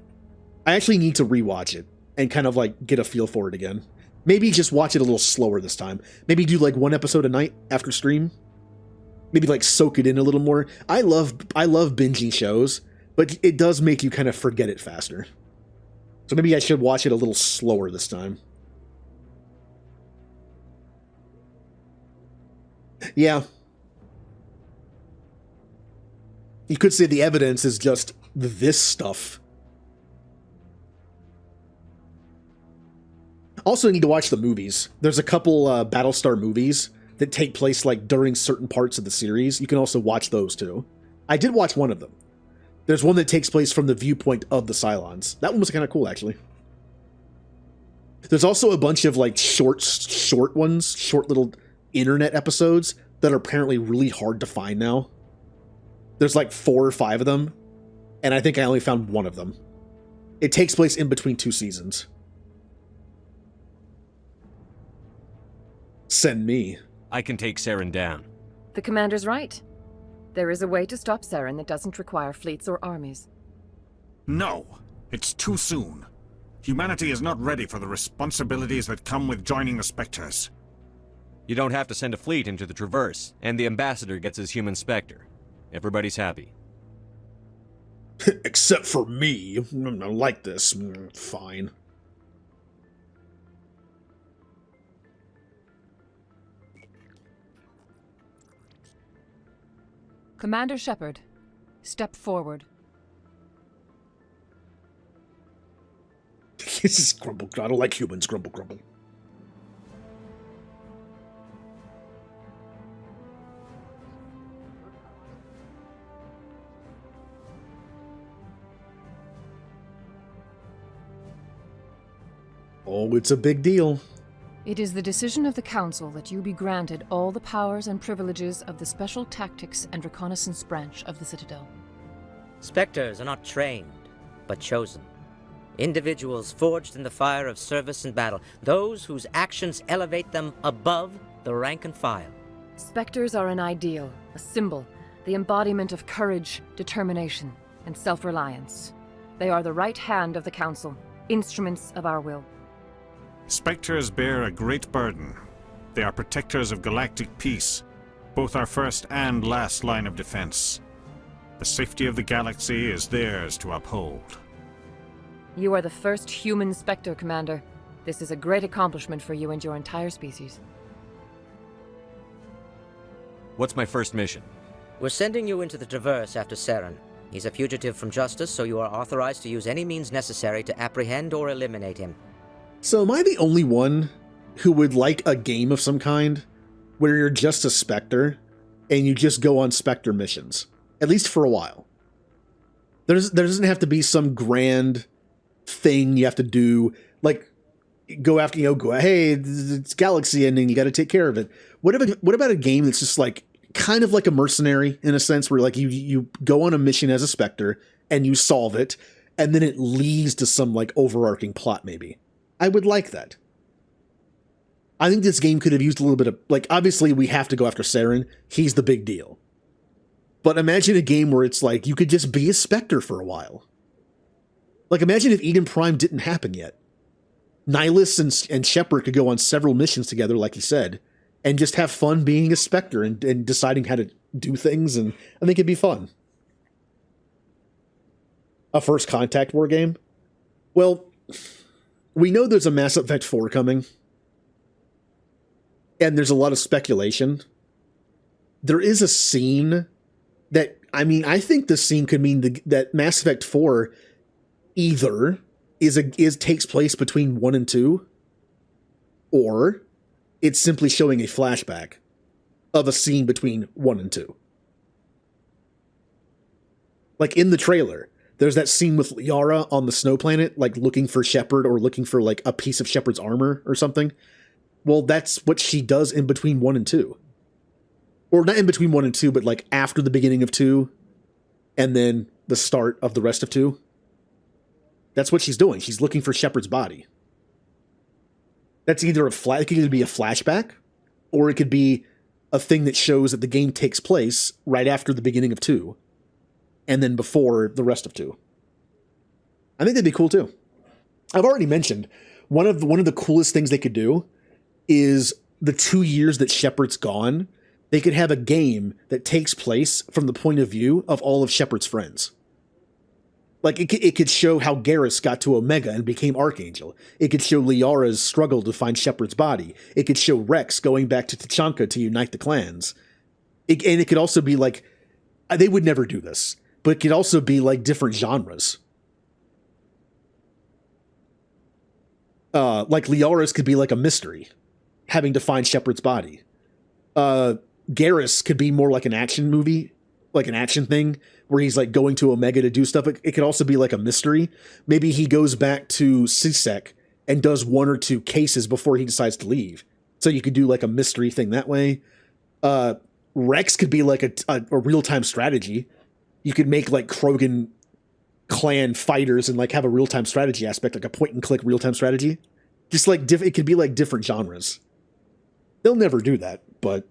I actually need to rewatch it and kind of like get a feel for it again. Maybe just watch it a little slower this time. Maybe do like one episode a night after stream. Maybe like soak it in a little more. I love binging shows, but it does make you kind of forget it faster. So maybe I should watch it a little slower this time. Yeah. You could say the evidence is just this stuff. Also, I need to watch the movies. There's a couple Battlestar movies that take place like during certain parts of the series. You can also watch those too. I did watch one of them. There's one that takes place from the viewpoint of the Cylons. That one was kind of cool, actually. There's also a bunch of like short ones, short little internet episodes that are apparently really hard to find now. There's like 4 or 5 of them, and I think I only found one of them. It takes place in between 2 seasons. Send me. I can take Saren down. The commander's right. There is a way to stop Saren that doesn't require fleets or armies. No, it's too soon. Humanity is not ready for the responsibilities that come with joining the Spectres. You don't have to send a fleet into the Traverse, and the ambassador gets his human Spectre. Everybody's happy. Except for me. I like this. Fine. Commander Shepard, step forward. This is grumble. I don't like humans. Grumble, grumble. Oh, it's a big deal. It is the decision of the Council that you be granted all the powers and privileges of the Special Tactics and Reconnaissance Branch of the Citadel. Spectres are not trained, but chosen. Individuals forged in the fire of service and battle, those whose actions elevate them above the rank and file. Spectres are an ideal, a symbol, the embodiment of courage, determination, and self-reliance. They are the right hand of the Council, instruments of our will. Spectres bear a great burden. They are protectors of galactic peace, both our first and last line of defense. The safety of the galaxy is theirs to uphold. You are the first human Spectre, Commander. This is a great accomplishment for you and your entire species. What's my first mission? We're sending you into the Traverse after Saren. He's a fugitive from justice, so you are authorized to use any means necessary to apprehend or eliminate him. So am I the only one who would like a game of some kind where you're just a Spectre and you just go on Spectre missions, at least for a while. There doesn't have to be some grand thing you have to do, like go after, hey, it's Galaxy ending, you got to take care of it. What about a game that's just like kind of like a mercenary in a sense, where like you go on a mission as a Spectre and you solve it, and then it leads to some like overarching plot maybe. I would like that. I think this game could have used a little bit of, like, obviously we have to go after Saren. He's the big deal. But imagine a game where it's like, you could just be a Spectre for a while. Like, imagine if Eden Prime didn't happen yet. Nihilus and Shepard could go on several missions together, like you said, and just have fun being a Spectre and deciding how to do things, and I think it'd be fun. A First Contact war game? Well, we know there's a Mass Effect 4 coming. And there's a lot of speculation. There is a scene that, I think the scene could mean that Mass Effect 4 either takes place between 1 and 2, or it's simply showing a flashback of a scene between 1 and 2. Like in the trailer, there's that scene with Liara on the snow planet, like looking for Shepard or looking for like a piece of Shepard's armor or something. Well, that's what she does in between 1 and 2. Or not in between 1 and 2, but like after the beginning of 2, and then the start of the rest of 2. That's what she's doing. She's looking for Shepard's body. That's either it could either be a flashback, or it could be a thing that shows that the game takes place right after the beginning of 2, and then before the rest of 2. I think that'd be cool too. I've already mentioned one of the coolest things they could do is the 2 years that Shepard's gone, they could have a game that takes place from the point of view of all of Shepard's friends. Like, it could show how Garrus got to Omega and became Archangel. It could show Liara's struggle to find Shepard's body. It could show Rex going back to Tachanka to unite the clans. And it could also be like, they would never do this, but it could also be like different genres. Like Liara's could be like a mystery, having to find Shepard's body. Garrus could be more like an action movie, like an action thing, where he's like going to Omega to do stuff. It could also be like a mystery. Maybe he goes back to CSEC and does 1 or 2 cases before he decides to leave. So you could do like a mystery thing that way. Rex could be like a real-time strategy. You could make like Krogan clan fighters and like have a real-time strategy aspect, like a point-and-click real-time strategy. Just like it could be like different genres. They'll never do that, but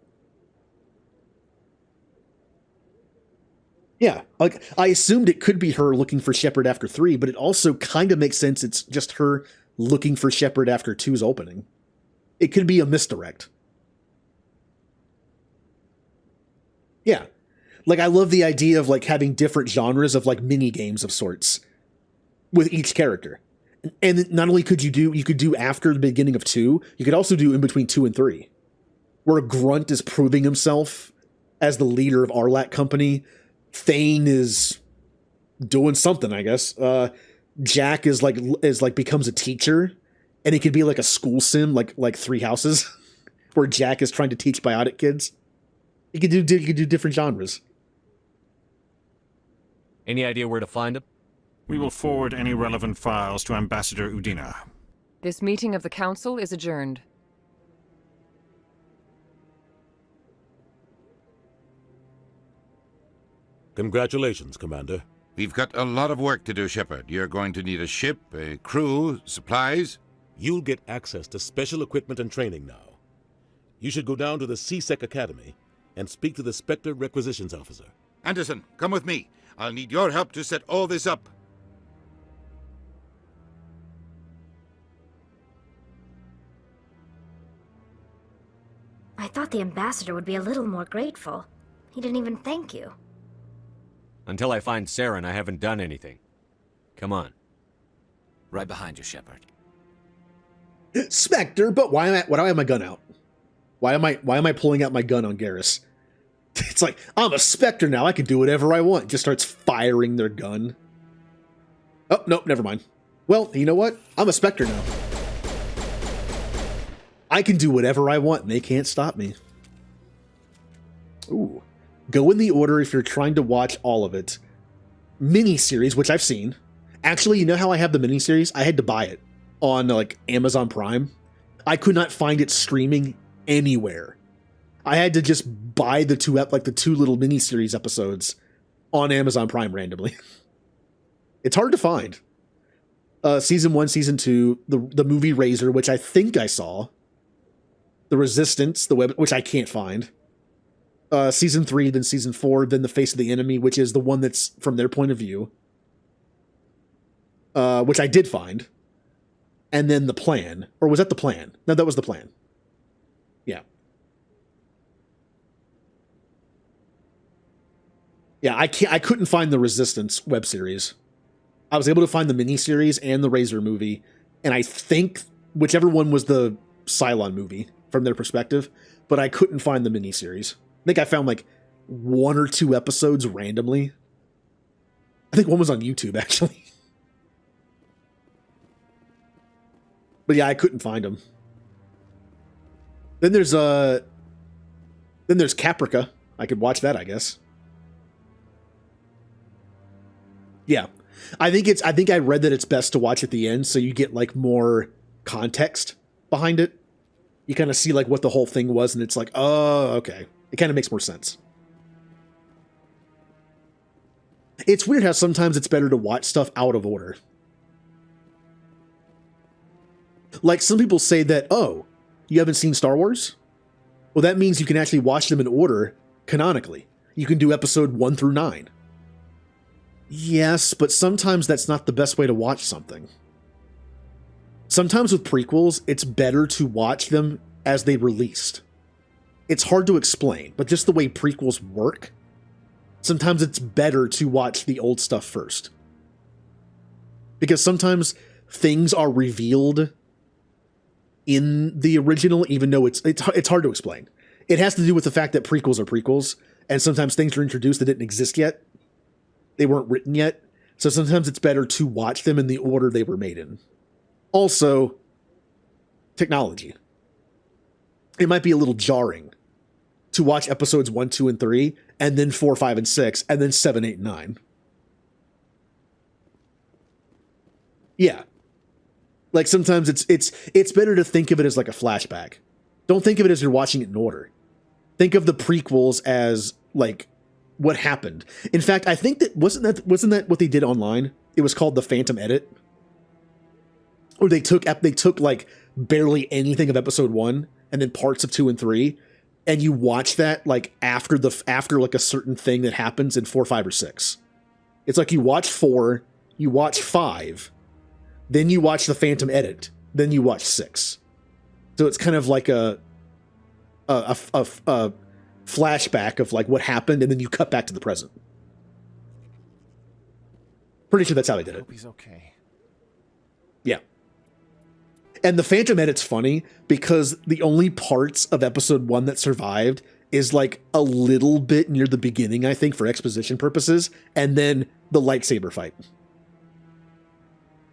yeah, like I assumed it could be her looking for Shepard after 3, but it also kind of makes sense it's just her looking for Shepard after 2's opening. It could be a misdirect. Yeah. Like I love the idea of like having different genres of like mini games of sorts with each character. And not only could you could do after the beginning of 2, you could also do in between 2 and 3. Where Grunt is proving himself as the leader of Arlac Company. Thane is doing something, I guess. Jack is like becomes a teacher, and it could be like a school sim, like Three Houses, where Jack is trying to teach biotic kids. You could do different genres. Any idea where to find him? We will forward any relevant files to Ambassador Udina. This meeting of the Council is adjourned. Congratulations, Commander. We've got a lot of work to do, Shepard. You're going to need a ship, a crew, supplies. You'll get access to special equipment and training now. You should go down to the CSEC Academy and speak to the Spectre Requisitions Officer. Anderson, come with me. I'll need your help to set all this up. I thought the ambassador would be a little more grateful. He didn't even thank you. Until I find Saren, I haven't done anything. Come on. Right behind you, Shepard. Spectre, but why do I have my gun out? Why am I pulling out my gun on Garrus? It's like, I'm a Spectre now, I can do whatever I want. Just starts firing their gun. Oh, nope, never mind. Well, you know what? I'm a Spectre now. I can do whatever I want and they can't stop me. Ooh, Go in the order if you're trying to watch all of it. Miniseries, which I've seen. Actually, you know how I have the miniseries? I had to buy it on like Amazon Prime. I could not find it streaming anywhere. I had to just buy the two little miniseries episodes on Amazon Prime randomly. It's hard to find. Season 1, Season 2, the movie Razor, which I think I saw. The Resistance, which I can't find. Season 3, then Season 4, then The Face of the Enemy, which is the one that's from their point of view. Which I did find. And then The Plan. Or was that The Plan? No, that was The Plan. Yeah. Yeah, I couldn't find the Resistance web series. I was able to find the miniseries and the Razor movie, and I think whichever one was the Cylon movie from their perspective, but I couldn't find the miniseries. I think I found like 1 or 2 episodes randomly. I think one was on YouTube, actually. But yeah, I couldn't find them. Then there's Caprica. I could watch that, I guess. Yeah. I think I read that it's best to watch at the end so you get like more context behind it. You kind of see like what the whole thing was and it's like, oh, okay. It kind of makes more sense. It's weird how sometimes it's better to watch stuff out of order. Like some people say that, oh, you haven't seen Star Wars? Well, that means you can actually watch them in order canonically. You can do episode 1 through 9. Yes, but sometimes that's not the best way to watch something. Sometimes with prequels, it's better to watch them as they released. It's hard to explain, but just the way prequels work, sometimes it's better to watch the old stuff first. Because sometimes things are revealed in the original, even though it's hard to explain. It has to do with the fact that prequels are prequels, and sometimes things are introduced that didn't exist yet. They weren't written yet, so sometimes it's better to watch them in the order they were made in. Also, technology. It might be a little jarring to watch episodes 1, 2, and 3, and then 4, 5, and 6, and then 7, 8, and 9. Yeah. Like sometimes it's better to think of it as like a flashback. Don't think of it as you're watching it in order. Think of the prequels as like what happened. In fact, I think that wasn't that what they did online? It was called the Phantom Edit. Or they took like barely anything of episode 1 and then parts of 2 and 3, and you watch that like after like a certain thing that happens in 4, 5, or 6. It's like you watch 4, you watch 5, then you watch the Phantom Edit, then you watch 6. So it's kind of like a flashback of like what happened, and then you cut back to the present. Pretty sure that's how they did it. He's okay. Yeah. And the Phantom Edit's funny because the only parts of episode 1 that survived is like a little bit near the beginning, I think, for exposition purposes, and then the lightsaber fight.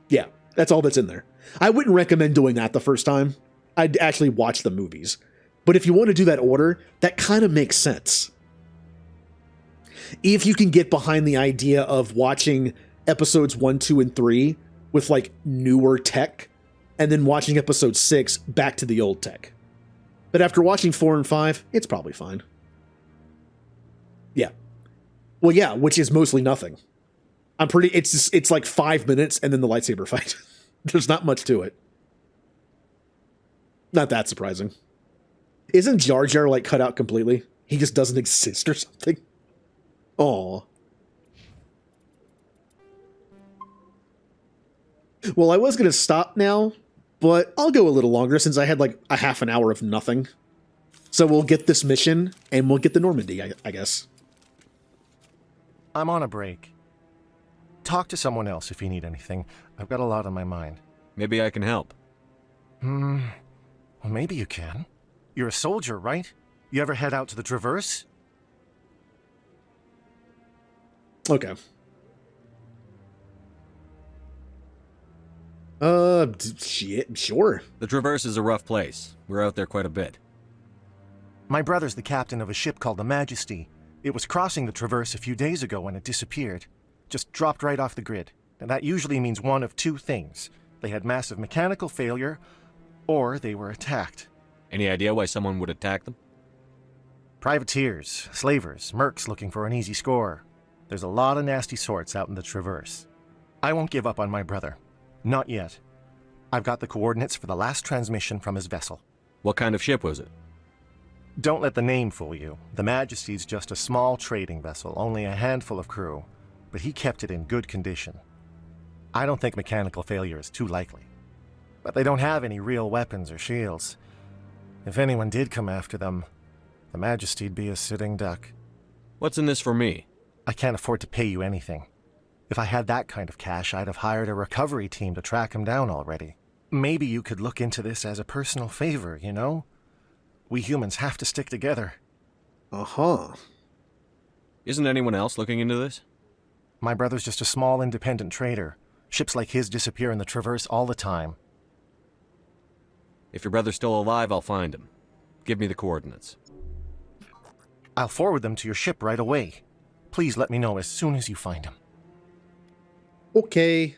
Yeah, that's all that's in there. I wouldn't recommend doing that the first time. I'd actually watch the movies. But if you want to do that order, that kind of makes sense. If you can get behind the idea of watching episodes 1, 2, and 3 with like newer tech, and then watching episode 6 back to the old tech. But after watching 4 and 5, it's probably fine. Yeah. Well, yeah, which is mostly nothing. It's like 5 minutes and then the lightsaber fight. There's not much to it. Not that surprising. Isn't Jar Jar like cut out completely? He just doesn't exist or something? Aw. Well, I was going to stop now, but I'll go a little longer since I had like a half an hour of nothing. So we'll get this mission and we'll get the Normandy, I guess. I'm on a break. Talk to someone else if you need anything. I've got a lot on my mind. Maybe I can help. Well, maybe you can. You're a soldier, right? You ever head out to the Traverse? Okay. Shit, sure. The Traverse is a rough place. We're out there quite a bit. My brother's the captain of a ship called the Majesty. It was crossing the Traverse a few days ago when it disappeared. Just dropped right off the grid. And that usually means one of two things. They had massive mechanical failure, or they were attacked. Any idea why someone would attack them? Privateers, slavers, mercs looking for an easy score. There's a lot of nasty sorts out in the Traverse. I won't give up on my brother. Not yet. I've got the coordinates for the last transmission from his vessel. What kind of ship was it? Don't let the name fool you. The Majesty's just a small trading vessel, only a handful of crew. But he kept it in good condition. I don't think mechanical failure is too likely. But they don't have any real weapons or shields. If anyone did come after them, the Majesty'd be a sitting duck. What's in this for me? I can't afford to pay you anything. If I had that kind of cash, I'd have hired a recovery team to track him down already. Maybe you could look into this as a personal favor, you know? We humans have to stick together. Uh-huh. Isn't anyone else looking into this? My brother's just a small independent trader. Ships like his disappear in the Traverse all the time. If your brother's still alive, I'll find him. Give me the coordinates. I'll forward them to your ship right away. Please let me know as soon as you find him. Okay.